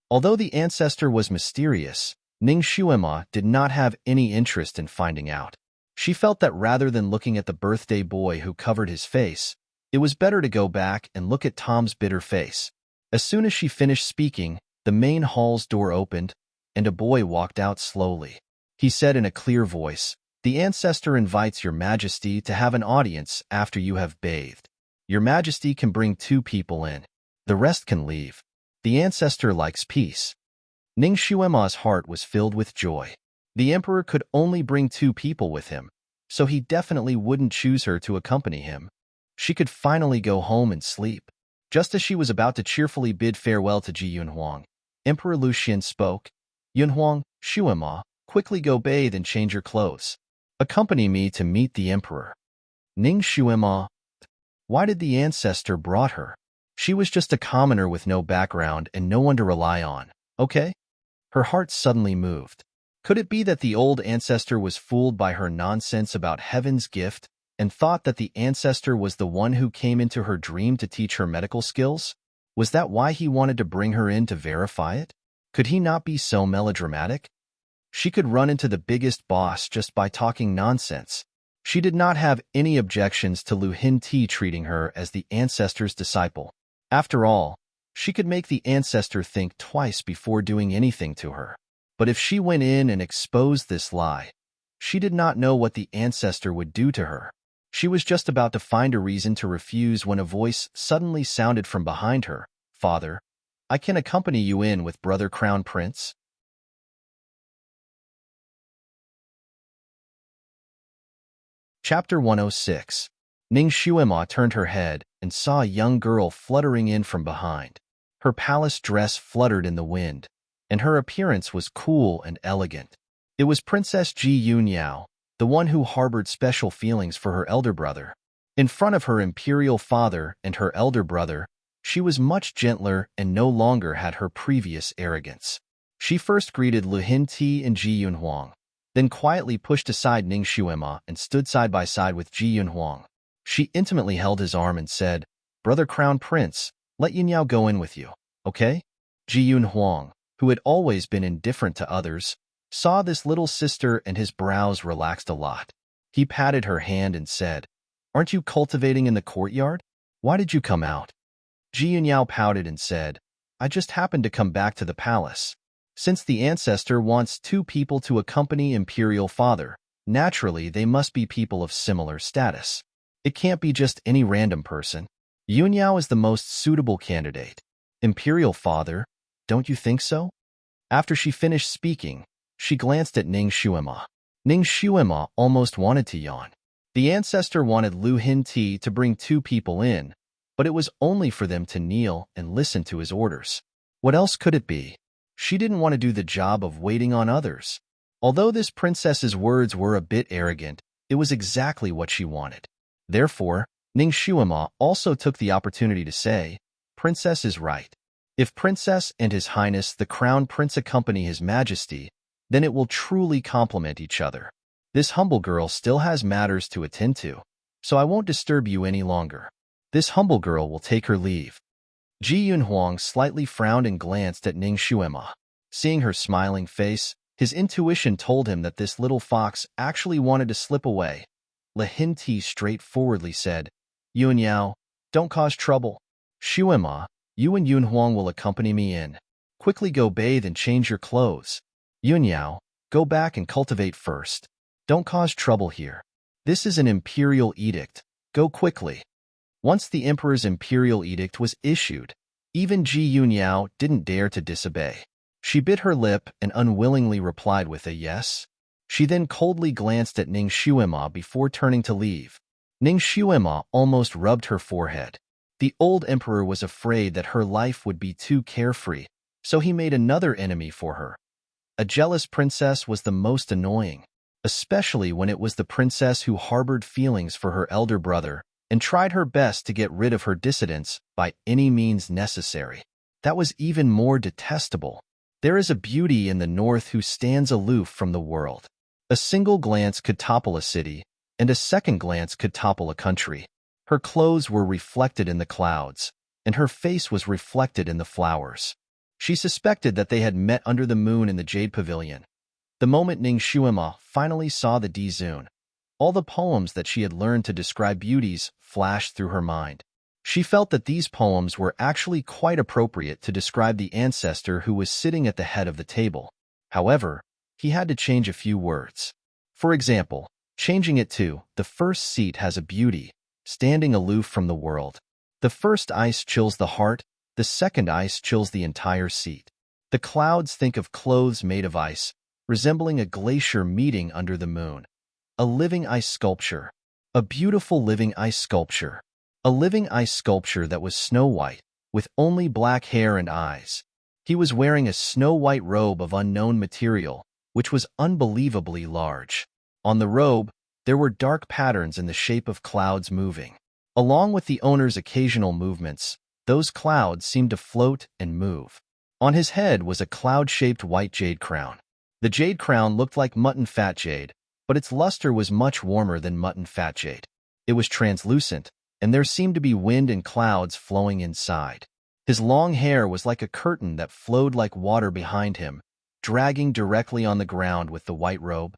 A: Although the ancestor was mysterious, Ning Xuema did not have any interest in finding out. She felt that rather than looking at the birthday boy who covered his face, it was better to go back and look at Tom's bitter face. As soon as she finished speaking, the main hall's door opened, and a boy walked out slowly. He said in a clear voice, "The ancestor invites your majesty to have an audience after you have bathed. Your majesty can bring 2 people in. The rest can leave. The ancestor likes peace." Ning Xuema's heart was filled with joy. The emperor could only bring 2 people with him, so he definitely wouldn't choose her to accompany him. She could finally go home and sleep. Just as she was about to cheerfully bid farewell to Ji Yun Huang, Emperor Lucian spoke. "Yun Huang, Xuema, quickly go bathe and change your clothes. Accompany me to meet the emperor." Ning Xuema. Why did the ancestor brought her? She was just a commoner with no background and no one to rely on, okay? Her heart suddenly moved. Could it be that the old ancestor was fooled by her nonsense about heaven's gift and thought that the ancestor was the one who came into her dream to teach her medical skills? Was that why he wanted to bring her in to verify it? Could he not be so melodramatic? She could run into the biggest boss just by talking nonsense. She did not have any objections to Lu Hinti treating her as the ancestor's disciple. After all, she could make the ancestor think twice before doing anything to her. But if she went in and exposed this lie, she did not know what the ancestor would do to her. She was just about to find a reason to refuse when a voice suddenly sounded from behind her. "Father, I can accompany you in with Brother Crown Prince." Chapter 106. Ning Xuema turned her head and saw a young girl fluttering in from behind. Her palace dress fluttered in the wind, and her appearance was cool and elegant. It was Princess Ji Yun Yao, the one who harbored special feelings for her elder brother. In front of her imperial father and her elder brother, she was much gentler and no longer had her previous arrogance. She first greeted Lu Hinti and Ji Yun Huang, then quietly pushed aside Ning Xuema and stood side by side with Ji Yun Huang. She intimately held his arm and said, Brother Crown Prince, let Yinyao go in with you, okay? Ji Yun Huang, who had always been indifferent to others, saw this little sister and his brows relaxed a lot. He patted her hand and said, "Aren't you cultivating in the courtyard? Why did you come out?" Ji Yunyao pouted and said, "I just happened to come back to the palace. Since the ancestor wants 2 people to accompany Imperial Father, naturally they must be people of similar status. It can't be just any random person. Yunyao is the most suitable candidate. Imperial Father, don't you think so?" After she finished speaking, she glanced at Ning Xuema. Ning Xuema almost wanted to yawn. The ancestor wanted Lu Hinti to bring 2 people in, but it was only for them to kneel and listen to his orders. What else could it be? She didn't want to do the job of waiting on others. Although this princess's words were a bit arrogant, it was exactly what she wanted. Therefore, Ning Xuema also took the opportunity to say, "Princess is right. If Princess and His Highness the Crown Prince accompany His Majesty, then it will truly complement each other. This humble girl still has matters to attend to, so I won't disturb you any longer. This humble girl will take her leave." Ji Yun Huang slightly frowned and glanced at Ning Xuema. Seeing her smiling face, his intuition told him that this little fox actually wanted to slip away. Lu Hinti straightforwardly said, "Yun Yao, don't cause trouble. Xuema, you and Yun Huang will accompany me in. Quickly go bathe and change your clothes. Yun Yao, go back and cultivate first. Don't cause trouble here. This is an imperial edict. Go quickly." Once the emperor's imperial edict was issued, even Ji Yunyao didn't dare to disobey. She bit her lip and unwillingly replied with a yes. She then coldly glanced at Ning Xuema before turning to leave. Ning Xuema almost rubbed her forehead. The old emperor was afraid that her life would be too carefree, so he made another enemy for her. A jealous princess was the most annoying, especially when it was the princess who harbored feelings for her elder brother and tried her best to get rid of her dissidents by any means necessary. That was even more detestable. There is a beauty in the north who stands aloof from the world. A single glance could topple a city, and a second glance could topple a country. Her clothes were reflected in the clouds, and her face was reflected in the flowers. She suspected that they had met under the moon in the Jade Pavilion. The moment Ning Xuema finally saw the Dizun, all the poems that she had learned to describe beauties flashed through her mind. She felt that these poems were actually quite appropriate to describe the ancestor who was sitting at the head of the table. However, he had to change a few words. For example, changing it to, "The first seat has a beauty, standing aloof from the world. The first ice chills the heart, the second ice chills the entire seat. The clouds think of clothes made of ice, resembling a glacier meeting under the moon. A living ice sculpture. A beautiful living ice sculpture. A living ice sculpture that was snow white, with only black hair and eyes. He was wearing a snow-white robe of unknown material, which was unbelievably large. On the robe, there were dark patterns in the shape of clouds moving. Along with the owner's occasional movements, those clouds seemed to float and move. On his head was a cloud-shaped white jade crown. The jade crown looked like mutton fat jade, but its luster was much warmer than mutton fat jade. It was translucent, and there seemed to be wind and clouds flowing inside. His long hair was like a curtain that flowed like water behind him, dragging directly on the ground with the white robe.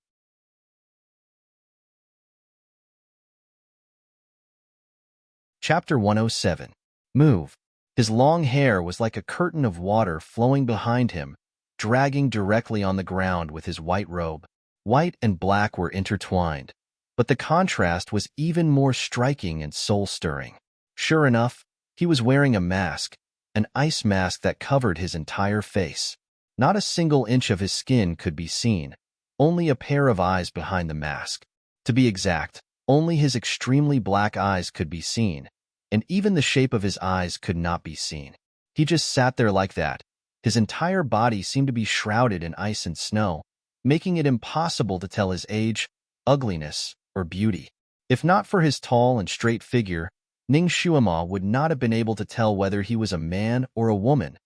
A: Chapter 107. Move. His long hair was like a curtain of water flowing behind him, dragging directly on the ground with his white robe. White and black were intertwined, but the contrast was even more striking and soul-stirring. Sure enough, he was wearing a mask, an ice mask that covered his entire face. Not a single inch of his skin could be seen, only a pair of eyes behind the mask. To be exact, only his extremely black eyes could be seen, and even the shape of his eyes could not be seen. He just sat there like that. His entire body seemed to be shrouded in ice and snow, making it impossible to tell his age, ugliness, or beauty. If not for his tall and straight figure, Ning Xuema would not have been able to tell whether he was a man or a woman.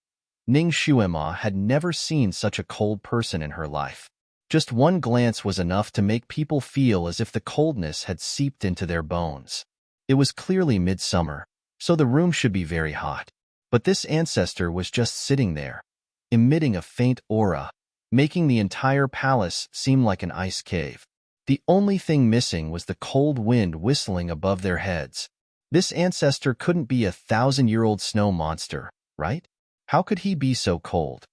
A: Ning Xuema had never seen such a cold person in her life. Just one glance was enough to make people feel as if the coldness had seeped into their bones. It was clearly midsummer, so the room should be very hot. But this ancestor was just sitting there, emitting a faint aura, making the entire palace seem like an ice cave. The only thing missing was the cold wind whistling above their heads. This ancestor couldn't be a 1,000-year-old snow monster, right? How could he be so cold?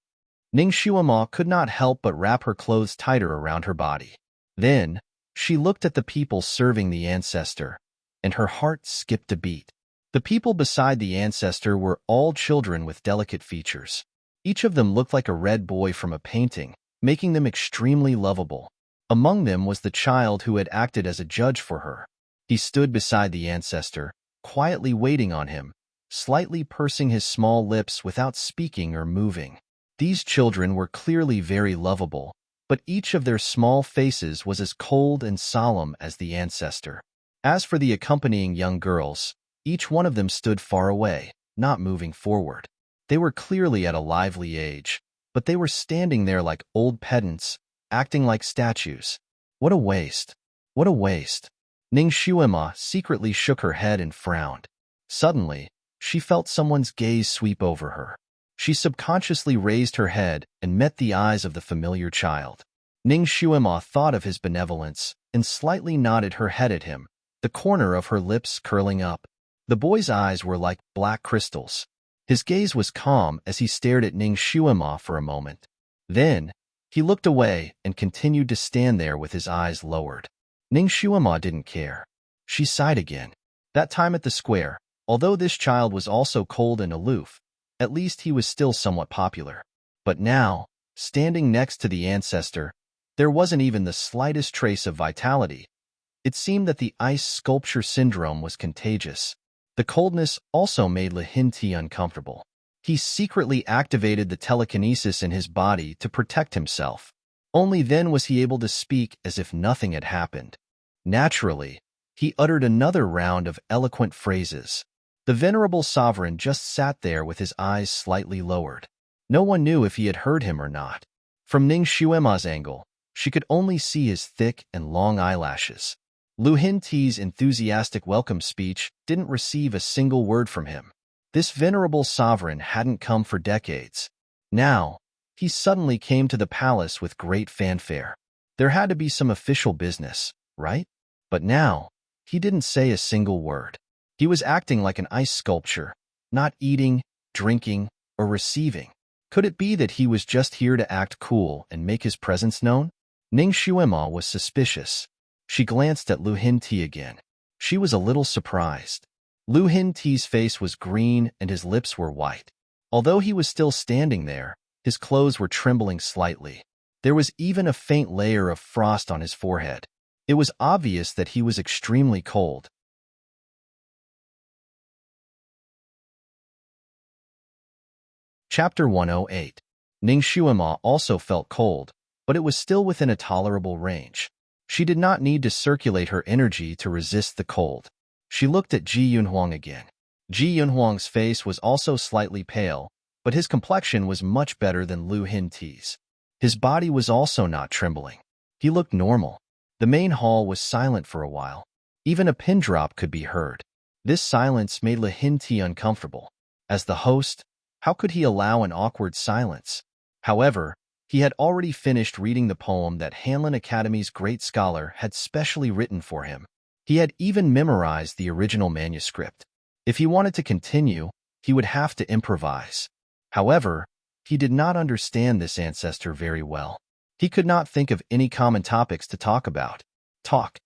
A: Ning Xuema could not help but wrap her clothes tighter around her body. Then, she looked at the people serving the ancestor, and her heart skipped a beat. The people beside the ancestor were all children with delicate features. Each of them looked like a red boy from a painting, making them extremely lovable. Among them was the child who had acted as a judge for her. He stood beside the ancestor, quietly waiting on him, slightly pursing his small lips without speaking or moving. These children were clearly very lovable, but each of their small faces was as cold and solemn as the ancestor. As for the accompanying young girls, each one of them stood far away, not moving forward. They were clearly at a lively age, but they were standing there like old pedants, acting like statues. What a waste! What a waste! Ning Xuema secretly shook her head and frowned. Suddenly, she felt someone's gaze sweep over her. She subconsciously raised her head and met the eyes of the familiar child. Ning Xuema thought of his benevolence and slightly nodded her head at him, the corner of her lips curling up. The boy's eyes were like black crystals. His gaze was calm as he stared at Ning Xuema for a moment. Then, he looked away and continued to stand there with his eyes lowered. Ning Xuema didn't care. She sighed again. That time at the square, although this child was also cold and aloof, at least he was still somewhat popular. But now, standing next to the ancestor, there wasn't even the slightest trace of vitality. It seemed that the ice sculpture syndrome was contagious. The coldness also made Lihinti uncomfortable. He secretly activated the telekinesis in his body to protect himself. Only then was he able to speak as if nothing had happened. Naturally, he uttered another round of eloquent phrases. The venerable sovereign just sat there with his eyes slightly lowered. No one knew if he had heard him or not. From Ning Xuema's angle, she could only see his thick and long eyelashes. Lu Hinti's enthusiastic welcome speech didn't receive a single word from him. This venerable sovereign hadn't come for decades. Now, he suddenly came to the palace with great fanfare. There had to be some official business, right? But now, he didn't say a single word. He was acting like an ice sculpture, not eating, drinking, or receiving. Could it be that he was just here to act cool and make his presence known? Ning Xuema was suspicious. She glanced at Lu Hinti again. She was a little surprised. Lu Hinti's face was green and his lips were white. Although he was still standing there, his clothes were trembling slightly. There was even a faint layer of frost on his forehead. It was obvious that he was extremely cold. Chapter 108. Ning Xuema also felt cold, but it was still within a tolerable range. She did not need to circulate her energy to resist the cold. She looked at Ji Yunhuang again. Ji Yunhuang's face was also slightly pale, but his complexion was much better than Lu Hinti's. His body was also not trembling. He looked normal. The main hall was silent for a while. Even a pin drop could be heard. This silence made Lu Hinti uncomfortable. As the host, how could he allow an awkward silence? However, he had already finished reading the poem that Hanlin Academy's great scholar had specially written for him. He had even memorized the original manuscript. If he wanted to continue, he would have to improvise. However, he did not understand this ancestor very well. He could not think of any common topics to talk about. Talk.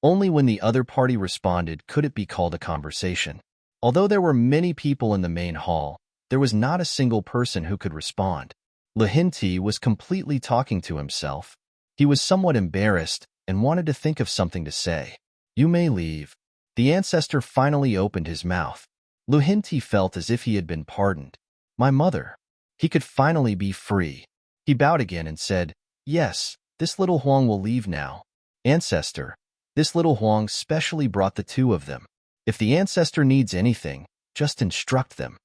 A: Only when the other party responded could it be called a conversation. Although there were many people in the main hall, there was not a single person who could respond. Lu Hinti was completely talking to himself. He was somewhat embarrassed and wanted to think of something to say. You may leave. The ancestor finally opened his mouth. Lu Hinti felt as if he had been pardoned. My mother. He could finally be free. He bowed again and said, Yes, this little Huang will leave now. Ancestor, this little Huang specially brought the two of them. If the ancestor needs anything, just instruct them.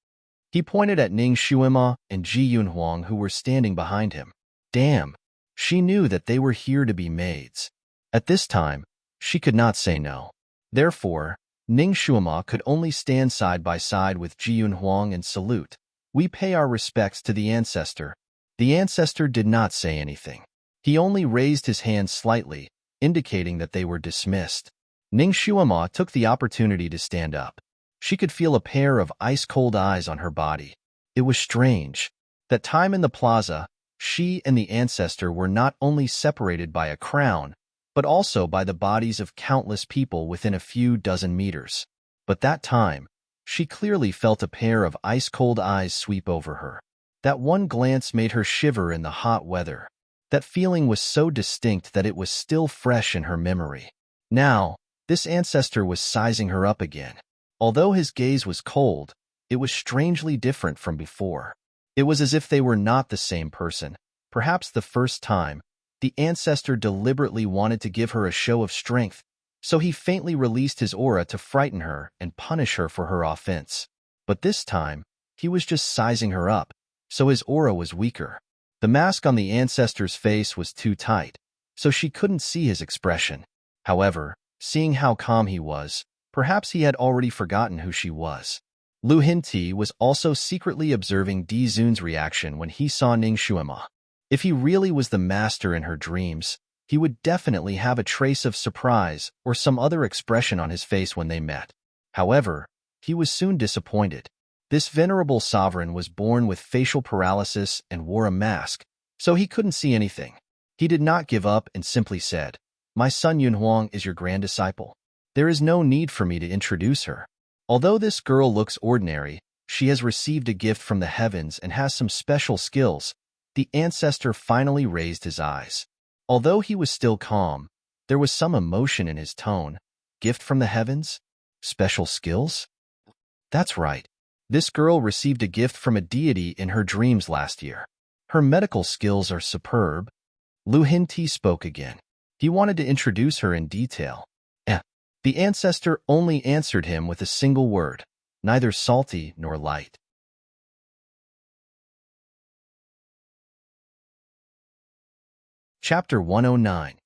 A: He pointed at Ning Xuema and Ji Yunhuang who were standing behind him. Damn, she knew that they were here to be maids. At this time, she could not say no. Therefore, Ning Shuima could only stand side by side with Ji Yunhuang and salute. "We pay our respects to the ancestor." The ancestor did not say anything. He only raised his hand slightly, indicating that they were dismissed. Ning Shuima took the opportunity to stand up. She could feel a pair of ice-cold eyes on her body. It was strange. That time in the plaza, she and the ancestor were not only separated by a crown, but also by the bodies of countless people within a few dozen meters. But that time, she clearly felt a pair of ice-cold eyes sweep over her. That one glance made her shiver in the hot weather. That feeling was so distinct that it was still fresh in her memory. Now, this ancestor was sizing her up again. Although his gaze was cold, it was strangely different from before. It was as if they were not the same person. Perhaps the first time, the ancestor deliberately wanted to give her a show of strength, so he faintly released his aura to frighten her and punish her for her offense. But this time, he was just sizing her up, so his aura was weaker. The mask on the ancestor's face was too tight, so she couldn't see his expression. However, seeing how calm he was, perhaps he had already forgotten who she was. Lu Hinti was also secretly observing Di Zun's reaction when he saw Ning Shuima. If he really was the master in her dreams, he would definitely have a trace of surprise or some other expression on his face when they met. However, he was soon disappointed. This venerable sovereign was born with facial paralysis and wore a mask, so he couldn't see anything. He did not give up and simply said, "My son Yunhuang is your grand disciple. There is no need for me to introduce her. Although this girl looks ordinary, she has received a gift from the heavens and has some special skills." The ancestor finally raised his eyes. Although he was still calm, there was some emotion in his tone. Gift from the heavens? Special skills? That's right. This girl received a gift from a deity in her dreams last year. Her medical skills are superb. Lu Hinti spoke again. He wanted to introduce her in detail. The ancestor only answered him with a single word, neither salty nor light. Chapter 109.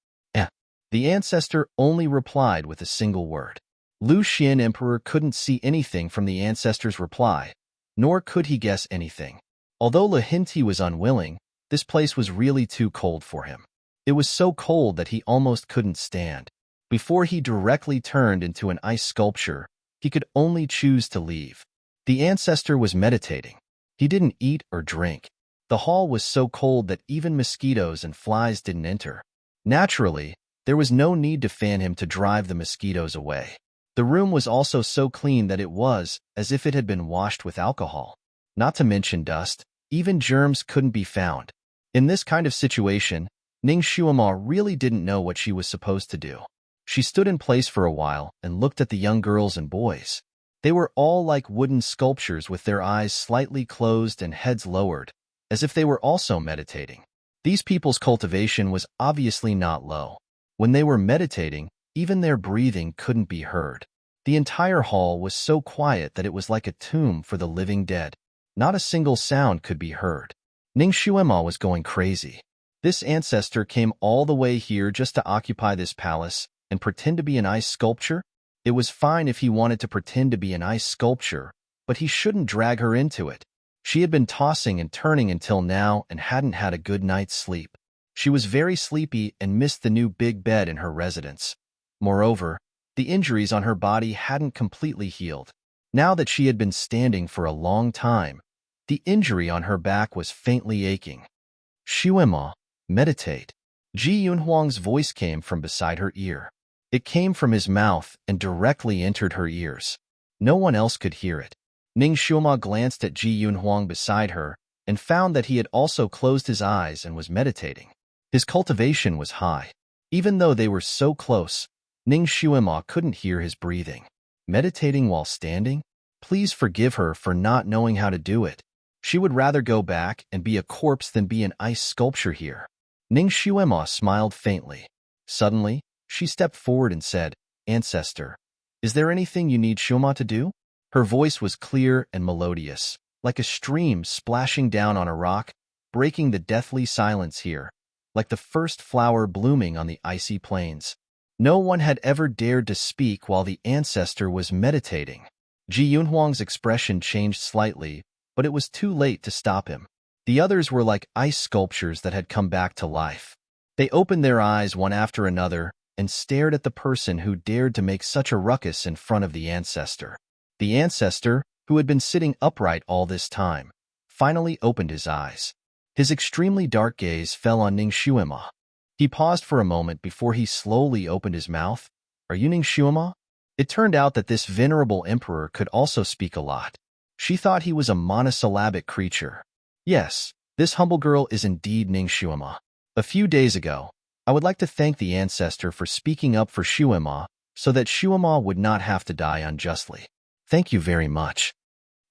A: The ancestor only replied with a single word. Lu Xian Emperor couldn't see anything from the ancestor's reply, nor could he guess anything. Although Lu Hinti was unwilling, this place was really too cold for him. It was so cold that he almost couldn't stand. Before he directly turned into an ice sculpture, he could only choose to leave. The ancestor was meditating. He didn't eat or drink. The hall was so cold that even mosquitoes and flies didn't enter. Naturally, there was no need to fan him to drive the mosquitoes away. The room was also so clean that it was as if it had been washed with alcohol. Not to mention dust, even germs couldn't be found. In this kind of situation, Ning Shuima really didn't know what she was supposed to do. She stood in place for a while and looked at the young girls and boys. They were all like wooden sculptures with their eyes slightly closed and heads lowered, as if they were also meditating. These people's cultivation was obviously not low. When they were meditating, even their breathing couldn't be heard. The entire hall was so quiet that it was like a tomb for the living dead. Not a single sound could be heard. Ning Shuima was going crazy. This ancestor came all the way here just to occupy this palace and pretend to be an ice sculpture? It was fine if he wanted to pretend to be an ice sculpture, but he shouldn't drag her into it. She had been tossing and turning until now and hadn't had a good night's sleep. She was very sleepy and missed the new big bed in her residence. Moreover, the injuries on her body hadn't completely healed. Now that she had been standing for a long time, the injury on her back was faintly aching. "Shuima, meditate." Ji Yunhuang's voice came from beside her ear. It came from his mouth and directly entered her ears. No one else could hear it. Ning Shuima glanced at Ji Yunhuang beside her and found that he had also closed his eyes and was meditating. His cultivation was high. Even though they were so close, Ning Shuima couldn't hear his breathing. Meditating while standing? Please forgive her for not knowing how to do it. She would rather go back and be a corpse than be an ice sculpture here. Ning Shuima smiled faintly. Suddenly, she stepped forward and said, "Ancestor, is there anything you need Shuima to do?" Her voice was clear and melodious, like a stream splashing down on a rock, breaking the deathly silence here, like the first flower blooming on the icy plains. No one had ever dared to speak while the ancestor was meditating. Ji Yunhuang's expression changed slightly, but it was too late to stop him. The others were like ice sculptures that had come back to life. They opened their eyes one after another and stared at the person who dared to make such a ruckus in front of the ancestor. The ancestor, who had been sitting upright all this time, finally opened his eyes. His extremely dark gaze fell on Ning Xuema. He paused for a moment before he slowly opened his mouth. "Are you Ning Xuema?" It turned out that this venerable emperor could also speak a lot. She thought he was a monosyllabic creature. "Yes, this humble girl is indeed Ning Xuema. A few days ago, I would like to thank the ancestor for speaking up for Xuema so that Xuema would not have to die unjustly. Thank you very much."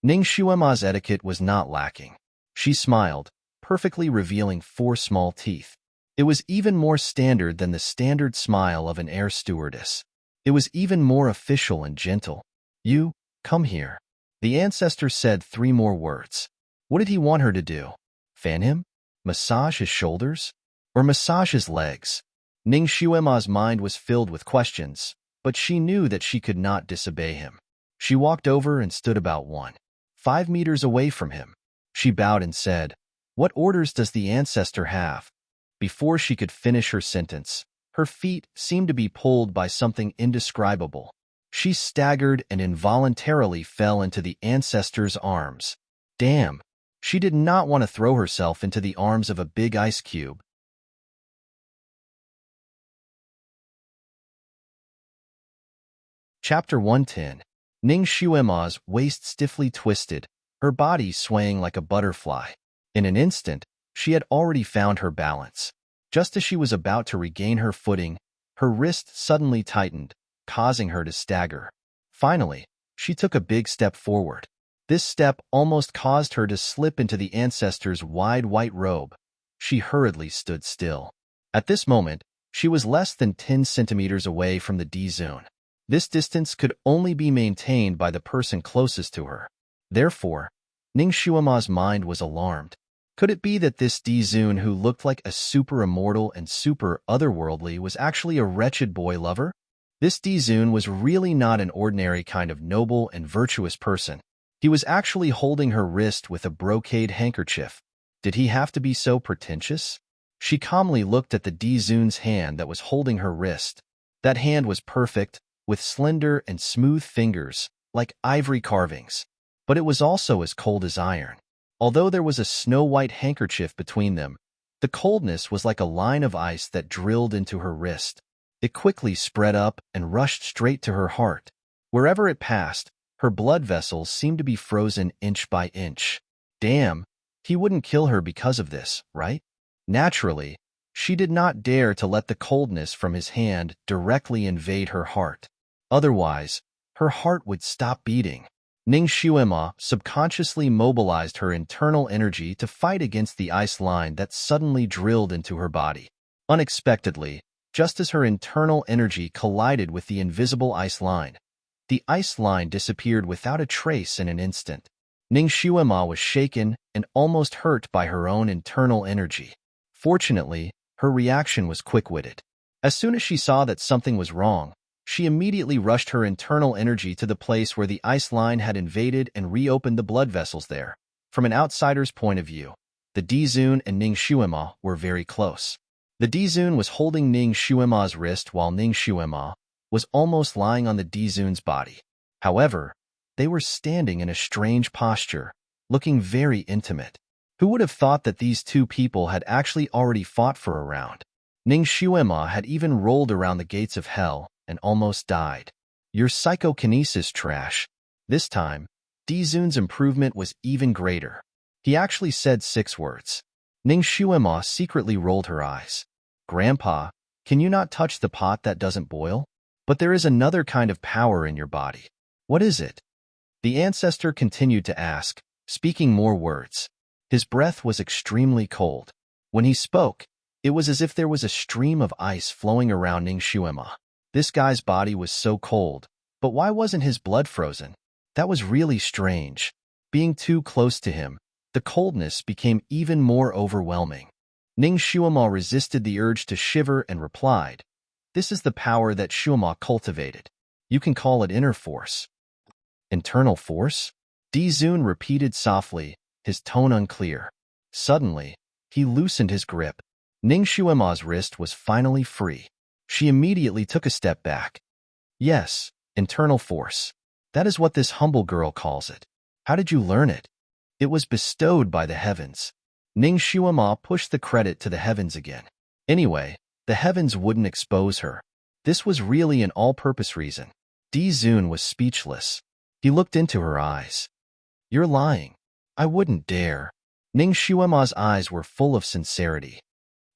A: Ning Xuema's etiquette was not lacking. She smiled, perfectly revealing 4 small teeth. It was even more standard than the standard smile of an air stewardess. It was even more official and gentle. "You, come here." The ancestor said 3 more words. What did he want her to do? Fan him? Massage his shoulders? Or massage his legs? Ning Xuema's mind was filled with questions, but she knew that she could not disobey him. She walked over and stood about 1.5 meters away from him. She bowed and said, "What orders does the ancestor have?" Before she could finish her sentence, her feet seemed to be pulled by something indescribable. She staggered and involuntarily fell into the ancestor's arms. Damn! She did not want to throw herself into the arms of a big ice cube. Chapter 110. Ning Xuema's waist stiffly twisted, her body swaying like a butterfly. In an instant, she had already found her balance. Just as she was about to regain her footing, her wrist suddenly tightened, causing her to stagger. Finally, she took a big step forward. This step almost caused her to slip into the ancestor's wide white robe. She hurriedly stood still. At this moment, she was less than 10 centimeters away from the D-zone. This distance could only be maintained by the person closest to her. Therefore, Ning Xuema's mind was alarmed. Could it be that this D-zone who looked like a super immortal and super otherworldly was actually a wretched boy lover? This D-zone was really not an ordinary kind of noble and virtuous person. He was actually holding her wrist with a brocade handkerchief. Did he have to be so pretentious? She calmly looked at the D-zone's hand that was holding her wrist. That hand was perfect, with slender and smooth fingers, like ivory carvings. But it was also as cold as iron. Although there was a snow-white handkerchief between them, the coldness was like a line of ice that drilled into her wrist. It quickly spread up and rushed straight to her heart. Wherever it passed, her blood vessels seemed to be frozen inch by inch. Damn, he wouldn't kill her because of this, right? Naturally, she did not dare to let the coldness from his hand directly invade her heart. Otherwise, her heart would stop beating. Ning Xuema subconsciously mobilized her internal energy to fight against the ice line that suddenly drilled into her body. Unexpectedly, just as her internal energy collided with the invisible ice line, the ice line disappeared without a trace in an instant. Ning Xuema was shaken and almost hurt by her own internal energy. Fortunately, her reaction was quick-witted. As soon as she saw that something was wrong, she immediately rushed her internal energy to the place where the ice line had invaded and reopened the blood vessels there. From an outsider's point of view, the D-zone and Ning Xuema were very close. The D-zone was holding Ning Xuema's wrist while Ning Xuema was almost lying on the D-zone's body. However, they were standing in a strange posture, looking very intimate. Who would have thought that these 2 people had actually already fought for a round? Ning Xuema had even rolled around the gates of hell and almost died. Your psychokinesis trash. This time, D-zone's improvement was even greater. He actually said 6 words. Ning Xuema secretly rolled her eyes. Grandpa, can you not touch the pot that doesn't boil? But there is another kind of power in your body. What is it? The ancestor continued to ask, speaking more words. His breath was extremely cold. When he spoke, it was as if there was a stream of ice flowing around Ning Xuema. This guy's body was so cold, but why wasn't his blood frozen? That was really strange. Being too close to him, the coldness became even more overwhelming. Ning Xuema resisted the urge to shiver and replied, This is the power that Shuama cultivated. You can call it inner force. Internal force? Dizun repeated softly, his tone unclear. Suddenly, he loosened his grip. Ning Shuema's wrist was finally free. She immediately took a step back. Yes, internal force. That is what this humble girl calls it. How did you learn it? It was bestowed by the heavens. Ning Shuema pushed the credit to the heavens again. Anyway, the heavens wouldn't expose her. This was really an all-purpose reason. Dizun was speechless. He looked into her eyes. You're lying. I wouldn't dare. Ning Shuema's eyes were full of sincerity.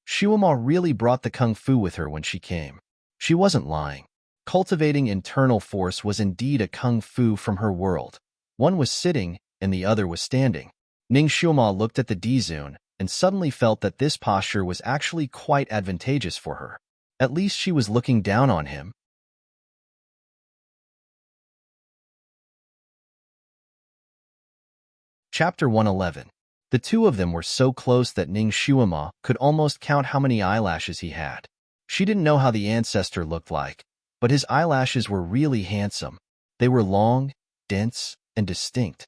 A: Shuema really brought the kung fu with her when she came. She wasn't lying. Cultivating internal force was indeed a kung fu from her world. One was sitting, and the other was standing. Ning Shuema looked at the Dizun and suddenly felt that this posture was actually quite advantageous for her. At least she was looking down on him. Chapter 111. The two of them were so close that Ning Shuema could almost count how many eyelashes he had. She didn't know how the ancestor looked like, but his eyelashes were really handsome. They were long, dense, and distinct.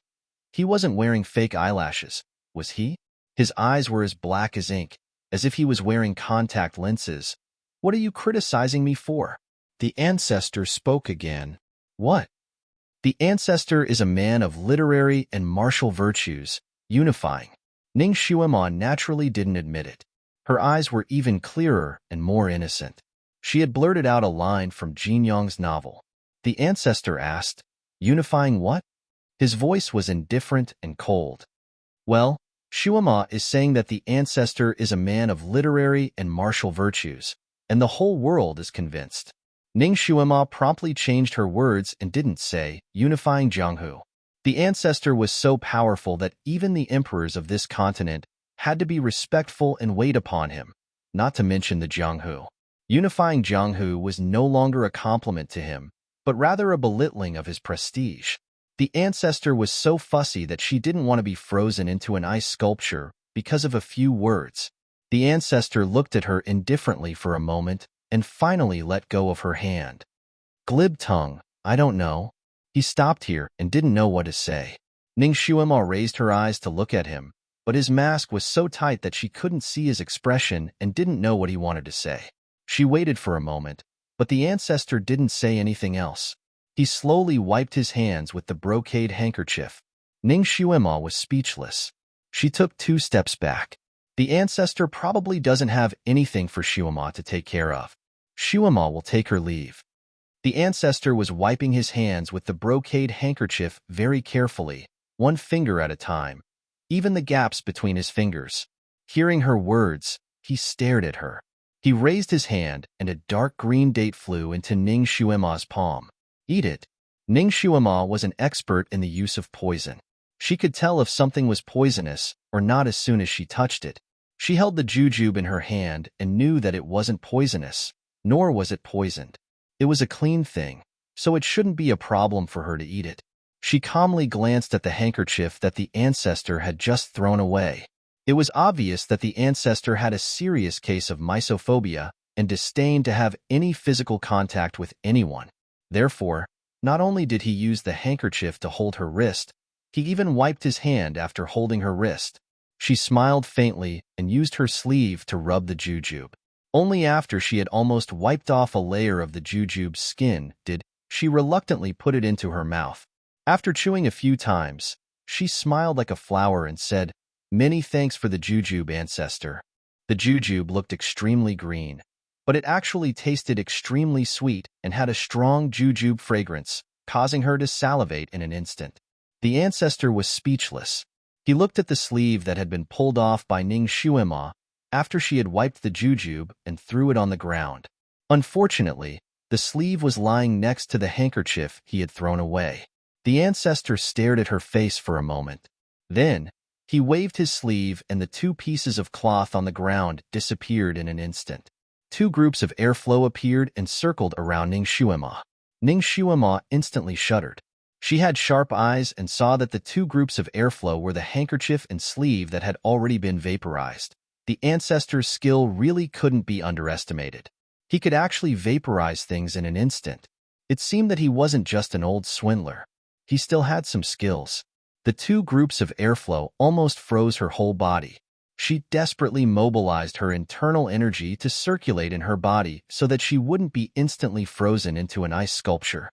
A: He wasn't wearing fake eyelashes, was he? His eyes were as black as ink, as if he was wearing contact lenses. What are you criticizing me for? The ancestor spoke again. What? The ancestor is a man of literary and martial virtues, unifying. Ning Shuema naturally didn't admit it. Her eyes were even clearer and more innocent. She had blurted out a line from Jin Yong's novel. The ancestor asked, unifying what? His voice was indifferent and cold. Well, Shuema is saying that the ancestor is a man of literary and martial virtues, and the whole world is convinced. Ning Shuema promptly changed her words and didn't say, unifying Jianghu. The ancestor was so powerful that even the emperors of this continent had to be respectful and wait upon him, not to mention the Jianghu. Unifying Jianghu was no longer a compliment to him, but rather a belittling of his prestige. The ancestor was so fussy that she didn't want to be frozen into an ice sculpture because of a few words. The ancestor looked at her indifferently for a moment and finally let go of her hand. Glib tongue, I don't know. He stopped here and didn't know what to say. Ning Shuema raised her eyes to look at him, but his mask was so tight that she couldn't see his expression and didn't know what he wanted to say. She waited for a moment, but the ancestor didn't say anything else. He slowly wiped his hands with the brocade handkerchief. Ning Shuema was speechless. She took 2 steps back. The ancestor probably doesn't have anything for Shuema to take care of. Shuema will take her leave. The ancestor was wiping his hands with the brocade handkerchief very carefully, 1 finger at a time, even the gaps between his fingers. Hearing her words, he stared at her. He raised his hand and a dark green date flew into Ning Shuema's palm. Eat it. Ning Shuema was an expert in the use of poison. She could tell if something was poisonous or not as soon as she touched it. She held the jujube in her hand and knew that it wasn't poisonous, nor was it poisoned. It was a clean thing, so it shouldn't be a problem for her to eat it. She calmly glanced at the handkerchief that the ancestor had just thrown away. It was obvious that the ancestor had a serious case of mysophobia and disdained to have any physical contact with anyone. Therefore, not only did he use the handkerchief to hold her wrist, he even wiped his hand after holding her wrist. She smiled faintly and used her sleeve to rub the jujube. Only after she had almost wiped off a layer of the jujube's skin did she reluctantly put it into her mouth. After chewing a few times, she smiled like a flower and said, "Many thanks for the jujube, ancestor." The jujube looked extremely green, but it actually tasted extremely sweet and had a strong jujube fragrance, causing her to salivate in an instant. The ancestor was speechless. He looked at the sleeve that had been pulled off by Ning Shuema after she had wiped the jujube and threw it on the ground. Unfortunately, the sleeve was lying next to the handkerchief he had thrown away. The ancestor stared at her face for a moment. Then, he waved his sleeve and the 2 pieces of cloth on the ground disappeared in an instant. 2 groups of airflow appeared and circled around Ning Shuema. Ning Shuema instantly shuddered. She had sharp eyes and saw that the 2 groups of airflow were the handkerchief and sleeve that had already been vaporized. The ancestor's skill really couldn't be underestimated. He could actually vaporize things in an instant. It seemed that he wasn't just an old swindler. He still had some skills. The two groups of airflow almost froze her whole body. She desperately mobilized her internal energy to circulate in her body so that she wouldn't be instantly frozen into an ice sculpture.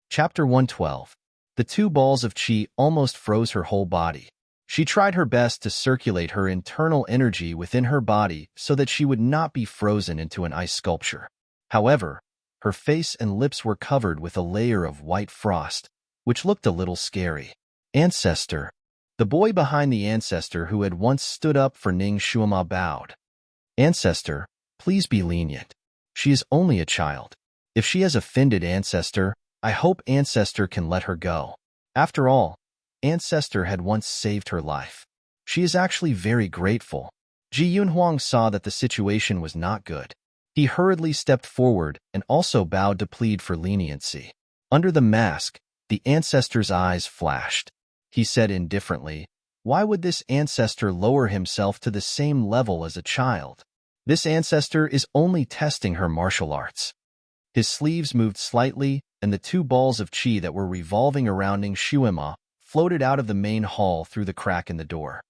A: Chapter 112. The two balls of chi almost froze her whole body. She tried her best to circulate her internal energy within her body so that she would not be frozen into an ice sculpture. However, her face and lips were covered with a layer of white frost, which looked a little scary. Ancestor. The boy behind the ancestor who had once stood up for Ning Shuima bowed. Ancestor, please be lenient. She is only a child. If she has offended Ancestor, I hope Ancestor can let her go. After all, Ancestor had once saved her life. She is actually very grateful. Ji Yunhuang saw that the situation was not good. He hurriedly stepped forward and also bowed to plead for leniency. Under the mask, the ancestor's eyes flashed. He said indifferently, "Why would this ancestor lower himself to the same level as a child? This ancestor is only testing her martial arts." His sleeves moved slightly, and the two balls of chi that were revolving around Ning Shuima floated out of the main hall through the crack in the door.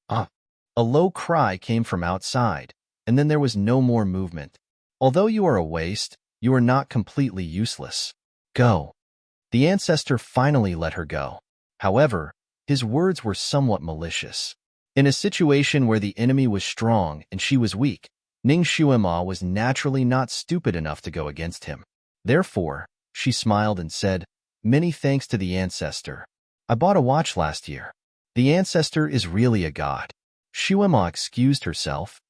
A: Ah! A low cry came from outside, and then there was no more movement. Although you are a waste, you are not completely useless. Go. The ancestor finally let her go. However, his words were somewhat malicious. In a situation where the enemy was strong and she was weak, Ning Shuima was naturally not stupid enough to go against him. Therefore, she smiled and said, "Many thanks to the ancestor. I bought a watch last year. The ancestor is really a god." Shuima excused herself.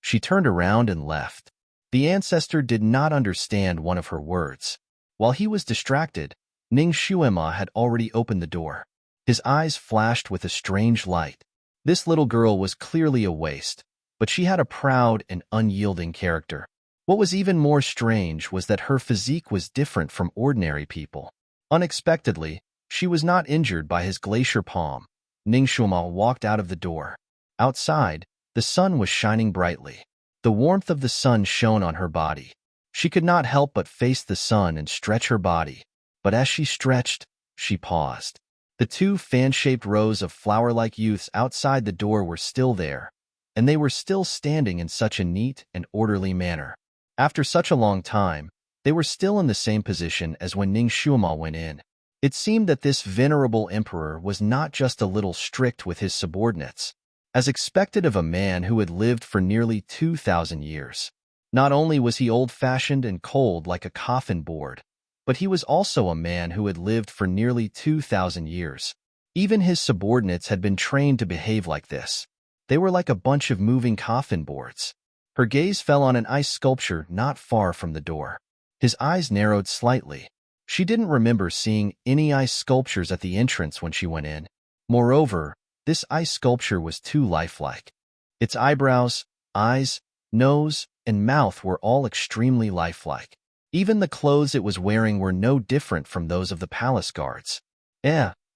A: She turned around and left. The ancestor did not understand one of her words. While he was distracted, Ning Shuima had already opened the door. His eyes flashed with a strange light. This little girl was clearly a waste, but she had a proud and unyielding character. What was even more strange was that her physique was different from ordinary people. Unexpectedly, she was not injured by his glacier palm. Ning Shuima walked out of the door. Outside, the sun was shining brightly. The warmth of the sun shone on her body. She could not help but face the sun and stretch her body. But as she stretched, she paused. The two fan-shaped rows of flower-like youths outside the door were still there, and they were still standing in such a neat and orderly manner. After such a long time, they were still in the same position as when Ning Shuima went in. It seemed that this venerable emperor was not just a little strict with his subordinates, as expected of a man who had lived for nearly 2,000 years. Not only was he old-fashioned and cold like a coffin board, but he was also a man who had lived for nearly 2,000 years. Even his subordinates had been trained to behave like this. They were like a bunch of moving coffin boards. Her gaze fell on an ice sculpture not far from the door. His eyes narrowed slightly. She didn't remember seeing any ice sculptures at the entrance when she went in. Moreover, this ice sculpture was too lifelike. Its eyebrows, eyes, nose, and mouth were all extremely lifelike. Even the clothes it was wearing were no different from those of the palace guards.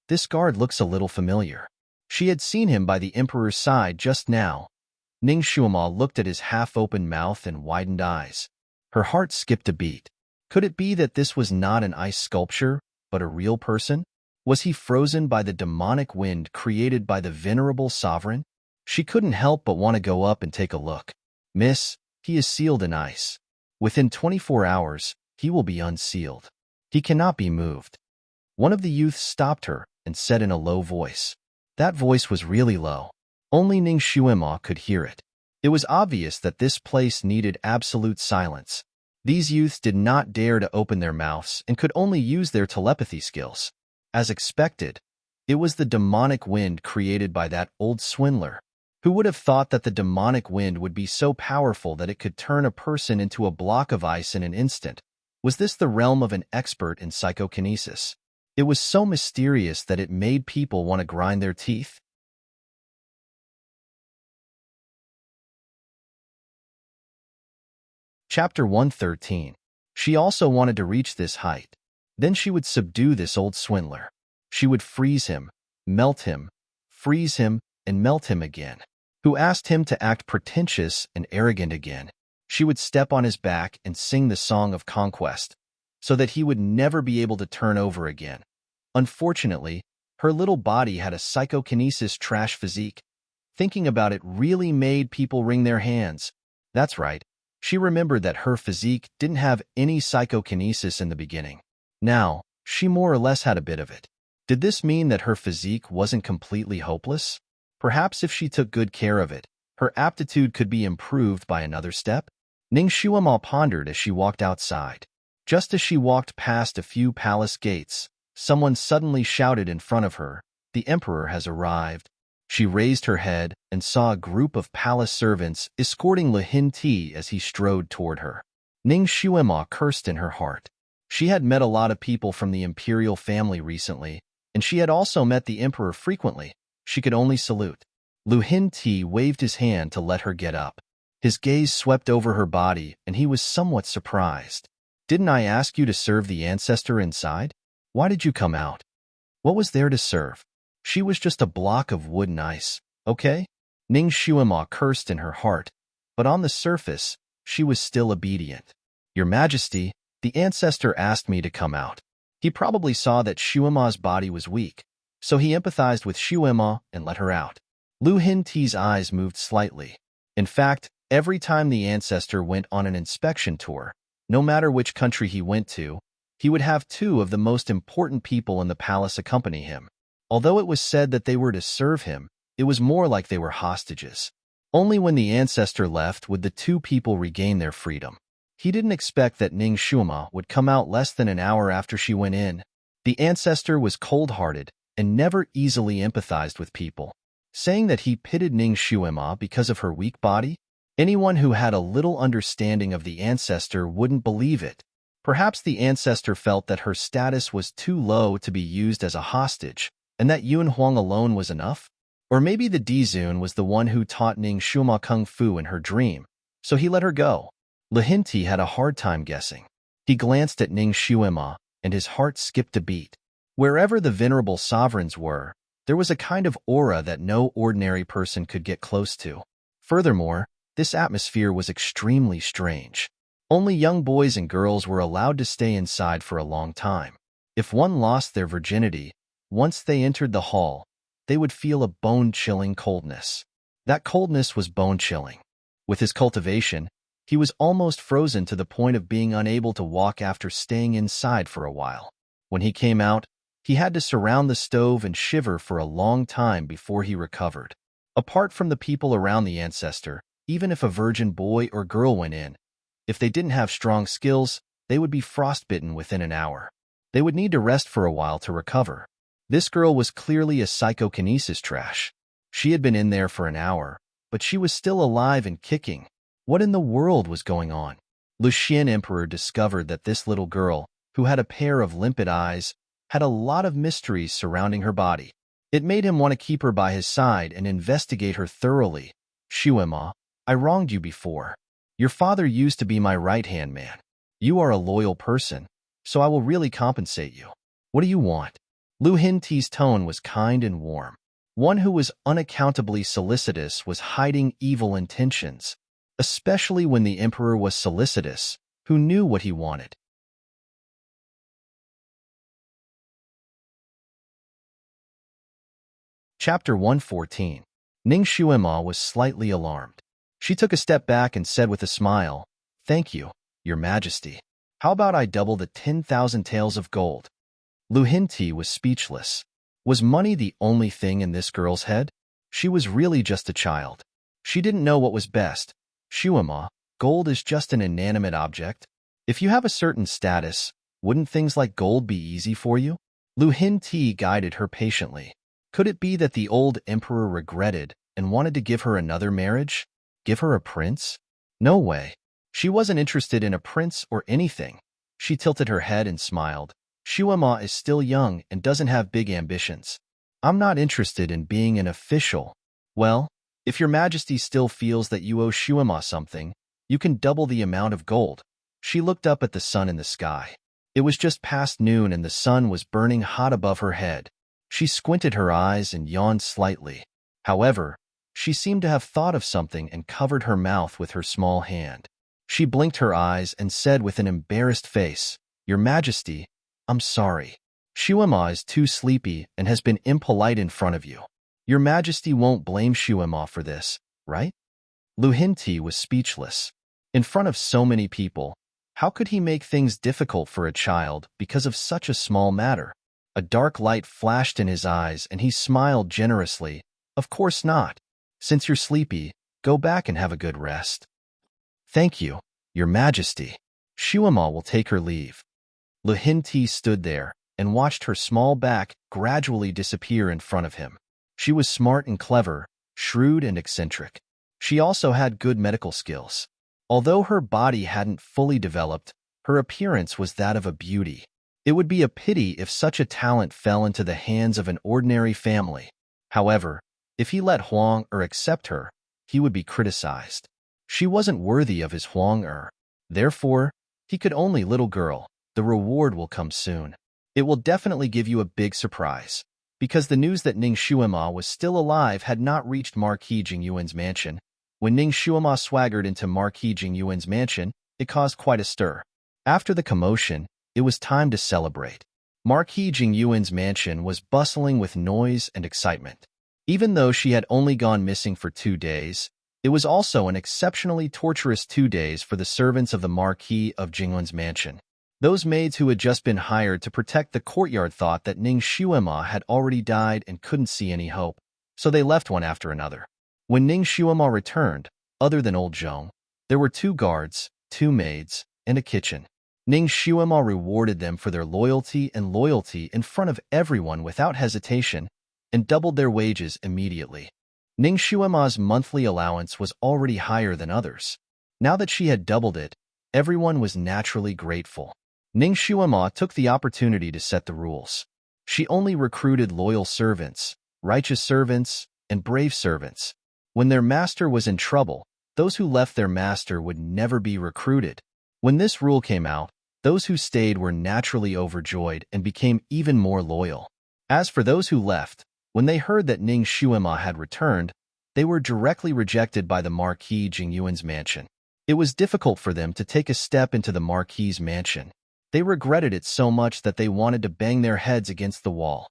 A: This guard looks a little familiar. She had seen him by the emperor's side just now. Ning Shuima looked at his half-open mouth and widened eyes. Her heart skipped a beat. Could it be that this was not an ice sculpture, but a real person? Was he frozen by the demonic wind created by the venerable sovereign? She couldn't help but want to go up and take a look. "Miss, he is sealed in ice. Within 24 hours, he will be unsealed. He cannot be moved." One of the youths stopped her and said in a low voice. That voice was really low. Only Ning Shuima could hear it. It was obvious that this place needed absolute silence. These youths did not dare to open their mouths and could only use their telepathy skills. As expected, it was the demonic wind created by that old swindler. Who would have thought that the demonic wind would be so powerful that it could turn a person into a block of ice in an instant? Was this the realm of an expert in psychokinesis? It was so mysterious that it made people want to grind their teeth. Chapter 113. She also wanted to reach this height. Then she would subdue this old swindler. She would freeze him, melt him, freeze him, and melt him again, who asked him to act pretentious and arrogant again. She would step on his back and sing the song of conquest, so that he would never be able to turn over again. Unfortunately, her little body had a psychokinesis trash physique. Thinking about it really made people wring their hands. That's right. She remembered that her physique didn't have any psychokinesis in the beginning. Now, she more or less had a bit of it. Did this mean that her physique wasn't completely hopeless? Perhaps if she took good care of it, her aptitude could be improved by another step? Ning Xuema pondered as she walked outside. Just as she walked past a few palace gates, someone suddenly shouted in front of her, "The emperor has arrived." She raised her head and saw a group of palace servants escorting Lu Hinti as he strode toward her. Ning Xuema cursed in her heart. She had met a lot of people from the imperial family recently, and she had also met the emperor frequently. She could only salute. Lu Hinti waved his hand to let her get up. His gaze swept over her body, and he was somewhat surprised. "Didn't I ask you to serve the ancestor inside? Why did you come out? What was there to serve? She was just a block of wood and ice, okay?" Ning Xuema cursed in her heart, but on the surface, she was still obedient. "Your Majesty, the ancestor asked me to come out." He probably saw that Xuema's body was weak, so he empathized with Xuema and let her out. Lu Hinti's eyes moved slightly. In fact, every time the ancestor went on an inspection tour, no matter which country he went to, he would have two of the most important people in the palace accompany him. Although it was said that they were to serve him, it was more like they were hostages. Only when the ancestor left would the two people regain their freedom. He didn't expect that Ning Xuema would come out less than an hour after she went in. The ancestor was cold-hearted and never easily empathized with people, saying that he pitied Ning Xuema because of her weak body. Anyone who had a little understanding of the ancestor wouldn't believe it. Perhaps the ancestor felt that her status was too low to be used as a hostage, and that Yun Huang alone was enough? Or maybe the Dizun was the one who taught Ning Xuema kung fu in her dream, so he let her go. Lu Hinti had a hard time guessing. He glanced at Ning Xuema, and his heart skipped a beat. Wherever the venerable sovereigns were, there was a kind of aura that no ordinary person could get close to. Furthermore, this atmosphere was extremely strange. Only young boys and girls were allowed to stay inside for a long time. If one lost their virginity, once they entered the hall, they would feel a bone-chilling coldness. That coldness was bone-chilling. With his cultivation, he was almost frozen to the point of being unable to walk after staying inside for a while. When he came out, he had to surround the stove and shiver for a long time before he recovered. Apart from the people around the ancestor, even if a virgin boy or girl went in, if they didn't have strong skills, they would be frostbitten within an hour. They would need to rest for a while to recover. This girl was clearly a psychokinesis trash. She had been in there for an hour, but she was still alive and kicking. What in the world was going on? Lucian Emperor discovered that this little girl, who had a pair of limpid eyes, had a lot of mysteries surrounding her body. It made him want to keep her by his side and investigate her thoroughly. "Xuema, I wronged you before. Your father used to be my right-hand man. You are a loyal person, so I will really compensate you. What do you want?" Lu Hinti's tone was kind and warm. One who was unaccountably solicitous was hiding evil intentions, especially when the emperor was solicitous, who knew what he wanted. Chapter 114. Ning Xuema was slightly alarmed. She took a step back and said with a smile, "Thank you, Your Majesty. How about I double the 10,000 taels of gold?" Lu Hinti was speechless. Was money the only thing in this girl's head? She was really just a child. She didn't know what was best. "Xuema, gold is just an inanimate object. If you have a certain status, wouldn't things like gold be easy for you?" Lu Hinti guided her patiently. Could it be that the old emperor regretted and wanted to give her another marriage? Give her a prince? No way. She wasn't interested in a prince or anything. She tilted her head and smiled. "Xuema is still young and doesn't have big ambitions. I'm not interested in being an official." "Well, if Your Majesty still feels that you owe Xuema something, you can double the amount of gold." She looked up at the sun in the sky. It was just past noon and the sun was burning hot above her head. She squinted her eyes and yawned slightly. However, she seemed to have thought of something and covered her mouth with her small hand. She blinked her eyes and said with an embarrassed face, "Your Majesty, I'm sorry. Shuema is too sleepy and has been impolite in front of you. Your Majesty won't blame Shuema for this, right?" Lu Hinti was speechless. In front of so many people, how could he make things difficult for a child because of such a small matter? A dark light flashed in his eyes and he smiled generously. "Of course not. Since you're sleepy, go back and have a good rest." "Thank you, Your Majesty. Shuema will take her leave." Lu Hinti stood there and watched her small back gradually disappear in front of him. She was smart and clever, shrewd and eccentric. She also had good medical skills. Although her body hadn't fully developed, her appearance was that of a beauty. It would be a pity if such a talent fell into the hands of an ordinary family. However, if he let Huang accept her, he would be criticized. She wasn't worthy of his Huang. Therefore, he could only little girl. The reward will come soon. It will definitely give you a big surprise. Because the news that Ning Shuema was still alive had not reached Marquis Jingyuan's mansion. When Ning Shuema swaggered into Marquis Jingyuan's mansion, it caused quite a stir. After the commotion, it was time to celebrate. Marquis Jingyuan's mansion was bustling with noise and excitement. Even though she had only gone missing for 2 days, it was also an exceptionally torturous 2 days for the servants of the Marquis of Jingyuan's mansion. Those maids who had just been hired to protect the courtyard thought that Ning Shuema had already died and couldn't see any hope, so they left one after another. When Ning Shuema returned, other than old Zhong, there were 2 guards, 2 maids, and a kitchen. Ning Shuema rewarded them for their loyalty in front of everyone without hesitation and doubled their wages immediately. Ning Shuema's monthly allowance was already higher than others. Now that she had doubled it, everyone was naturally grateful. Ning Shuema took the opportunity to set the rules. She only recruited loyal servants, righteous servants, and brave servants. When their master was in trouble, those who left their master would never be recruited. When this rule came out, those who stayed were naturally overjoyed and became even more loyal. As for those who left, when they heard that Ning Shuema had returned, they were directly rejected by the Marquis Jingyuan's mansion. It was difficult for them to take a step into the Marquis's mansion. They regretted it so much that they wanted to bang their heads against the wall.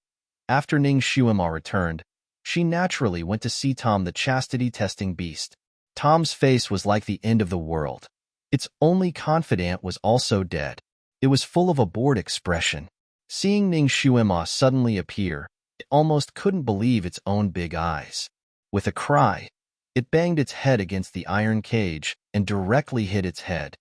A: After Ning Shuema returned, she naturally went to see Tom the chastity-testing beast. Tom's face was like the end of the world. Its only confidant was also dead. It was full of a bored expression. Seeing Ning Shuema suddenly appear, it almost couldn't believe its own big eyes. With a cry, it banged its head against the iron cage and directly hit its head.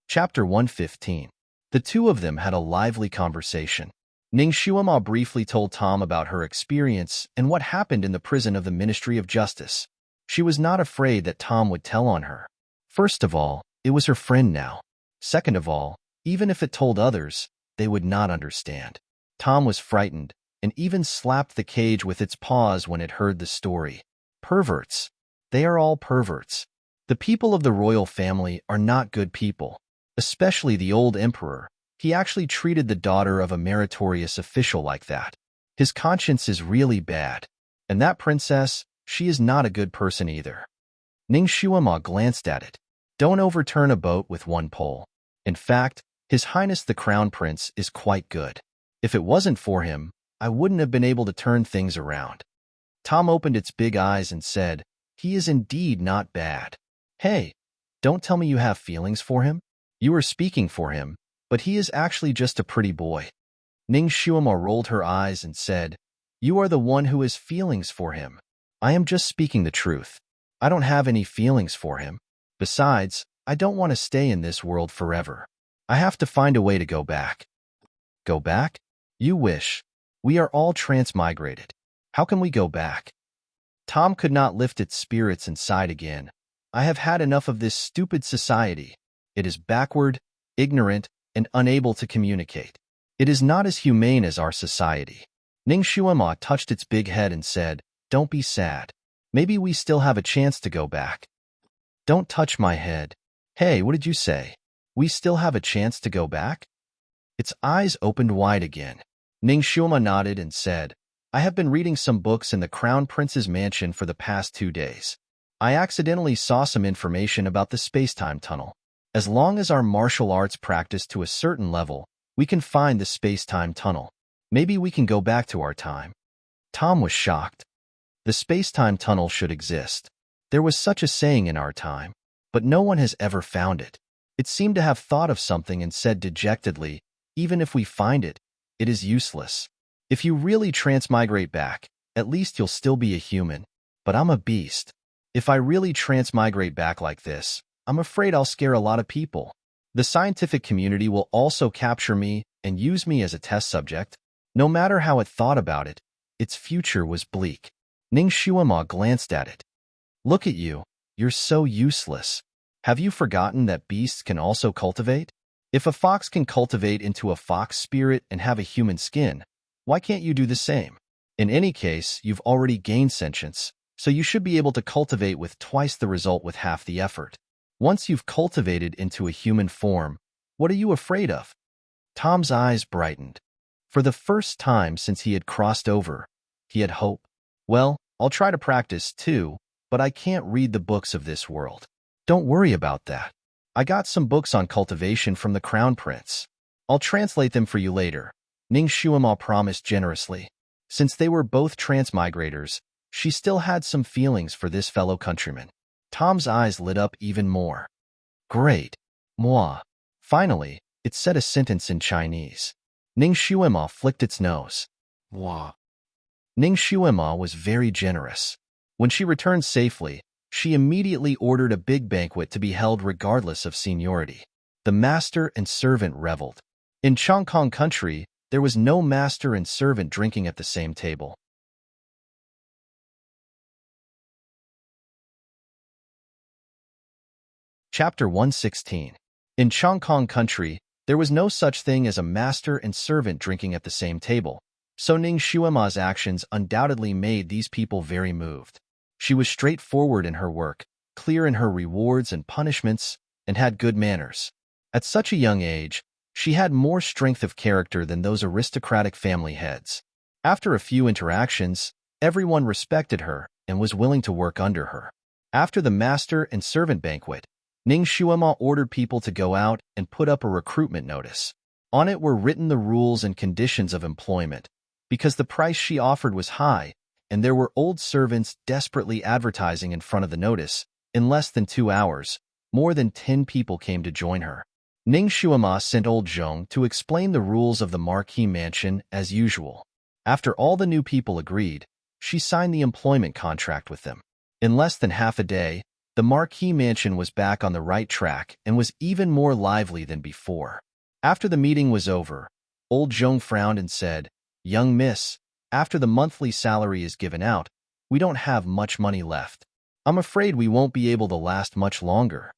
A: Chapter 115. The two of them had a lively conversation. Ning Shuema briefly told Tom about her experience and what happened in the prison of the Ministry of Justice. She was not afraid that Tom would tell on her. First of all, it was her friend now. Second of all, even if it told others, they would not understand. Tom was frightened and even slapped the cage with its paws when it heard the story. Perverts. They are all perverts. The people of the royal family are not good people, especially the old emperor. He actually treated the daughter of a meritorious official like that. His conscience is really bad. And that princess, she is not a good person either. Ning Shuema glanced at it. Don't overturn a boat with one pole. In fact, His Highness the Crown Prince is quite good. If it wasn't for him, I wouldn't have been able to turn things around. Tom opened its big eyes and said, he is indeed not bad. Hey, don't tell me you have feelings for him. You are speaking for him, but he is actually just a pretty boy. Ning Shuema rolled her eyes and said, you are the one who has feelings for him. I am just speaking the truth. I don't have any feelings for him. Besides, I don't want to stay in this world forever. I have to find a way to go back. Go back? You wish. We are all transmigrated. How can we go back? Tom could not lift its spirits and sighed again. I have had enough of this stupid society. It is backward, ignorant, and unable to communicate. It is not as humane as our society. Ning Shuema touched its big head and said, don't be sad. Maybe we still have a chance to go back. Don't touch my head. Hey, what did you say? We still have a chance to go back? Its eyes opened wide again. Ning Xuema nodded and said, I have been reading some books in the Crown Prince's mansion for the past 2 days. I accidentally saw some information about the space-time tunnel. As long as our martial arts practice to a certain level, we can find the space-time tunnel. Maybe we can go back to our time. Tom was shocked. The space-time tunnel should exist. There was such a saying in our time, but no one has ever found it. It seemed to have thought of something and said dejectedly, even if we find it, it is useless. If you really transmigrate back, at least you'll still be a human. But I'm a beast. If I really transmigrate back like this, I'm afraid I'll scare a lot of people. The scientific community will also capture me and use me as a test subject. No matter how it thought about it, its future was bleak. Ning Xuema glanced at it. Look at you. You're so useless. Have you forgotten that beasts can also cultivate? If a fox can cultivate into a fox spirit and have a human skin, why can't you do the same? In any case, you've already gained sentience, so you should be able to cultivate with twice the result with half the effort. Once you've cultivated into a human form, what are you afraid of? Tom's eyes brightened. For the first time since he had crossed over, he had hope. Well, I'll try to practice too, but I can't read the books of this world. Don't worry about that. I got some books on cultivation from the Crown Prince. I'll translate them for you later, Ning Xuema promised generously. Since they were both transmigrators, she still had some feelings for this fellow countryman. Tom's eyes lit up even more. Great. Moi. Finally, it said a sentence in Chinese. Ning Xuema flicked its nose. Moi. Ning Xuema was very generous. When she returned safely, she immediately ordered a big banquet to be held regardless of seniority. The master and servant reveled. In Chongkong country, there was no master and servant drinking at the same table. Chapter 116. In Chongkong country, there was no such thing as a master and servant drinking at the same table, so Ning Xuema's actions undoubtedly made these people very moved. She was straightforward in her work, clear in her rewards and punishments, and had good manners. At such a young age, she had more strength of character than those aristocratic family heads. After a few interactions, everyone respected her and was willing to work under her. After the master and servant banquet, Ning Xuema ordered people to go out and put up a recruitment notice. On it were written the rules and conditions of employment, because the price she offered was high, and there were old servants desperately advertising in front of the notice. In less than 2 hours, more than 10 people came to join her. Ning Xuema sent old Zhong to explain the rules of the Marquis Mansion as usual. After all the new people agreed, she signed the employment contract with them. In less than half a day, the Marquis Mansion was back on the right track and was even more lively than before. After the meeting was over, old Zhong frowned and said, Young miss, after the monthly salary is given out, we don't have much money left. I'm afraid we won't be able to last much longer.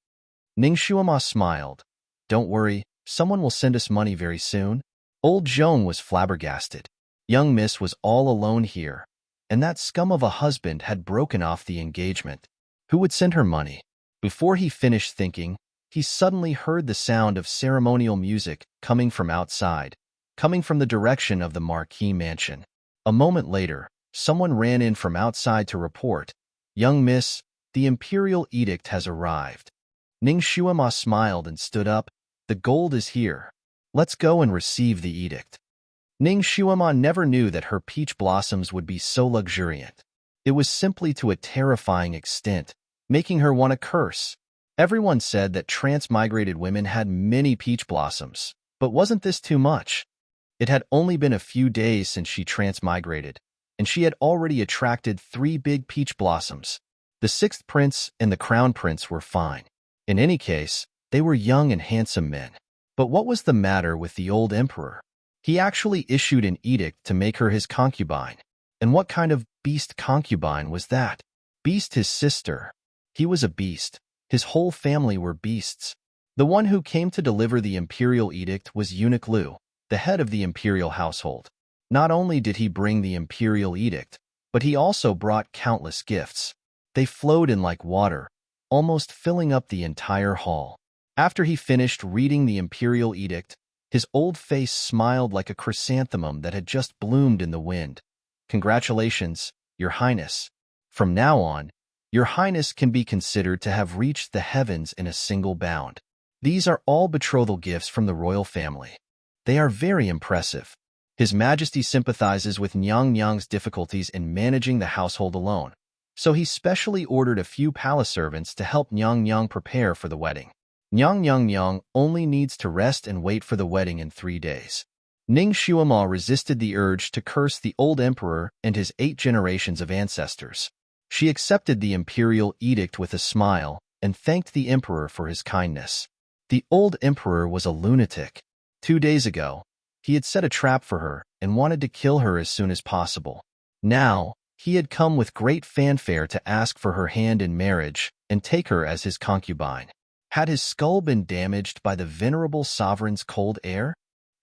A: Ning Xuema smiled. Don't worry, someone will send us money very soon. Old Zhong was flabbergasted. Young miss was all alone here, and that scum of a husband had broken off the engagement. Who would send her money? Before he finished thinking, he suddenly heard the sound of ceremonial music coming from outside, coming from the direction of the Marquis Mansion. A moment later, someone ran in from outside to report, Young miss, the imperial edict has arrived. Ning Xuema smiled and stood up. The gold is here. Let's go and receive the edict. Ning Xuema never knew that her peach blossoms would be so luxuriant. It was simply to a terrifying extent, making her want to curse. Everyone said that transmigrated women had many peach blossoms, but wasn't this too much? It had only been a few days since she transmigrated, and she had already attracted 3 big peach blossoms. The 6th prince and the crown prince were fine. In any case, they were young and handsome men. But what was the matter with the old emperor? He actually issued an edict to make her his concubine. And what kind of beast concubine was that? Beast his sister. He was a beast. His whole family were beasts. The one who came to deliver the imperial edict was Eunuch Lu, the head of the imperial household. Not only did he bring the imperial edict, but he also brought countless gifts. They flowed in like water, almost filling up the entire hall. After he finished reading the imperial edict, His old face smiled like a chrysanthemum that had just bloomed in the wind. "Congratulations, Your Highness. From now on, Your Highness can be considered to have reached the heavens in a single bound. These are all betrothal gifts from the royal family. They are very impressive." His Majesty sympathizes with Nyang Nyang's difficulties in managing the household alone, so he specially ordered a few palace servants to help Nyang Nyang prepare for the wedding. Nyang Nyang Nyang only needs to rest and wait for the wedding in 3 days. Ning Xuema resisted the urge to curse the old emperor and his 8 generations of ancestors. She accepted the imperial edict with a smile and thanked the emperor for his kindness. The old emperor was a lunatic. 2 days ago, he had set a trap for her and wanted to kill her as soon as possible. Now, he had come with great fanfare to ask for her hand in marriage and take her as his concubine. Had his skull been damaged by the venerable sovereign's cold air?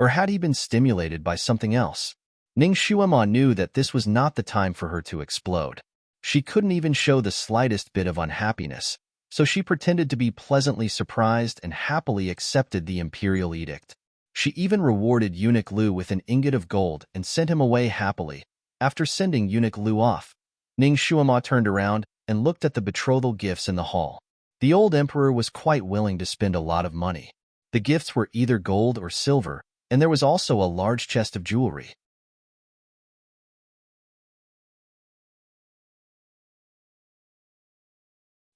A: Or had he been stimulated by something else? Ning Xuema knew that this was not the time for her to explode. She couldn't even show the slightest bit of unhappiness, so she pretended to be pleasantly surprised and happily accepted the imperial edict. She even rewarded Eunuch Lu with an ingot of gold and sent him away happily. After sending Eunuch Lu off, Ning Xuema turned around and looked at the betrothal gifts in the hall. The old emperor was quite willing to spend a lot of money. The gifts were either gold or silver, and there was also a large chest of jewelry.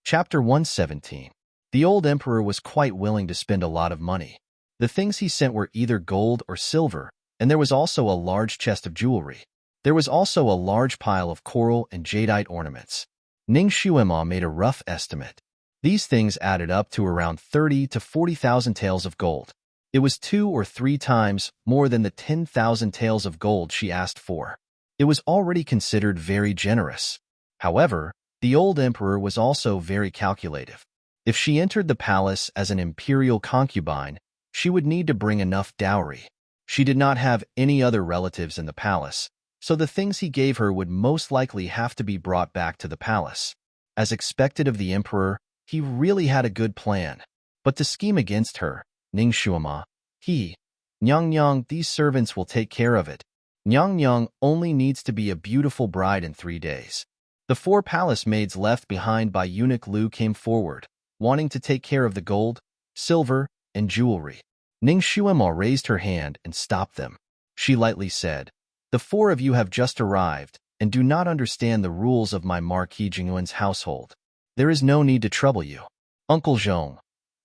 A: Chapter 117. The old emperor was quite willing to spend a lot of money. The things he sent were either gold or silver, and there was also a large chest of jewelry. There was also a large pile of coral and jadeite ornaments. Ning Xuema made a rough estimate. These things added up to around 30 to 40,000 taels of gold. It was 2 or 3 times more than the 10,000 taels of gold she asked for. It was already considered very generous. However, the old emperor was also very calculative. If she entered the palace as an imperial concubine, she would need to bring enough dowry. She did not have any other relatives in the palace, so the things he gave her would most likely have to be brought back to the palace. As expected of the emperor, he really had a good plan. But to scheme against her, Ning Xuema, Nyang Nyang, these servants will take care of it. Nyang Nyang only needs to be a beautiful bride in 3 days. The 4 palace maids left behind by Eunuch Lu came forward, wanting to take care of the gold, silver, and jewelry. Ning Xuema raised her hand and stopped them. She lightly said, "The 4 of you have just arrived and do not understand the rules of my Marquis Jingyuan's household. There is no need to trouble you." "Uncle Zhong."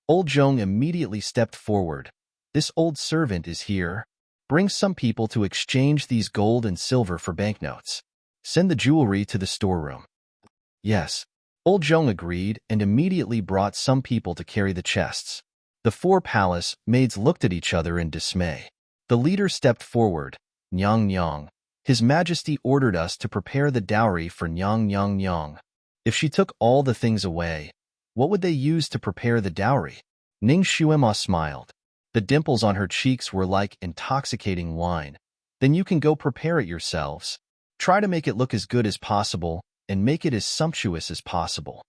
A: Old Zhong immediately stepped forward. "This old servant is here. Bring some people to exchange these gold and silver for banknotes. Send the jewelry to the storeroom." "Yes." Old Zhong agreed and immediately brought some people to carry the chests. The 4 palace maids looked at each other in dismay. The leader stepped forward. "Nyang Nyang, His Majesty ordered us to prepare the dowry for Nyang Nyang Nyang. If she took all the things away, what would they use to prepare the dowry?" Ning Xuema smiled. The dimples on her cheeks were like intoxicating wine. "Then you can go prepare it yourselves. Try to make it look as good as possible and make it as sumptuous as possible."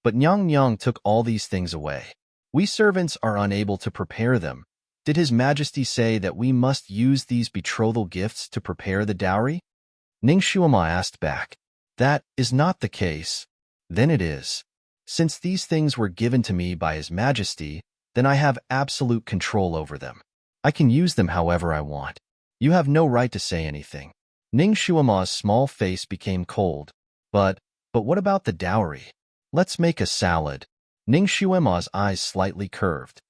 A: But Nyang Nyang took all these things away. "We servants are unable to prepare them. Did His Majesty say that we must use these betrothal gifts to prepare the dowry?" Ning Xuema asked back. "That is not the case." "Then it is. Since these things were given to me by His Majesty, then I have absolute control over them. I can use them however I want. You have no right to say anything." Ning Xuema's small face became cold. But what about the dowry? Let's make a salad." Ning Xuema's eyes slightly curved.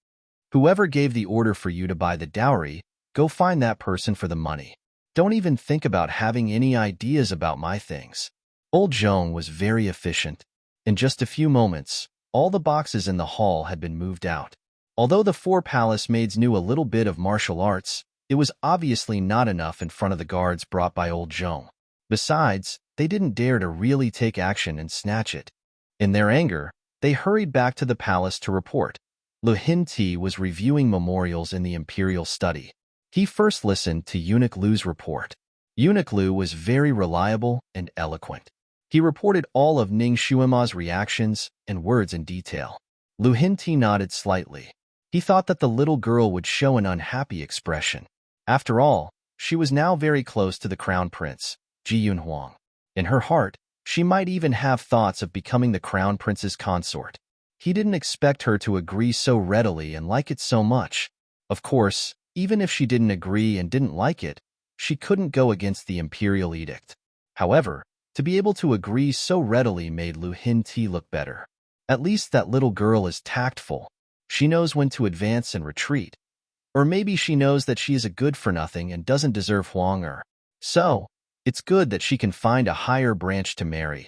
A: "Whoever gave the order for you to buy the dowry, go find that person for the money. Don't even think about having any ideas about my things." Old Zhong was very efficient. In just a few moments, all the boxes in the hall had been moved out. Although the 4 palace maids knew a little bit of martial arts, it was obviously not enough in front of the guards brought by Old Zhong. Besides, they didn't dare to really take action and snatch it. In their anger, they hurried back to the palace to report. Lu Hinti was reviewing memorials in the imperial study. He first listened to Eunuch Lu's report. Eunuch Lu was very reliable and eloquent. He reported all of Ning Xuema's reactions and words in detail. Lu Hinti nodded slightly. He thought that the little girl would show an unhappy expression. After all, she was now very close to the crown prince, Ji Yunhuang. In her heart, she might even have thoughts of becoming the crown prince's consort. He didn't expect her to agree so readily and like it so much. Of course, even if she didn't agree and didn't like it, she couldn't go against the imperial edict. However, to be able to agree so readily made Lu Hinti look better. At least that little girl is tactful. She knows when to advance and retreat. Or maybe she knows that she is a good-for-nothing and doesn't deserve Huang Er. So, it's good that she can find a higher branch to marry.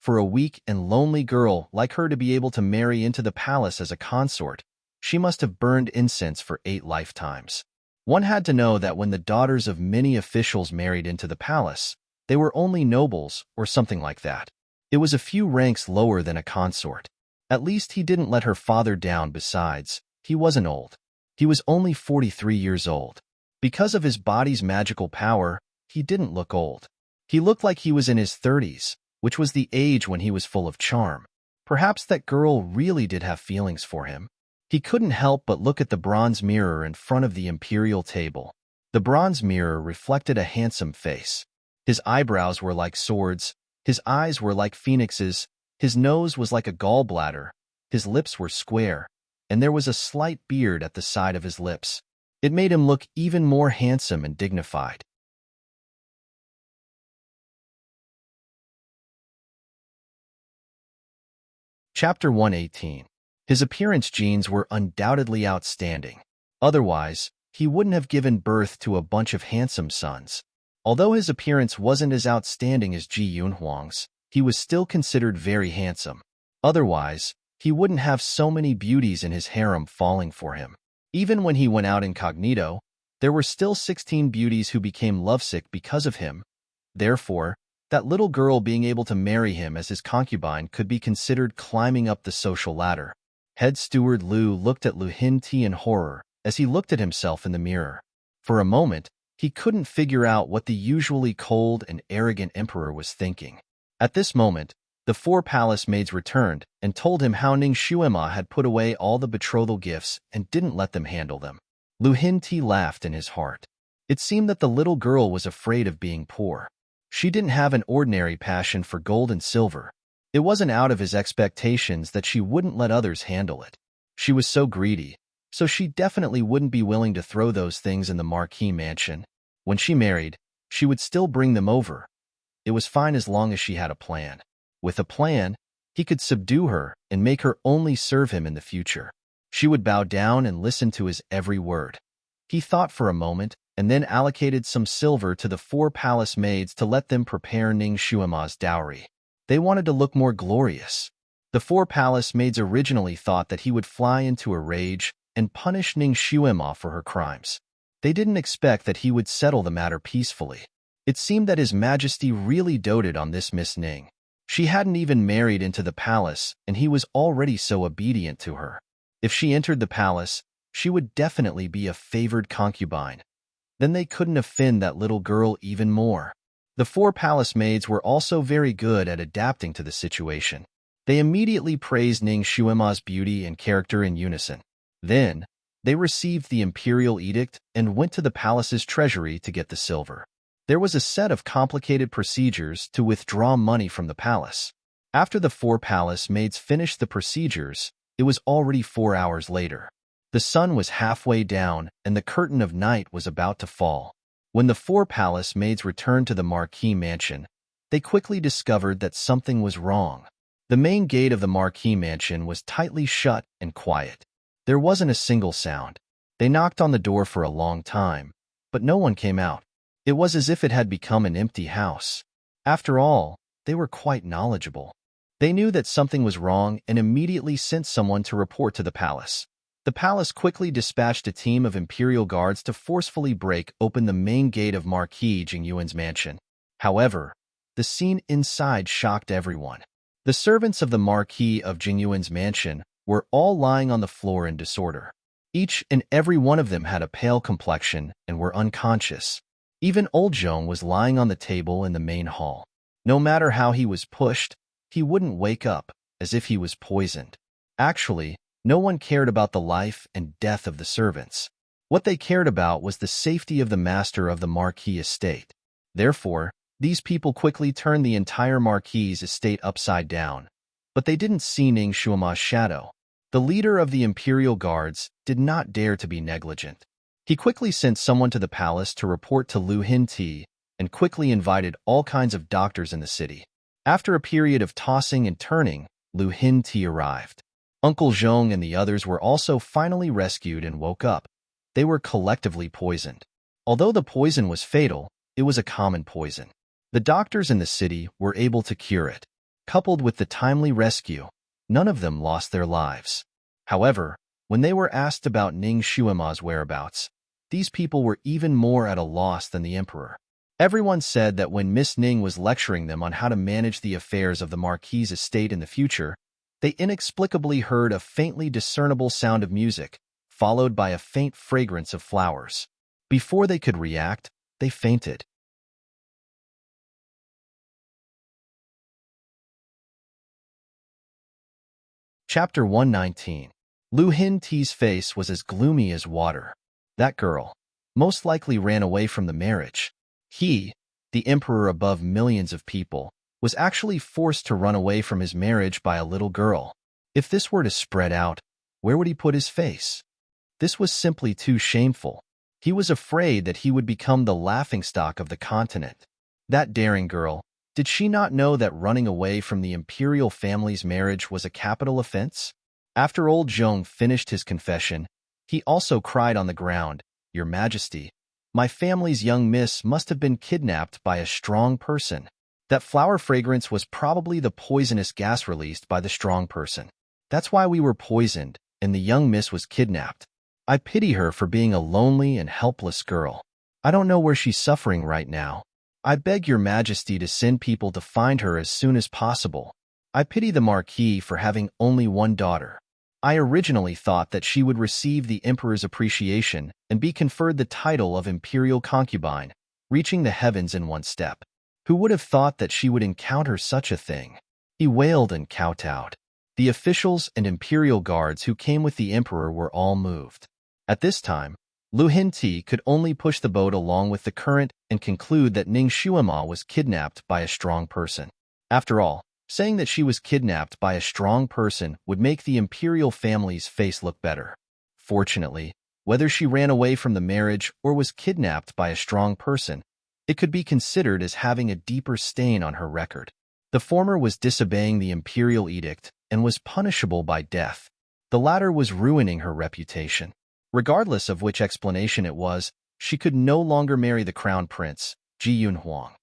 A: For a weak and lonely girl like her to be able to marry into the palace as a consort, she must have burned incense for 8 lifetimes. One had to know that when the daughters of many officials married into the palace, they were only nobles or something like that. It was a few ranks lower than a consort. At least he didn't let her father down. Besides, he wasn't old. He was only 43 years old. Because of his body's magical power, he didn't look old. He looked like he was in his 30s, which was the age when he was full of charm. Perhaps that girl really did have feelings for him. He couldn't help but look at the bronze mirror in front of the imperial table. The bronze mirror reflected a handsome face. His eyebrows were like swords, his eyes were like phoenixes, his nose was like a gallbladder, his lips were square, and there was a slight beard at the side of his lips. It made him look even more handsome and dignified. Chapter 118. His appearance genes were undoubtedly outstanding. Otherwise, he wouldn't have given birth to a bunch of handsome sons. Although his appearance wasn't as outstanding as Ji Yunhuang's, he was still considered very handsome. Otherwise, he wouldn't have so many beauties in his harem falling for him. Even when he went out incognito, there were still 16 beauties who became lovesick because of him. Therefore, that little girl being able to marry him as his concubine could be considered climbing up the social ladder. Head steward Lu looked at Lu Hinti in horror as he looked at himself in the mirror. For a moment, he couldn't figure out what the usually cold and arrogant emperor was thinking. At this moment, the 4 palace maids returned and told him how Ning Xuema had put away all the betrothal gifts and didn't let them handle them. Lu Hinti laughed in his heart. It seemed that the little girl was afraid of being poor. She didn't have an ordinary passion for gold and silver. It wasn't out of his expectations that she wouldn't let others handle it. She was so greedy, so she definitely wouldn't be willing to throw those things in the Marquis mansion. When she married, she would still bring them over. It was fine as long as she had a plan. With a plan, he could subdue her and make her only serve him in the future. She would bow down and listen to his every word. He thought for a moment and then allocated some silver to the 4 palace maids to let them prepare Ning Xuema's dowry. They wanted to look more glorious. The 4 palace maids originally thought that he would fly into a rage and punish Ning Xuema for her crimes. They didn't expect that he would settle the matter peacefully. It seemed that His Majesty really doted on this Miss Ning. She hadn't even married into the palace, and he was already so obedient to her. If she entered the palace, she would definitely be a favored concubine. Then they couldn't offend that little girl even more. The 4 palace maids were also very good at adapting to the situation. They immediately praised Ning Xuema's beauty and character in unison. Then, they received the imperial edict and went to the palace's treasury to get the silver. There was a set of complicated procedures to withdraw money from the palace. After the 4 palace maids finished the procedures, it was already 4 hours later. The sun was halfway down and the curtain of night was about to fall. When the 4 palace maids returned to the Marquis mansion, they quickly discovered that something was wrong. The main gate of the Marquis mansion was tightly shut and quiet. There wasn't a single sound. They knocked on the door for a long time, but no one came out. It was as if it had become an empty house. After all, they were quite knowledgeable. They knew that something was wrong and immediately sent someone to report to the palace. The palace quickly dispatched a team of imperial guards to forcefully break open the main gate of Marquis Jingyuan's mansion. However, the scene inside shocked everyone. The servants of the Marquis of Jingyuan's mansion were all lying on the floor in disorder. Each and every one of them had a pale complexion and were unconscious. Even old Zhong was lying on the table in the main hall. No matter how he was pushed, he wouldn't wake up, as if he was poisoned. Actually, No one cared about the life and death of the servants. What they cared about was the safety of the master of the Marquis estate. Therefore, these people quickly turned the entire Marquis estate upside down. But they didn't see Ning Xuema's shadow. The leader of the Imperial Guards did not dare to be negligent. He quickly sent someone to the palace to report to Lu Hinti and quickly invited all kinds of doctors in the city. After a period of tossing and turning, Lu Hinti arrived. Uncle Zhong and the others were also finally rescued and woke up. They were collectively poisoned. Although the poison was fatal, it was a common poison. The doctors in the city were able to cure it. Coupled with the timely rescue, none of them lost their lives. However, when they were asked about Ning Xuema's whereabouts, these people were even more at a loss than the emperor. Everyone said that when Miss Ning was lecturing them on how to manage the affairs of the Marquis' estate in the future, they inexplicably heard a faintly discernible sound of music, followed by a faint fragrance of flowers. Before they could react, they fainted. Chapter 119. Lu Hinti's face was as gloomy as water. That girl most likely ran away from the marriage. He, the emperor above millions of people, was actually forced to run away from his marriage by a little girl. If this were to spread out, where would he put his face? This was simply too shameful. He was afraid that he would become the laughingstock of the continent. That daring girl, did she not know that running away from the imperial family's marriage was a capital offense? After old Zhong finished his confession, he also cried on the ground, "Your Majesty, my family's young miss must have been kidnapped by a strong person. That flower fragrance was probably the poisonous gas released by the strong person. That's why we were poisoned, and the young miss was kidnapped. I pity her for being a lonely and helpless girl. I don't know where she's suffering right now. I beg your Majesty to send people to find her as soon as possible. I pity the Marquis for having only one daughter. I originally thought that she would receive the Emperor's appreciation and be conferred the title of Imperial Concubine, reaching the heavens in one step. Who would have thought that she would encounter such a thing?" He wailed and kowtowed. The officials and Imperial Guards who came with the Emperor were all moved. At this time, Lu Hinti could only push the boat along with the current and conclude that Ning Xuema was kidnapped by a strong person. After all, saying that she was kidnapped by a strong person would make the imperial family's face look better. Fortunately, whether she ran away from the marriage or was kidnapped by a strong person, it could be considered as having a deeper stain on her record. The former was disobeying the imperial edict and was punishable by death. The latter was ruining her reputation. Regardless of which explanation it was, she could no longer marry the crown prince, Ji Yunhuang.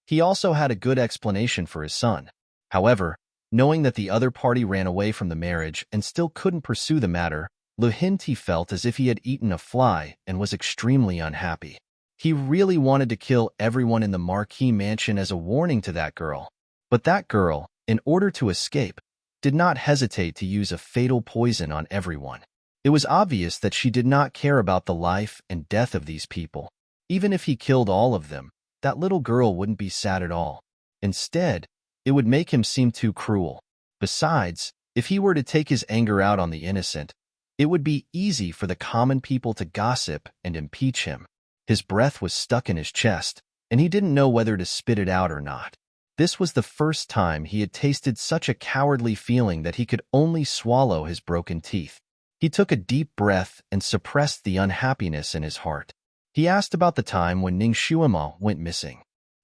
A: He also had a good explanation for his son. However, knowing that the other party ran away from the marriage and still couldn't pursue the matter, Lu Hinti felt as if he had eaten a fly and was extremely unhappy. He really wanted to kill everyone in the Marquis mansion as a warning to that girl. But that girl, in order to escape, did not hesitate to use a fatal poison on everyone. It was obvious that she did not care about the life and death of these people. Even if he killed all of them, that little girl wouldn't be sad at all. Instead, it would make him seem too cruel. Besides, if he were to take his anger out on the innocent, it would be easy for the common people to gossip and impeach him. His breath was stuck in his chest, and he didn't know whether to spit it out or not. This was the first time he had tasted such a cowardly feeling that he could only swallow his broken teeth. He took a deep breath and suppressed the unhappiness in his heart. He asked about the time when Ning Xuema went missing.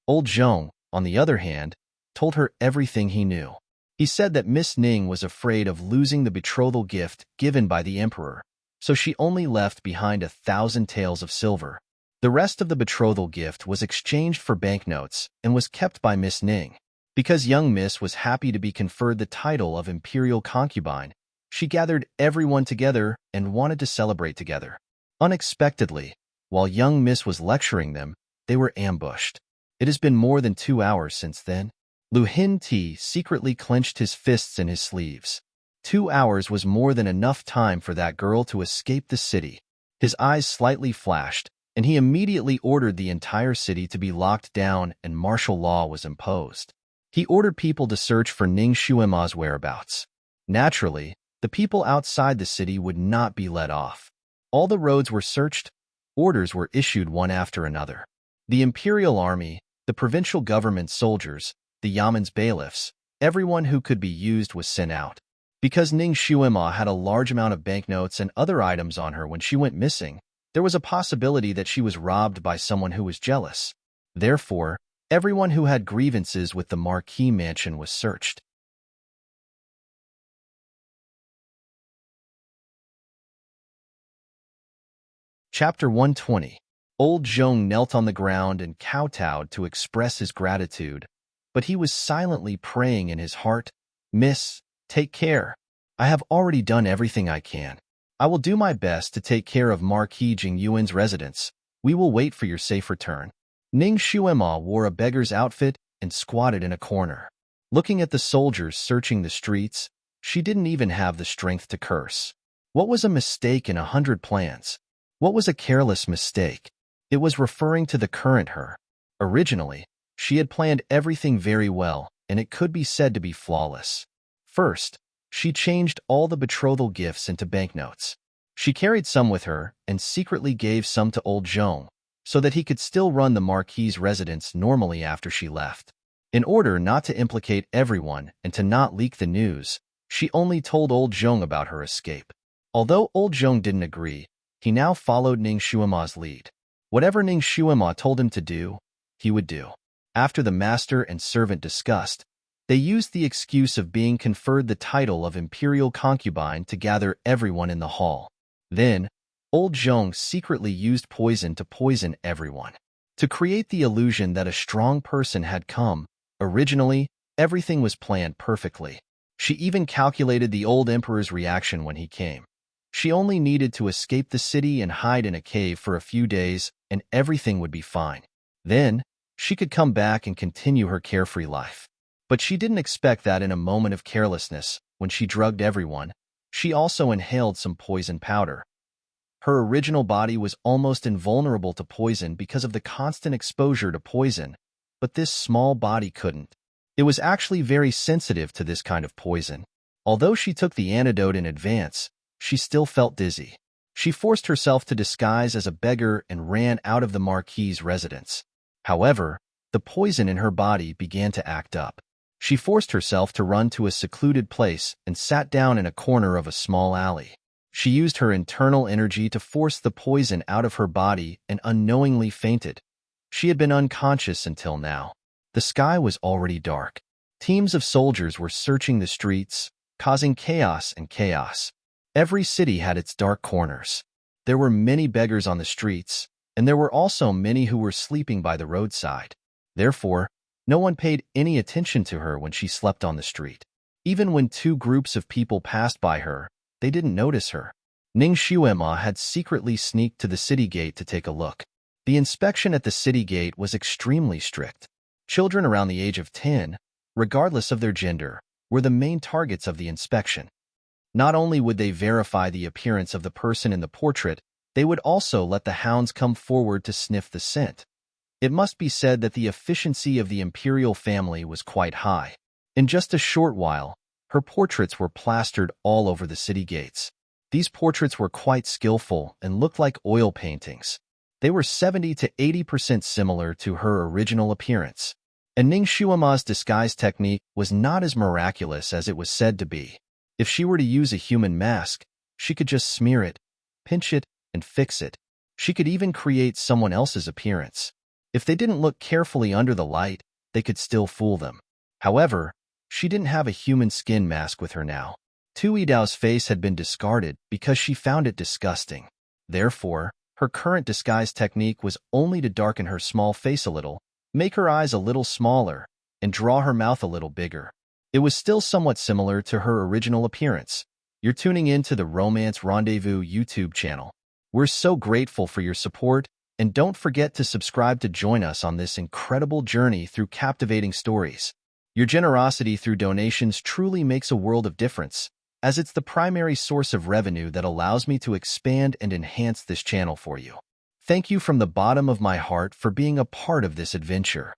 A: Old Zhong, on the other hand, told her everything he knew. He said that Miss Ning was afraid of losing the betrothal gift given by the emperor, so she only left behind 1,000 taels of silver. The rest of the betrothal gift was exchanged for banknotes and was kept by Miss Ning. Because young Miss was happy to be conferred the title of Imperial Concubine, she gathered everyone together and wanted to celebrate together. Unexpectedly, while young Miss was lecturing them, they were ambushed. It has been more than 2 hours since then. Lu Hinti secretly clenched his fists in his sleeves. 2 hours was more than enough time for that girl to escape the city. His eyes slightly flashed, and he immediately ordered the entire city to be locked down and martial law was imposed. He ordered people to search for Ning Xuema's whereabouts. Naturally, The people outside the city would not be let off. All the roads were searched, orders were issued one after another. The imperial army, the provincial government soldiers, the Yaman's bailiffs, everyone who could be used was sent out. Because Ning Xuema had a large amount of banknotes and other items on her when she went missing, there was a possibility that she was robbed by someone who was jealous. Therefore, everyone who had grievances with the Marquis mansion was searched. Chapter 120. Old Zhong knelt on the ground and kowtowed to express his gratitude, but he was silently praying in his heart, "Miss, take care. I have already done everything I can. I will do my best to take care of Marquis Jingyuan's residence. We will wait for your safe return." Ning Xuema wore a beggar's outfit and squatted in a corner. Looking at the soldiers searching the streets, she didn't even have the strength to curse. What was a mistake in 100 plans? What was a careless mistake? It was referring to the current her. Originally, she had planned everything very well, and it could be said to be flawless. First, she changed all the betrothal gifts into banknotes. She carried some with her and secretly gave some to old Zhong, so that he could still run the Marquis's residence normally after she left. In order not to implicate everyone and to not leak the news, she only told old Zhong about her escape. Although old Zhong didn't agree, he now followed Ning Xuema's lead. Whatever Ning Xuema told him to do, he would do. After the master and servant discussed, they used the excuse of being conferred the title of imperial concubine to gather everyone in the hall. Then, old Zhong secretly used poison to poison everyone. To create the illusion that a strong person had come, originally, everything was planned perfectly. She even calculated the old emperor's reaction when he came. She only needed to escape the city and hide in a cave for a few days, and everything would be fine. Then, she could come back and continue her carefree life. But she didn't expect that in a moment of carelessness, when she drugged everyone, she also inhaled some poison powder. Her original body was almost invulnerable to poison because of the constant exposure to poison, but this small body couldn't. It was actually very sensitive to this kind of poison. Although she took the antidote in advance, she still felt dizzy. She forced herself to disguise as a beggar and ran out of the Marquis's residence. However, the poison in her body began to act up. She forced herself to run to a secluded place and sat down in a corner of a small alley. She used her internal energy to force the poison out of her body and unknowingly fainted. She had been unconscious until now. The sky was already dark. Teams of soldiers were searching the streets, causing chaos and chaos. Every city had its dark corners. There were many beggars on the streets, and there were also many who were sleeping by the roadside. Therefore, no one paid any attention to her when she slept on the street. Even when two groups of people passed by her, they didn't notice her. Ning Xuema had secretly sneaked to the city gate to take a look. The inspection at the city gate was extremely strict. Children around the age of 10, regardless of their gender, were the main targets of the inspection. Not only would they verify the appearance of the person in the portrait, they would also let the hounds come forward to sniff the scent. It must be said that the efficiency of the imperial family was quite high. In just a short while, her portraits were plastered all over the city gates. These portraits were quite skillful and looked like oil paintings. They were 70 to 80% similar to her original appearance. And Ning Xuema's disguise technique was not as miraculous as it was said to be. If she were to use a human mask, she could just smear it, pinch it, and fix it. She could even create someone else's appearance. If they didn't look carefully under the light, they could still fool them. However, she didn't have a human skin mask with her now. Tu Yidao's face had been discarded because she found it disgusting. Therefore, her current disguise technique was only to darken her small face a little, make her eyes a little smaller, and draw her mouth a little bigger. It was still somewhat similar to her original appearance. You're tuning in to the Romance Rendezvous YouTube channel. We're so grateful for your support, and don't forget to subscribe to join us on this incredible journey through captivating stories. Your generosity through donations truly makes a world of difference, as it's the primary source of revenue that allows me to expand and enhance this channel for you. Thank you from the bottom of my heart for being a part of this adventure.